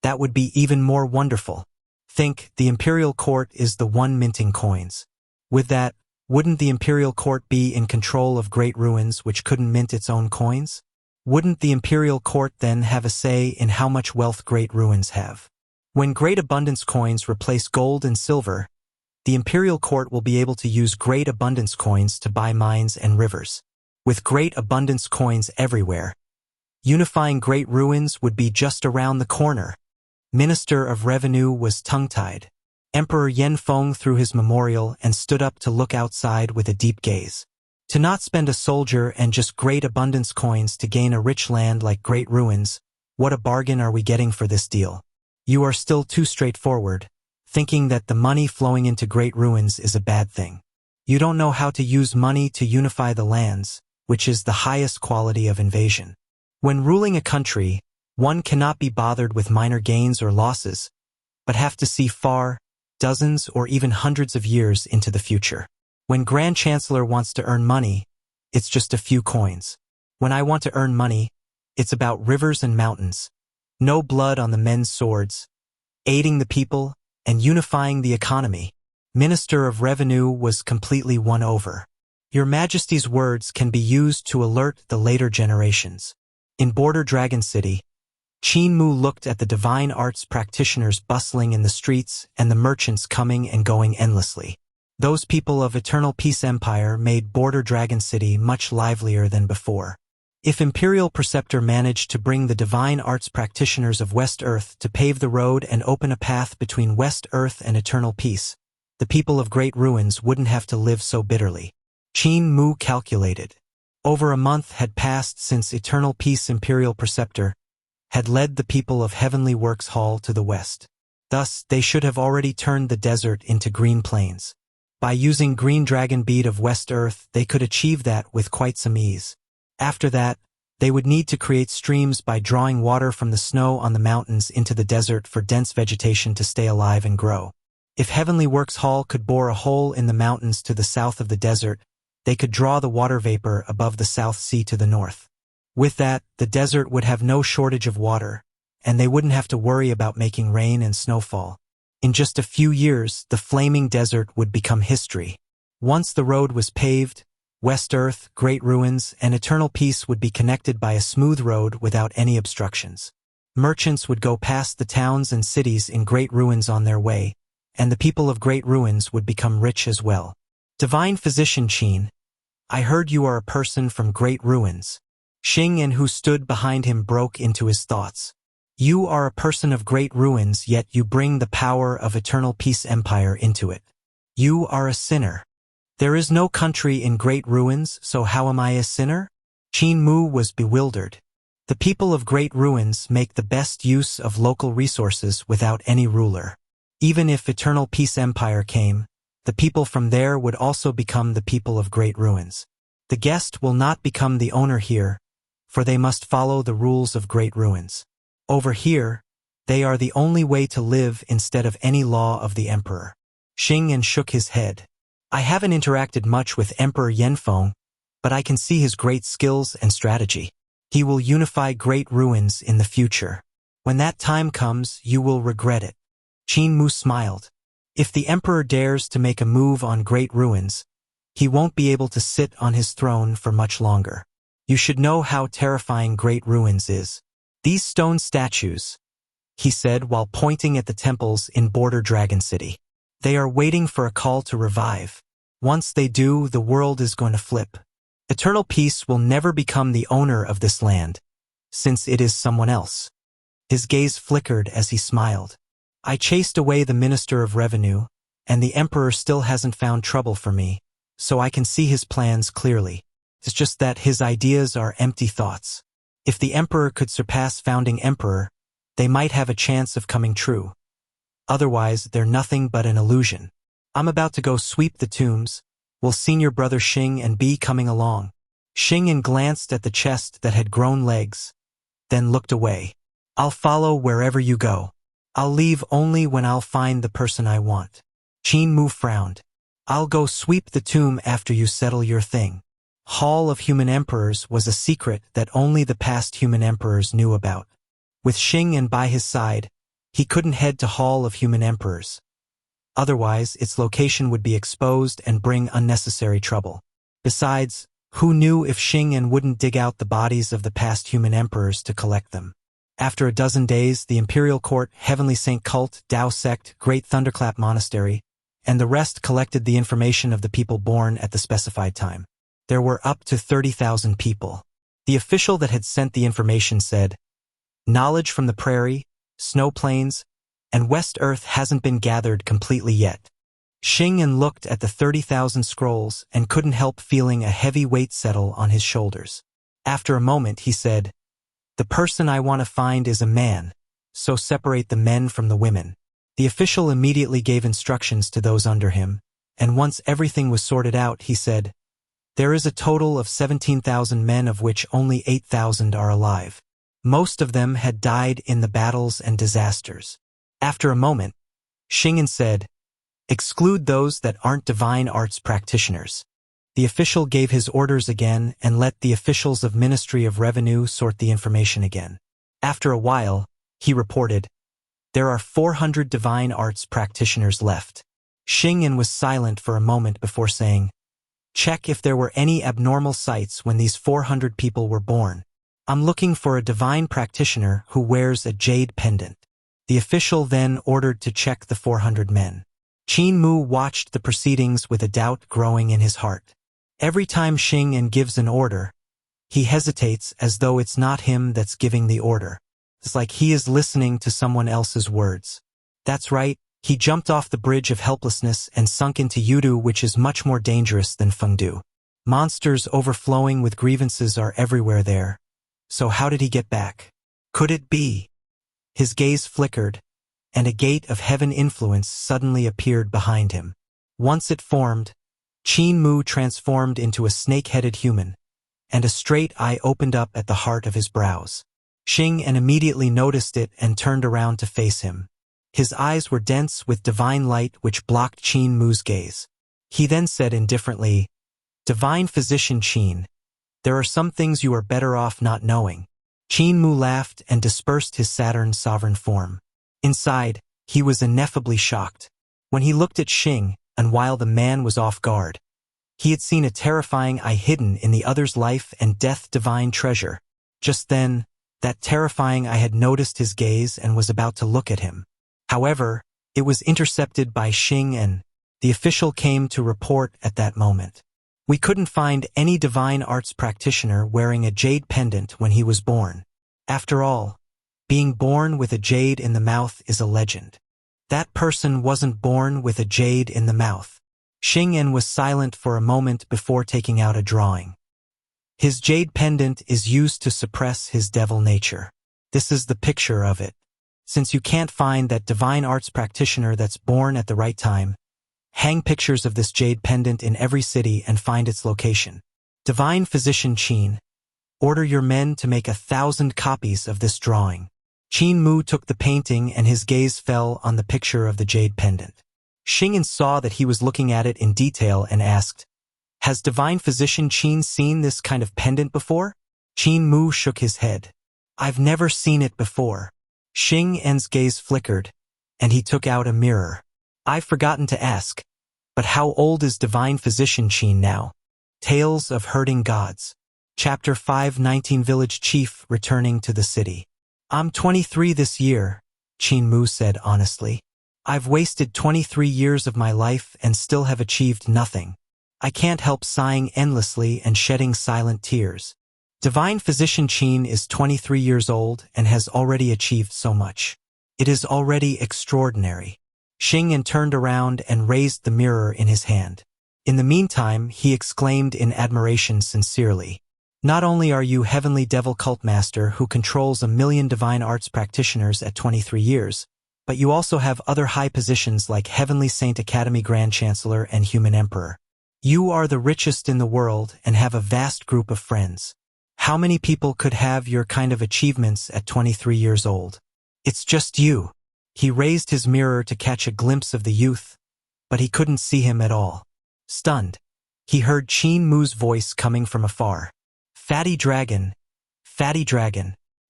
S1: that would be even more wonderful. Think, the imperial court is the one minting coins. With that, wouldn't the imperial court be in control of Great Ruins which couldn't mint its own coins? Wouldn't the imperial court then have a say in how much wealth Great Ruins have? When great abundance coins replace gold and silver, the imperial court will be able to use great abundance coins to buy mines and rivers. With great abundance coins everywhere, Unifying great ruins would be just around the corner. Minister of Revenue was tongue-tied. Emperor Yanfeng threw his memorial and stood up to look outside with a deep gaze. To not spend a soldier and just great abundance coins to gain a rich land like great ruins, what a bargain are we getting for this deal? You are still too straightforward, thinking that the money flowing into great ruins is a bad thing. You don't know how to use money to unify the lands, which is the highest quality of invasion. When ruling a country, one cannot be bothered with minor gains or losses, but have to see far, dozens or even hundreds of years into the future. When Grand Chancellor wants to earn money, it's just a few coins. When I want to earn money, it's about rivers and mountains, no blood on the men's swords, aiding the people, and unifying the economy. Minister of Revenue was completely won over. Your Majesty's words can be used to alert the later generations. In Border Dragon City, Qin Mu looked at the divine arts practitioners bustling in the streets and the merchants coming and going endlessly. Those people of Eternal Peace Empire made Border Dragon City much livelier than before. If Imperial Preceptor managed to bring the divine arts practitioners of West Earth to pave the road and open a path between West Earth and Eternal Peace, the people of Great Ruins wouldn't have to live so bitterly. Qin Mu calculated. Over a month had passed since Eternal Peace Imperial Preceptor had led the people of Heavenly Works Hall to the west. Thus, they should have already turned the desert into green plains. By using Green Dragon Bead of West Earth, they could achieve that with quite some ease. After that, they would need to create streams by drawing water from the snow on the mountains into the desert for dense vegetation to stay alive and grow. If Heavenly Works Hall could bore a hole in the mountains to the south of the desert, they could draw the water vapor above the South Sea to the north. With that, the desert would have no shortage of water, and they wouldn't have to worry about making rain and snowfall. In just a few years, the flaming desert would become history. Once the road was paved, West Earth, Great Ruins, and Eternal Peace would be connected by a smooth road without any obstructions. Merchants would go past the towns and cities in Great Ruins on their way, and the people of Great Ruins would become rich as well. Divine Physician Qin, I heard you are a person from Great Ruins. Xing, who stood behind him, broke into his thoughts. You are a person of Great Ruins, yet you bring the power of Eternal Peace Empire into it. You are a sinner. There is no country in Great Ruins, so how am I a sinner? Qin Mu was bewildered. The people of Great Ruins make the best use of local resources without any ruler. Even if Eternal Peace Empire came, the people from there would also become the people of Great Ruins. The guest will not become the owner here, for they must follow the rules of Great Ruins. Over here, they are the only way to live instead of any law of the Emperor. Xing shook his head. I haven't interacted much with Emperor Yanfeng, but I can see his great skills and strategy. He will unify Great Ruins in the future. When that time comes, you will regret it. Qin Mu smiled. If the Emperor dares to make a move on Great Ruins, he won't be able to sit on his throne for much longer. You should know how terrifying Great Ruins is. These stone statues, he said while pointing at the temples in Border Dragon City. They are waiting for a call to revive. Once they do, the world is going to flip. Eternal Peace will never become the owner of this land, since it is someone else. His gaze flickered as he smiled. I chased away the Minister of Revenue, and the Emperor still hasn't found trouble for me, so I can see his plans clearly. It's just that his ideas are empty thoughts. If the Emperor could surpass founding Emperor, they might have a chance of coming true. Otherwise, they're nothing but an illusion. I'm about to go sweep the tombs. Will Senior Brother Xing be coming along? Xing glanced at the chest that had grown legs, then looked away. I'll follow wherever you go. I'll leave only when I'll find the person I want. Qin Mu frowned. I'll go sweep the tomb after you settle your thing. Hall of Human Emperors was a secret that only the past human emperors knew about. With Xing by his side, he couldn't head to Hall of Human Emperors. Otherwise, its location would be exposed and bring unnecessary trouble. Besides, who knew if Xing wouldn't dig out the bodies of the past human emperors to collect them? After a dozen days, the Imperial Court, Heavenly Saint Cult, Tao Sect, Great Thunderclap Monastery, and the rest collected the information of the people born at the specified time. There were up to 30,000 people. The official that had sent the information said, "Knowledge from the prairie, snow plains, and West Earth hasn't been gathered completely yet." Xianxia looked at the 30,000 scrolls and couldn't help feeling a heavy weight settle on his shoulders. After a moment, he said, "The person I want to find is a man, so separate the men from the women." The official immediately gave instructions to those under him, and once everything was sorted out, he said, "There is a total of 17,000 men, of which only 8,000 are alive. Most of them had died in the battles and disasters." After a moment, Xianxia said, "Exclude those that aren't divine arts practitioners." The official gave his orders again and let the officials of Ministry of Revenue sort the information again. After a while, he reported, "There are 400 divine arts practitioners left." Xianxia was silent for a moment before saying, "Check if there were any abnormal sights when these 400 people were born. I'm looking for a divine practitioner who wears a jade pendant." The official then ordered to check the 400 men. Qin Mu watched the proceedings with a doubt growing in his heart. Every time Xianxia gives an order, he hesitates as though it's not him that's giving the order. It's like he is listening to someone else's words. That's right, he jumped off the bridge of helplessness and sunk into Yudu, which is much more dangerous than Fengdu. Monsters overflowing with grievances are everywhere there. So how did he get back? Could it be? His gaze flickered, and a gate of heaven influence suddenly appeared behind him. Once it formed, Qin Mu transformed into a snake-headed human, and a straight eye opened up at the heart of his brows. Xianxia immediately noticed it and turned around to face him. His eyes were dense with divine light which blocked Qin Mu's gaze. He then said indifferently, "Divine Physician Qin, there are some things you are better off not knowing." Qin Mu laughed and dispersed his Saturn sovereign form. Inside, he was ineffably shocked. When he looked at Xianxia, and while the man was off guard, he had seen a terrifying eye hidden in the other's life and death divine treasure. Just then, that terrifying eye had noticed his gaze and was about to look at him. However, it was intercepted by Xianxia, and the official came to report at that moment. "We couldn't find any divine arts practitioner wearing a jade pendant when he was born. After all, being born with a jade in the mouth is a legend. That person wasn't born with a jade in the mouth." Xianxia was silent for a moment before taking out a drawing. "His jade pendant is used to suppress his devil nature. This is the picture of it. Since you can't find that divine arts practitioner that's born at the right time, hang pictures of this jade pendant in every city and find its location. Divine Physician Qin, order your men to make 1,000 copies of this drawing." Qin Mu took the painting and his gaze fell on the picture of the jade pendant. Xianxia saw that he was looking at it in detail and asked, "Has Divine Physician Qin seen this kind of pendant before?" Qin Mu shook his head. "I've never seen it before." Xianxia's gaze flickered, and he took out a mirror. "I've forgotten to ask, but how old is Divine Physician Qin now?" Tales of Herding Gods. Chapter 519 Village Chief returning to the city. "I'm 23 this year," Qin Mu said honestly. "I've wasted 23 years of my life and still have achieved nothing. I can't help sighing endlessly and shedding silent tears. Divine Physician Qin is 23 years old and has already achieved so much. It is already extraordinary." Xianxia turned around and raised the mirror in his hand. In the meantime, he exclaimed in admiration sincerely, "Not only are you Heavenly Devil Cult Master who controls 1,000,000 divine arts practitioners at 23 years, but you also have other high positions like Heavenly Saint Academy Grand Chancellor and Human Emperor. You are the richest in the world and have a vast group of friends. How many people could have your kind of achievements at 23 years old? It's just you." He raised his mirror to catch a glimpse of the youth, but he couldn't see him at all. Stunned, he heard Qin Mu's voice coming from afar. Fatty Dragon,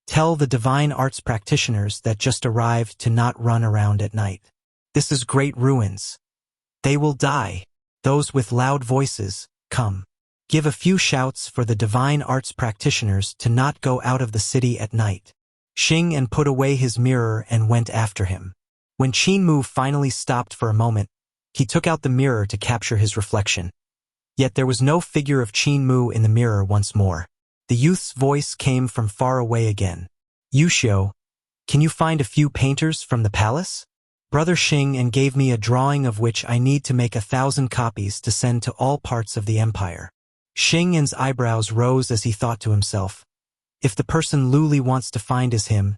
S1: tell the divine arts practitioners that just arrived to not run around at night. This is great ruins. They will die. Those with loud voices, come. Give a few shouts for the divine arts practitioners to not go out of the city at night." Xianxia put away his mirror and went after him. When Qin Mu finally stopped for a moment, he took out the mirror to capture his reflection. Yet there was no figure of Qin Mu in the mirror once more. The youth's voice came from far away again. Yuxiu, can you find a few painters from the palace? Brother Xing gave me a drawing of which I need to make 1,000 copies to send to all parts of the empire. Xing's eyebrows rose as he thought to himself, if the person Luli wants to find is him,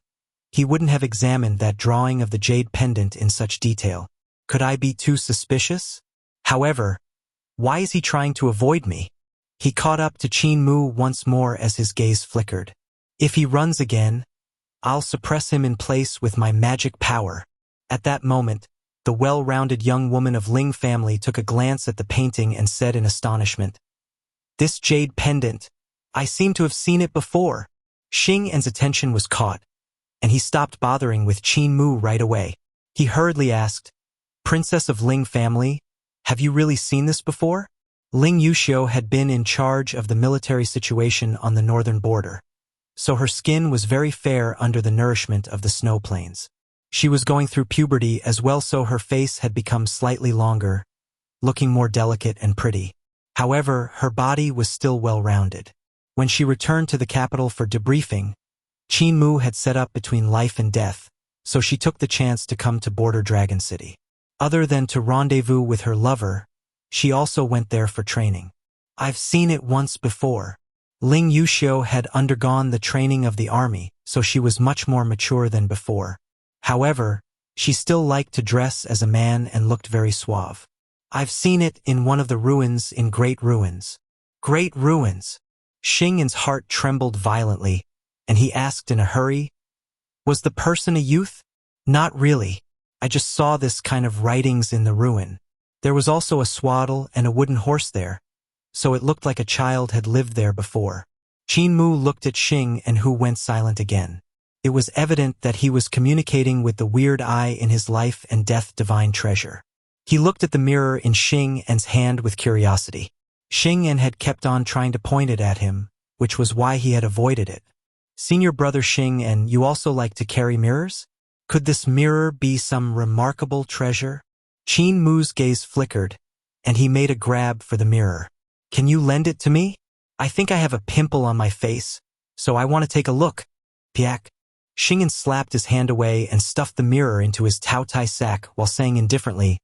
S1: he wouldn't have examined that drawing of the jade pendant in such detail. Could I be too suspicious? However, why is he trying to avoid me? He caught up to Qin Mu once more as his gaze flickered. If he runs again, I'll suppress him in place with my magic power. At that moment, the well-rounded young woman of Ling family took a glance at the painting and said in astonishment, "This jade pendant, I seem to have seen it before." Xing's attention was caught, and he stopped bothering with Qin Mu right away. He hurriedly asked, "Princess of Ling family, have you really seen this before?" Ling Yuxiu had been in charge of the military situation on the northern border, so her skin was very fair under the nourishment of the snow plains. She was going through puberty as well, so her face had become slightly longer, looking more delicate and pretty. However, her body was still well-rounded. When she returned to the capital for debriefing, Qin Mu had set up between life and death, so she took the chance to come to Border Dragon City. Other than to rendezvous with her lover, she also went there for training. I've seen it once before. Ling Yuxiu had undergone the training of the army, so she was much more mature than before. However, she still liked to dress as a man and looked very suave. I've seen it in one of the ruins in Great Ruins. Great Ruins? Xing's heart trembled violently, and he asked in a hurry, "Was the person a youth?" "Not really. I just saw this kind of writings in the ruin. There was also a swaddle and a wooden horse there, so it looked like a child had lived there before." Qin Mu looked at Xing and who went silent again. It was evident that he was communicating with the weird eye in his life and death divine treasure. He looked at the mirror in Xing's hand with curiosity. Xing had kept on trying to point it at him, which was why he had avoided it. "Senior brother Xing, you also like to carry mirrors? Could this mirror be some remarkable treasure?" Qin Mu's gaze flickered, and he made a grab for the mirror. "Can you lend it to me? I think I have a pimple on my face, so I want to take a look." Piak. Xing slapped his hand away and stuffed the mirror into his Taotai sack while saying indifferently,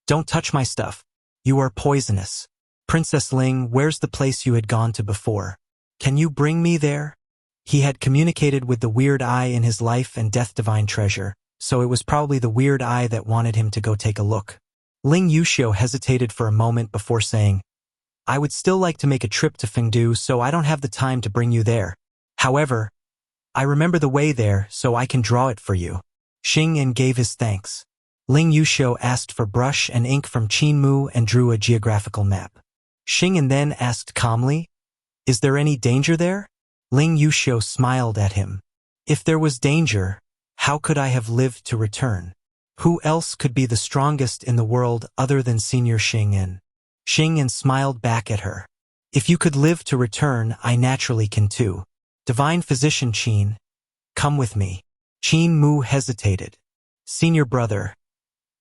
S1: "Don't touch my stuff. You are poisonous. Princess Ling, where's the place you had gone to before? Can you bring me there?" He had communicated with the weird eye in his life and death divine treasure, so it was probably the weird eye that wanted him to go take a look. Ling Yuxiu hesitated for a moment before saying, "I would still like to make a trip to Fengdu, so I don't have the time to bring you there. However, I remember the way there, so I can draw it for you." Xing gave his thanks. Ling Yuxiu asked for brush and ink from Qin Mu and drew a geographical map. Xing then asked calmly, "Is there any danger there?" Ling Yuxiu smiled at him. "If there was danger, how could I have lived to return? Who else could be the strongest in the world other than Senior Xing? Xing smiled back at her. "If you could live to return, I naturally can too. Divine Physician Qin, come with me." Qin Mu hesitated. "Senior brother,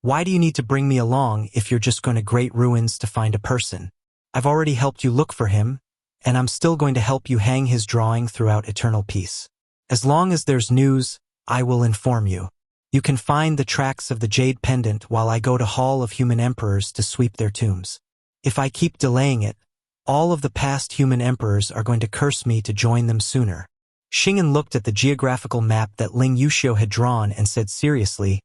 S1: why do you need to bring me along if you're just going to Great Ruins to find a person? I've already helped you look for him, and I'm still going to help you hang his drawing throughout eternal peace. As long as there's news, I will inform you. You can find the tracks of the jade pendant while I go to Hall of Human Emperors to sweep their tombs. If I keep delaying it, all of the past human emperors are going to curse me to join them sooner." Xing looked at the geographical map that Ling Yuxiu had drawn and said seriously,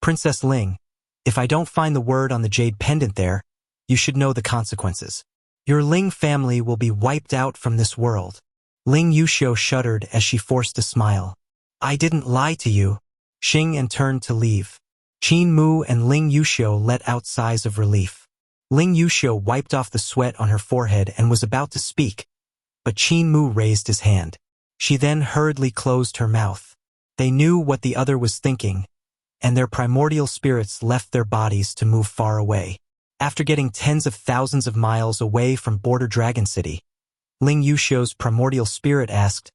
S1: "Princess Ling, if I don't find the word on the jade pendant there, you should know the consequences. Your Ling family will be wiped out from this world." Ling Yuxiu shuddered as she forced a smile. "I didn't lie to you." Xing turned to leave. Qin Mu and Ling Yuxiu let out sighs of relief. Ling Yuxiu wiped off the sweat on her forehead and was about to speak, but Qin Mu raised his hand. She then hurriedly closed her mouth. They knew what the other was thinking, and their primordial spirits left their bodies to move far away. After getting tens of thousands of miles away from Border Dragon City, Ling Yuxiu's primordial spirit asked,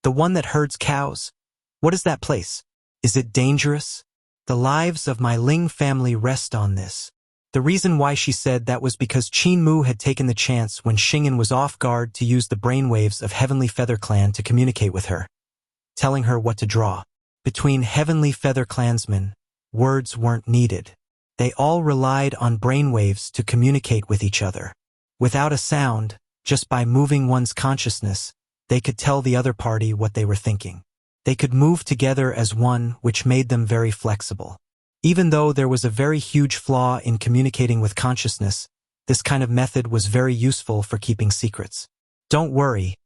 S1: "The one that herds cows? What is that place? Is it dangerous? The lives of my Ling family rest on this." The reason why she said that was because Qin Mu had taken the chance when Xing'an was off guard to use the brainwaves of Heavenly Feather Clan to communicate with her, telling her what to draw. Between Heavenly Feather Clansmen, words weren't needed. They all relied on brainwaves to communicate with each other. Without a sound, just by moving one's consciousness, they could tell the other party what they were thinking. They could move together as one, which made them very flexible. Even though there was a very huge flaw in communicating with consciousness, this kind of method was very useful for keeping secrets. Don't worry.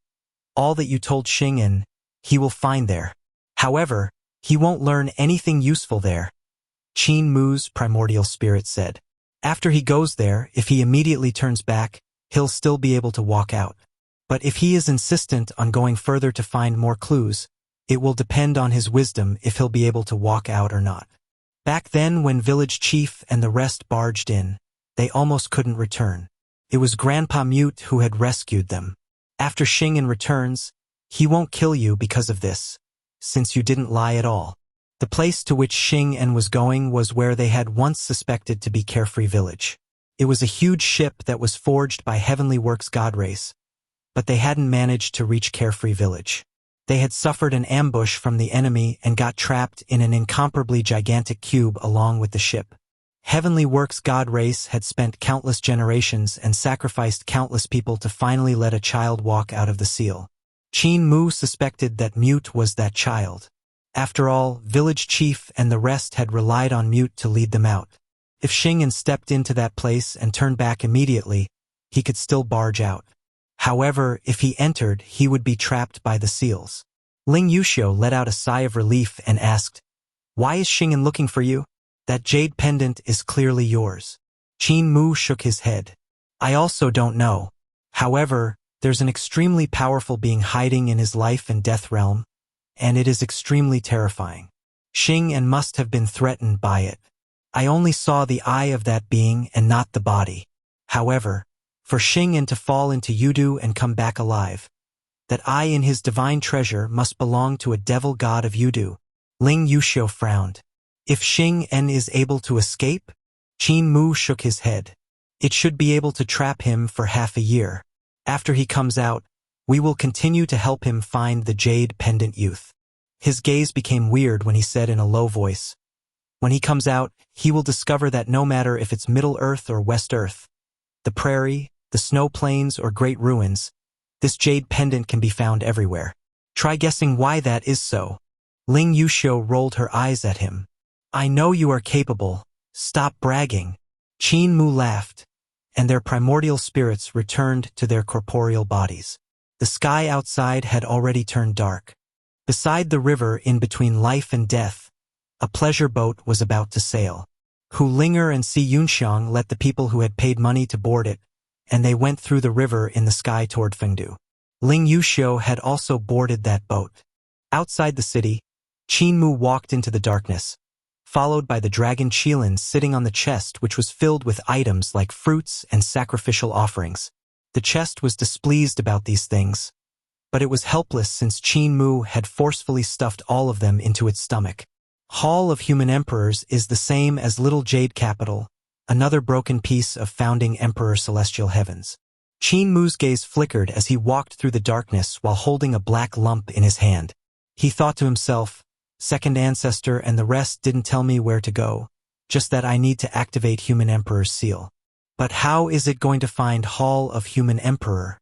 S1: All that you told Xing'an, he will find there. However, he won't learn anything useful there, Qin Mu's primordial spirit said. After he goes there, if he immediately turns back, he'll still be able to walk out. But if he is insistent on going further to find more clues, it will depend on his wisdom if he'll be able to walk out or not. Back then, when village chief and the rest barged in, they almost couldn't return. It was Grandpa Mute who had rescued them. After Xing'an returns, he won't kill you because of this, since you didn't lie at all. The place to which Xing'an was going was where they had once suspected to be Carefree Village. It was a huge ship that was forged by Heavenly Works God race, but they hadn't managed to reach Carefree Village. They had suffered an ambush from the enemy and got trapped in an incomparably gigantic cube along with the ship. Heavenly Works God race had spent countless generations and sacrificed countless people to finally let a child walk out of the seal. Qin Mu suspected that Mute was that child. After all, village chief and the rest had relied on Mute to lead them out. If Xing'an stepped into that place and turned back immediately, he could still barge out. However, if he entered, he would be trapped by the seals. Ling Yuxiu let out a sigh of relief and asked, "Why is Xing'an looking for you? That jade pendant is clearly yours." Qin Mu shook his head. "I also don't know. However, there's an extremely powerful being hiding in his life and death realm, and it is extremely terrifying. Xing'an must have been threatened by it. I only saw the eye of that being and not the body. However, for Xing'an to fall into Yudu and come back alive, that eye in his divine treasure must belong to a devil god of Yudu." Ling Yuxiu frowned. "If Xing'an is able to escape?" Qin Mu shook his head. "It should be able to trap him for half a year. After he comes out, we will continue to help him find the jade pendant youth." His gaze became weird when he said in a low voice, "When he comes out, he will discover that no matter if it's Middle Earth or West Earth, the prairie, the snow plains, or great ruins, this jade pendant can be found everywhere. Try guessing why that is so." Ling Yuxiu rolled her eyes at him. "I know you are capable. Stop bragging." Qin Mu laughed, and their primordial spirits returned to their corporeal bodies. The sky outside had already turned dark. Beside the river in between life and death, a pleasure boat was about to sail. Hu Linger and Si Yunxiang let the people who had paid money to board it, and they went through the river in the sky toward Fengdu. Ling Yuxiu had also boarded that boat. Outside the city, Qin Mu walked into the darkness, followed by the dragon Qilin sitting on the chest, which was filled with items like fruits and sacrificial offerings. The chest was displeased about these things, but it was helpless since Qin Mu had forcefully stuffed all of them into its stomach. Hall of Human Emperors is the same as Little Jade Capital, another broken piece of founding Emperor Celestial Heavens. Qin Mu's gaze flickered as he walked through the darkness while holding a black lump in his hand. He thought to himself, "Second Ancestor and the rest didn't tell me where to go, just that I need to activate Human Emperor's seal. But how is it going to find Hall of Human Emperor?"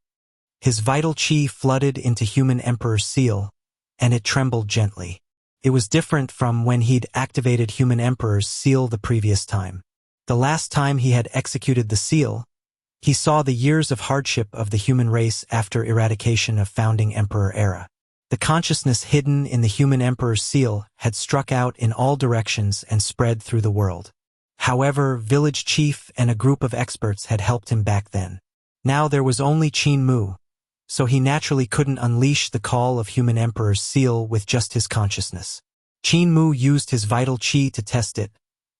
S1: His vital chi flooded into Human Emperor's seal, and it trembled gently. It was different from when he'd activated Human Emperor's seal the previous time. The last time he had executed the seal, he saw the years of hardship of the human race after eradication of founding Emperor era. The consciousness hidden in the Human Emperor's seal had struck out in all directions and spread through the world. However, village chief and a group of experts had helped him back then. Now there was only Qin Mu, so he naturally couldn't unleash the call of Human Emperor's seal with just his consciousness. Qin Mu used his vital chi to test it,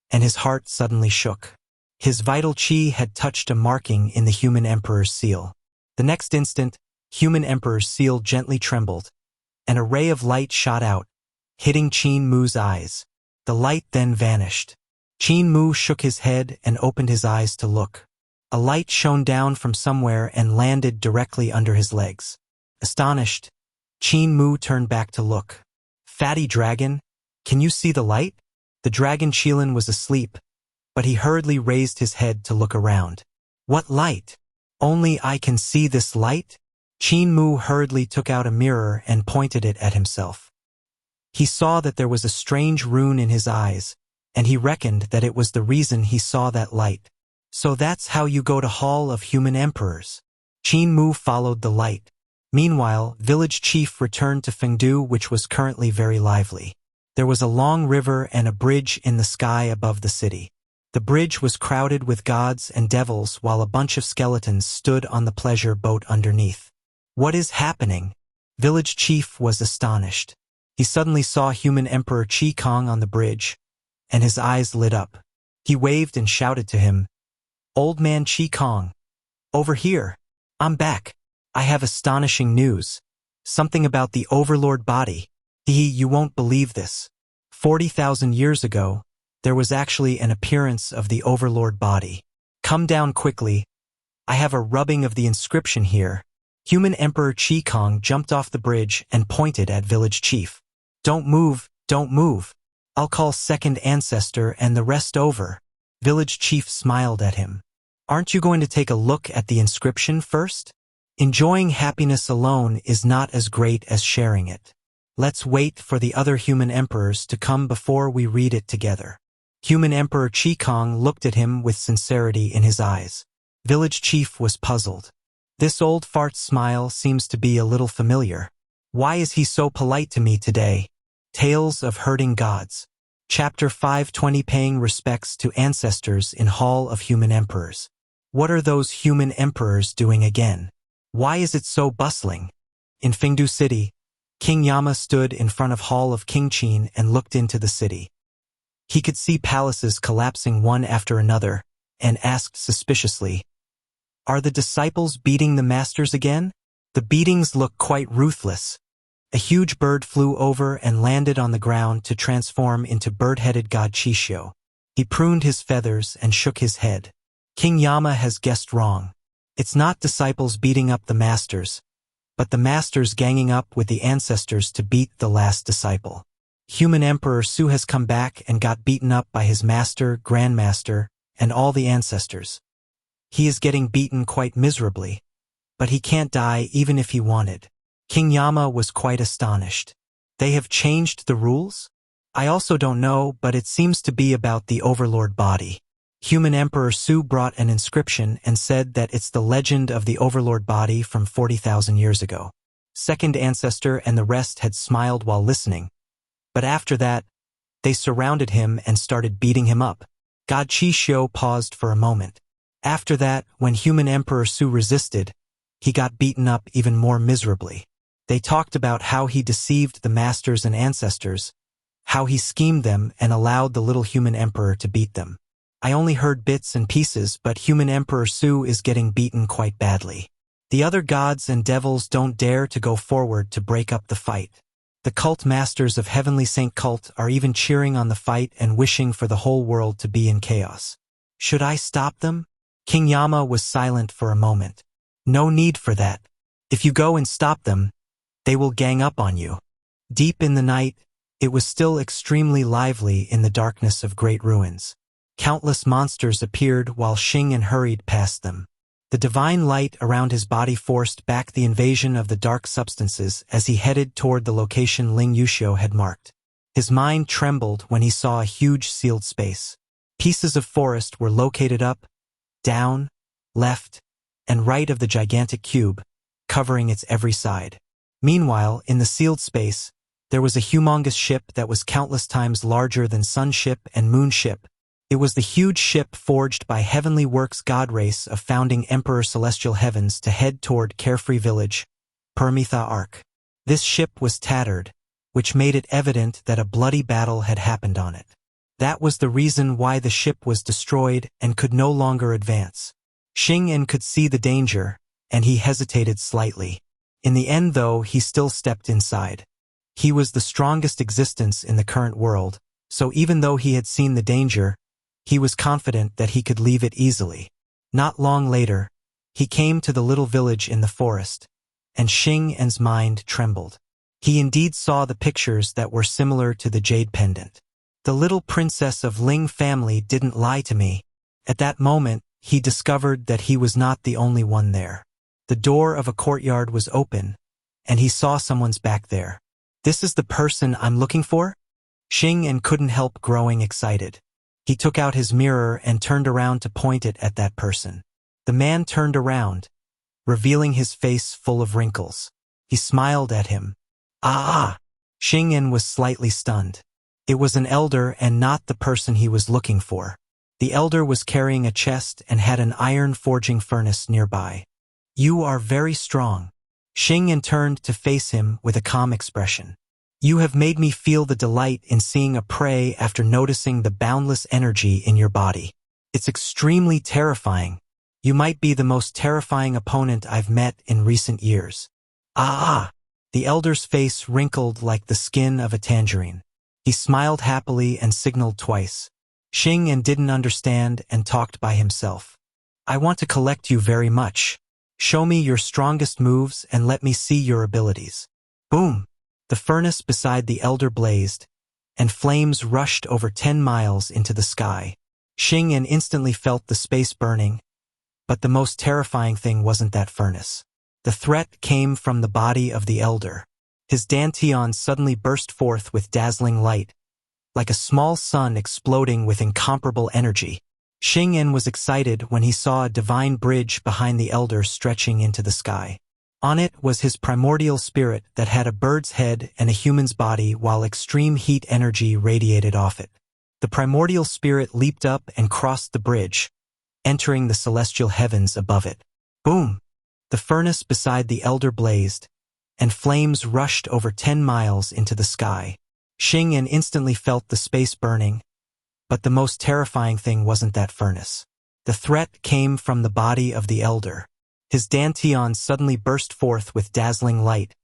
S1: and his heart suddenly shook. His vital chi had touched a marking in the Human Emperor's seal. The next instant, Human Emperor's seal gently trembled, and a ray of light shot out, hitting Qin Mu's eyes. The light then vanished. Qin Mu shook his head and opened his eyes to look. A light shone down from somewhere and landed directly under his legs. Astonished, Qin Mu turned back to look. Fatty dragon, can you see the light? The dragon Qilin was asleep, but he hurriedly raised his head to look around. What light? Only I can see this light? Qin Mu hurriedly took out a mirror and pointed it at himself. He saw that there was a strange rune in his eyes, and he reckoned that it was the reason he saw that light. So that's how you go to Hall of Human Emperors. Qin Mu followed the light. Meanwhile, village chief returned to Fengdu, which was currently very lively. There was a long river and a bridge in the sky above the city. The bridge was crowded with gods and devils while a bunch of skeletons stood on the pleasure boat underneath. What is happening? Village chief was astonished. He suddenly saw human Emperor Qi Kong on the bridge, and his eyes lit up. He waved and shouted to him, "Old man Qi Kong, over here. I'm back. I have astonishing news. Something about the overlord body. You won't believe this. 40,000 years ago, there was actually an appearance of the overlord body. Come down quickly. I have a rubbing of the inscription here." Human Emperor Qi Kong jumped off the bridge and pointed at village chief. Don't move, don't move. I'll call second ancestor and the rest over." Village chief smiled at him. Aren't you going to take a look at the inscription first? Enjoying happiness alone is not as great as sharing it. Let's wait for the other human emperors to come before we read it together. Human Emperor Qi Kong looked at him with sincerity in his eyes. Village chief was puzzled. This old fart's smile seems to be a little familiar. Why is he so polite to me today? Tales of Hurting Gods. Chapter 520, Paying Respects to Ancestors in Hall of Human Emperors. What are those human emperors doing again? Why is it so bustling? In Fengdu City, King Yama stood in front of Hall of King Qin and looked into the city. He could see palaces collapsing one after another, and asked suspiciously, "Are the disciples beating the masters again?" The beatings look quite ruthless. A huge bird flew over and landed on the ground to transform into bird-headed god Qixio. He pruned his feathers and shook his head. King Yama has guessed wrong. It's not disciples beating up the masters, but the masters ganging up with the ancestors to beat the last disciple. Human Emperor Su has come back and got beaten up by his master, grandmaster, and all the ancestors. He is getting beaten quite miserably, but he can't die even if he wanted. King Yama was quite astonished. They have changed the rules? I also don't know, but it seems to be about the overlord body. Human Emperor Su brought an inscription and said that it's the legend of the overlord body from 40,000 years ago. Second ancestor and the rest had smiled while listening, but after that, they surrounded him and started beating him up. God Qixio paused for a moment. After that, when Human Emperor Su resisted, he got beaten up even more miserably. They talked about how he deceived the masters and ancestors, how he schemed them and allowed the little human emperor to beat them. I only heard bits and pieces, but Human Emperor Su is getting beaten quite badly. The other gods and devils don't dare to go forward to break up the fight. The cult masters of Heavenly Saint Cult are even cheering on the fight and wishing for the whole world to be in chaos. Should I stop them? King Yama was silent for a moment. No need for that. If you go and stop them, they will gang up on you. Deep in the night, it was still extremely lively in the darkness of great ruins. Countless monsters appeared while Xing and hurried past them. The divine light around his body forced back the invasion of the dark substances as he headed toward the location Ling Yuxiu had marked. His mind trembled when he saw a huge sealed space. Pieces of forest were located up, down, left, and right of the gigantic cube, covering its every side. Meanwhile, in the sealed space, there was a humongous ship that was countless times larger than Sun Ship and Moon Ship. It was the huge ship forged by Heavenly Works god race of founding Emperor Celestial Heavens to head toward Carefree Village, Permitha Arc. This ship was tattered, which made it evident that a bloody battle had happened on it. That was the reason why the ship was destroyed and could no longer advance. Xing could see the danger, and he hesitated slightly. In the end, though, he still stepped inside. He was the strongest existence in the current world, so even though he had seen the danger, He was confident that he could leave it easily. Not long later, he came to the little village in the forest, and Xianxia's mind trembled. He indeed saw the pictures that were similar to the jade pendant. The little princess of Ling family didn't lie to me. At that moment, he discovered that he was not the only one there. The door of a courtyard was open, and he saw someone's back there. This is the person I'm looking for? Xianxia couldn't help growing excited. He took out his mirror and turned around to point it at that person. The man turned around, revealing his face full of wrinkles. He smiled at him. Ah! Xianxia was slightly stunned. It was an elder and not the person he was looking for. The elder was carrying a chest and had an iron forging furnace nearby. You are very strong. Xianxia turned to face him with a calm expression. You have made me feel the delight in seeing a prey after noticing the boundless energy in your body. It's extremely terrifying. You might be the most terrifying opponent I've met in recent years. Ah! The elder's face wrinkled like the skin of a tangerine. He smiled happily and signaled twice. Xianxia didn't understand and talked by himself. I want to collect you very much. Show me your strongest moves and let me see your abilities. Boom! The furnace beside the elder blazed, and flames rushed over 10 miles into the sky. Xianxia instantly felt the space burning, but the most terrifying thing wasn't that furnace. The threat came from the body of the elder. His dantian suddenly burst forth with dazzling light, like a small sun exploding with incomparable energy. Xianxia was excited when he saw a divine bridge behind the elder stretching into the sky. On it was his primordial spirit that had a bird's head and a human's body while extreme heat energy radiated off it. The primordial spirit leaped up and crossed the bridge, entering the celestial heavens above it. Boom! The furnace beside the elder blazed, and flames rushed over 10 miles into the sky. Xianxia instantly felt the space burning, but the most terrifying thing wasn't that furnace. The threat came from the body of the elder. His dantian suddenly burst forth with dazzling light,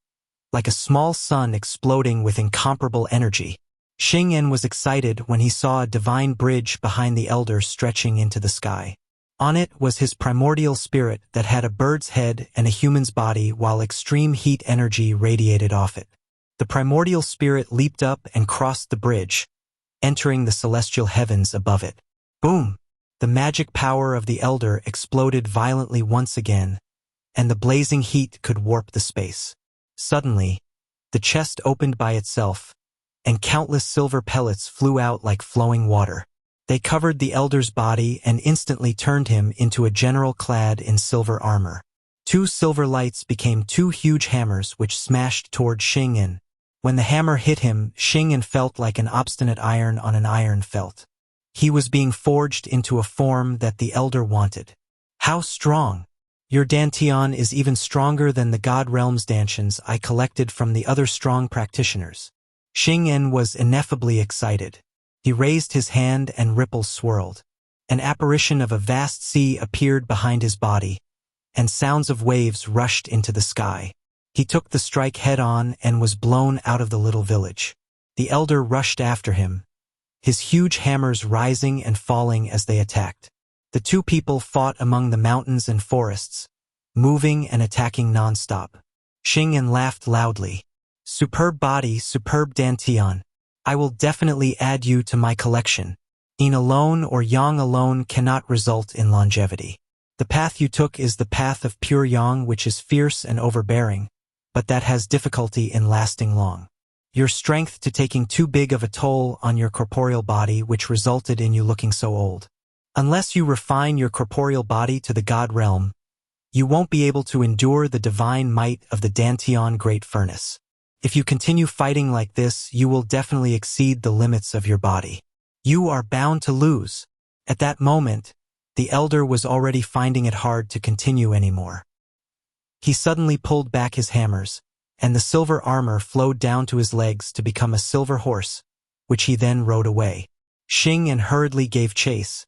S1: like a small sun exploding with incomparable energy. Xianxia was excited when he saw a divine bridge behind the elder stretching into the sky. On it was his primordial spirit that had a bird's head and a human's body while extreme heat energy radiated off it. The primordial spirit leaped up and crossed the bridge, entering the celestial heavens above it. Boom! The magic power of the elder exploded violently once again, and the blazing heat could warp the space. Suddenly, the chest opened by itself, and countless silver pellets flew out like flowing water. They covered the elder's body and instantly turned him into a general clad in silver armor. 2 silver lights became 2 huge hammers which smashed toward Xianxia. When the hammer hit him, Xianxia felt like an obstinate iron on an iron felt. He was being forged into a form that the elder wanted. How strong! Your dantian is even stronger than the God Realm's dantians I collected from the other strong practitioners. Xianxia was ineffably excited. He raised his hand and ripples swirled. An apparition of a vast sea appeared behind his body, and sounds of waves rushed into the sky. He took the strike head-on and was blown out of the little village. The elder rushed after him, his huge hammers rising and falling as they attacked. The 2 people fought among the mountains and forests, moving and attacking non-stop. Xianxia laughed loudly. Superb body, superb dantian. I will definitely add you to my collection. Yin alone or yang alone cannot result in longevity. The path you took is the path of pure yang, which is fierce and overbearing, but that has difficulty in lasting long. Your strength to taking too big of a toll on your corporeal body, which resulted in you looking so old. Unless you refine your corporeal body to the God Realm, you won't be able to endure the divine might of the Dantian Great Furnace. If you continue fighting like this, you will definitely exceed the limits of your body. You are bound to lose. At that moment, the elder was already finding it hard to continue anymore. He suddenly pulled back his hammers, and the silver armor flowed down to his legs to become a silver horse, which he then rode away. Xianxia hurriedly gave chase,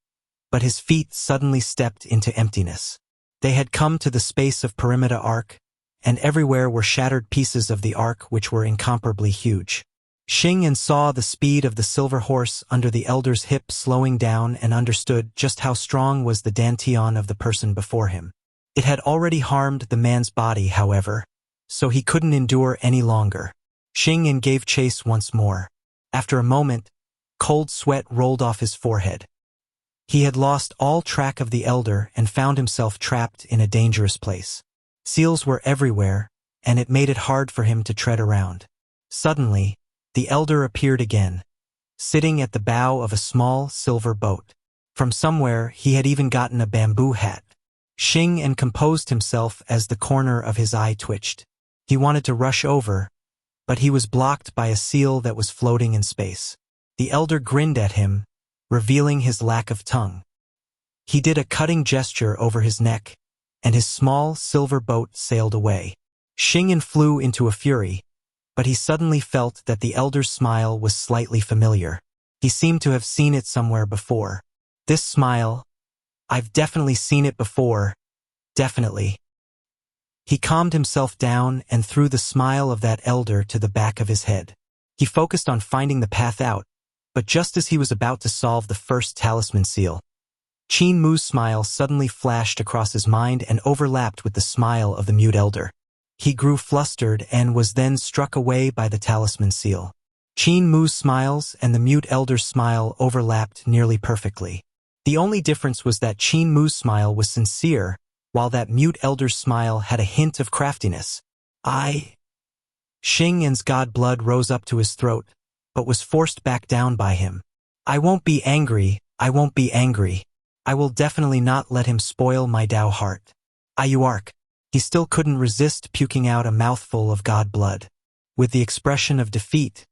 S1: but his feet suddenly stepped into emptiness. They had come to the space of Perimeter Arc, and everywhere were shattered pieces of the arc which were incomparably huge. Xing saw the speed of the silver horse under the elder's hip slowing down and understood just how strong was the dantian of the person before him. It had already harmed the man's body, however, so he couldn't endure any longer. Xing gave chase once more. After a moment, cold sweat rolled off his forehead. He had lost all track of the elder and found himself trapped in a dangerous place. Seals were everywhere, and it made it hard for him to tread around. Suddenly, the elder appeared again, sitting at the bow of a small silver boat. From somewhere, he had even gotten a bamboo hat. Xing composed himself as the corner of his eye twitched. He wanted to rush over, but he was blocked by a seal that was floating in space. The elder grinned at him, revealing his lack of tongue. He did a cutting gesture over his neck, and his small silver boat sailed away. Xing flew into a fury, but he suddenly felt that the elder's smile was slightly familiar. He seemed to have seen it somewhere before. This smile, I've definitely seen it before, definitely. He calmed himself down and threw the smile of that elder to the back of his head. He focused on finding the path out, but just as he was about to solve the first talisman seal, Qin Mu's smile suddenly flashed across his mind and overlapped with the smile of the mute elder. He grew flustered and was then struck away by the talisman seal. Qin Mu's smiles and the mute elder's smile overlapped nearly perfectly. The only difference was that Qin Mu's smile was sincere, while that mute elder's smile had a hint of craftiness. Xing's god blood rose up to his throat, but was forced back down by him. I won't be angry, I won't be angry. I will definitely not let him spoil my Dao heart. Ayuark. He still couldn't resist puking out a mouthful of god blood. With the expression of defeat,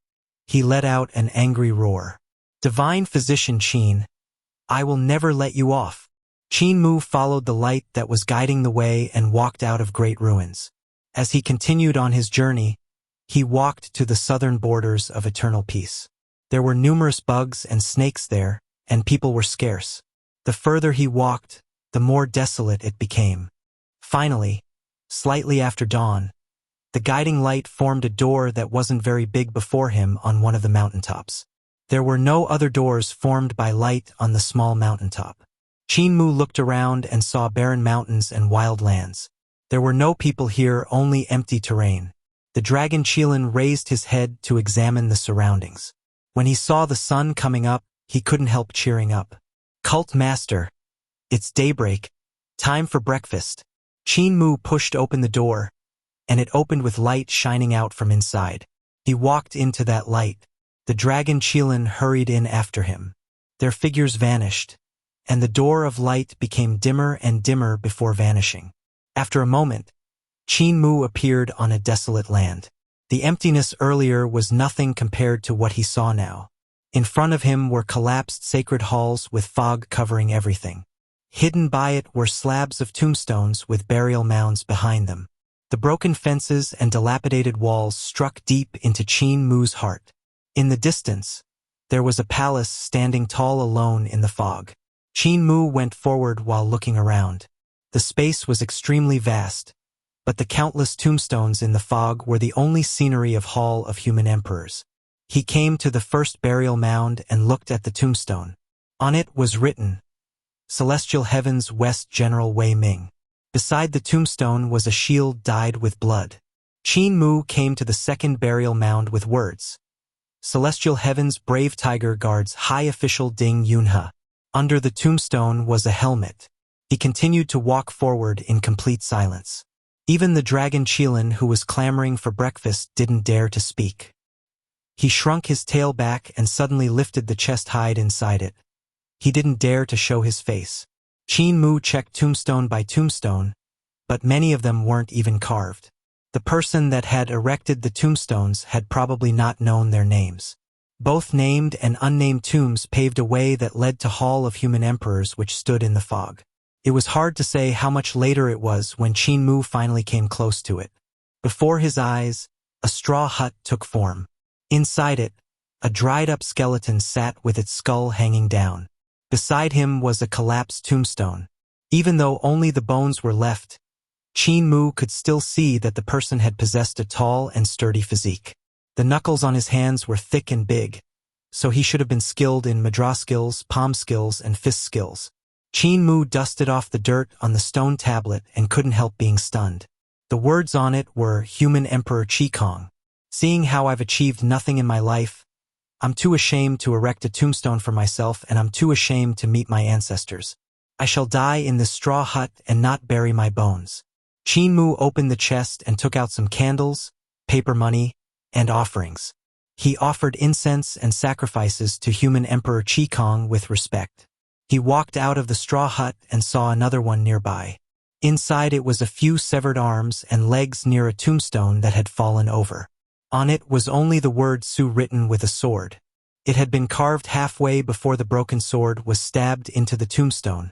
S1: he let out an angry roar. Divine Physician Qin, I will never let you off. Qin Mu followed the light that was guiding the way and walked out of Great Ruins. As he continued on his journey, he walked to the southern borders of eternal peace. There were numerous bugs and snakes there, and people were scarce. The further he walked, the more desolate it became. Finally, slightly after dawn, the guiding light formed a door that wasn't very big before him on one of the mountaintops. There were no other doors formed by light on the small mountaintop. Qin Mu looked around and saw barren mountains and wild lands. There were no people here, only empty terrain. The dragon Qilin raised his head to examine the surroundings. When he saw the sun coming up, he couldn't help cheering up. Cult Master, it's daybreak. Time for breakfast. Qin Mu pushed open the door, and it opened with light shining out from inside. He walked into that light. The dragon Qilin hurried in after him. Their figures vanished, and the door of light became dimmer and dimmer before vanishing. After a moment, Qin Mu appeared on a desolate land. The emptiness earlier was nothing compared to what he saw now. In front of him were collapsed sacred halls with fog covering everything. Hidden by it were slabs of tombstones with burial mounds behind them. The broken fences and dilapidated walls struck deep into Qin Mu's heart. In the distance, there was a palace standing tall alone in the fog. Qin Mu went forward while looking around. The space was extremely vast, but the countless tombstones in the fog were the only scenery of Hall of Human Emperors. He came to the first burial mound and looked at the tombstone. On it was written, Celestial Heavens West General Wei Ming. Beside the tombstone was a shield dyed with blood. Qin Mu came to the second burial mound with words, Celestial Heavens Brave Tiger Guards High Official Ding Yunhe. Under the tombstone was a helmet. He continued to walk forward in complete silence. Even the dragon Qilin, who was clamoring for breakfast, didn't dare to speak. He shrunk his tail back and suddenly lifted the chest hide inside it. He didn't dare to show his face. Qin Mu checked tombstone by tombstone, but many of them weren't even carved. The person that had erected the tombstones had probably not known their names. Both named and unnamed tombs paved a way that led to Hall of Human Emperors, which stood in the fog. It was hard to say how much later it was when Qin Mu finally came close to it. Before his eyes, a straw hut took form. Inside it, a dried-up skeleton sat with its skull hanging down. Beside him was a collapsed tombstone. Even though only the bones were left, Qin Mu could still see that the person had possessed a tall and sturdy physique. The knuckles on his hands were thick and big, so he should have been skilled in madra skills, palm skills, and fist skills. Qin Mu dusted off the dirt on the stone tablet and couldn't help being stunned. The words on it were Human Emperor Qikong. Seeing how I've achieved nothing in my life, I'm too ashamed to erect a tombstone for myself, and I'm too ashamed to meet my ancestors. I shall die in this straw hut and not bury my bones. Qin Mu opened the chest and took out some candles, paper money, and offerings. He offered incense and sacrifices to Human Emperor Qikong with respect. He walked out of the straw hut and saw another one nearby. Inside it was a few severed arms and legs near a tombstone that had fallen over. On it was only the word Su written with a sword. It had been carved halfway before the broken sword was stabbed into the tombstone,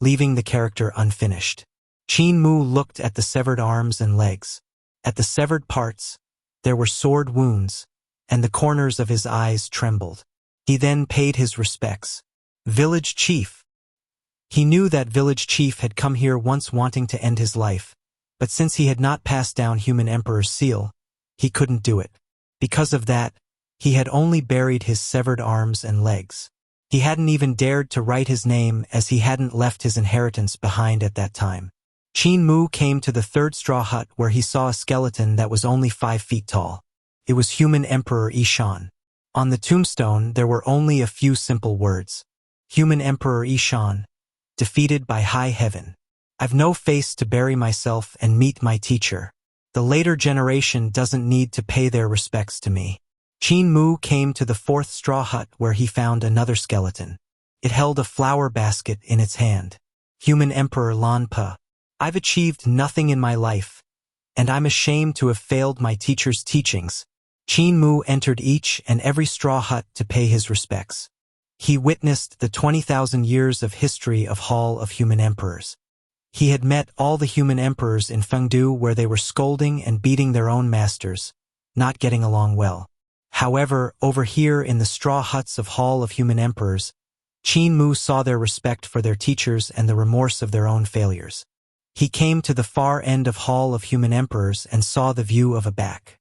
S1: leaving the character unfinished. Qin Mu looked at the severed arms and legs. At the severed parts, there were sword wounds, and the corners of his eyes trembled. He then paid his respects. Village Chief. He knew that village chief had come here once wanting to end his life, but since he had not passed down Human Emperor's seal, he couldn't do it. Because of that, he had only buried his severed arms and legs. He hadn't even dared to write his name, as he hadn't left his inheritance behind at that time. Qin Mu came to the third straw hut where he saw a skeleton that was only 5 feet tall. It was Human Emperor Ishan. On the tombstone there were only a few simple words. Human Emperor Ishan, defeated by high heaven. I've no face to bury myself and meet my teacher. The later generation doesn't need to pay their respects to me. Qin Mu came to the fourth straw hut where he found another skeleton. It held a flower basket in its hand. Human Emperor Lanpa. I've achieved nothing in my life, and I'm ashamed to have failed my teacher's teachings. Qin Mu entered each and every straw hut to pay his respects. He witnessed the 20,000 years of history of Hall of Human Emperors. He had met all the human emperors in Fengdu where they were scolding and beating their own masters, not getting along well. However, over here in the straw huts of Hall of Human Emperors, Qin Mu saw their respect for their teachers and the remorse of their own failures. He came to the far end of Hall of Human Emperors and saw the view of a back.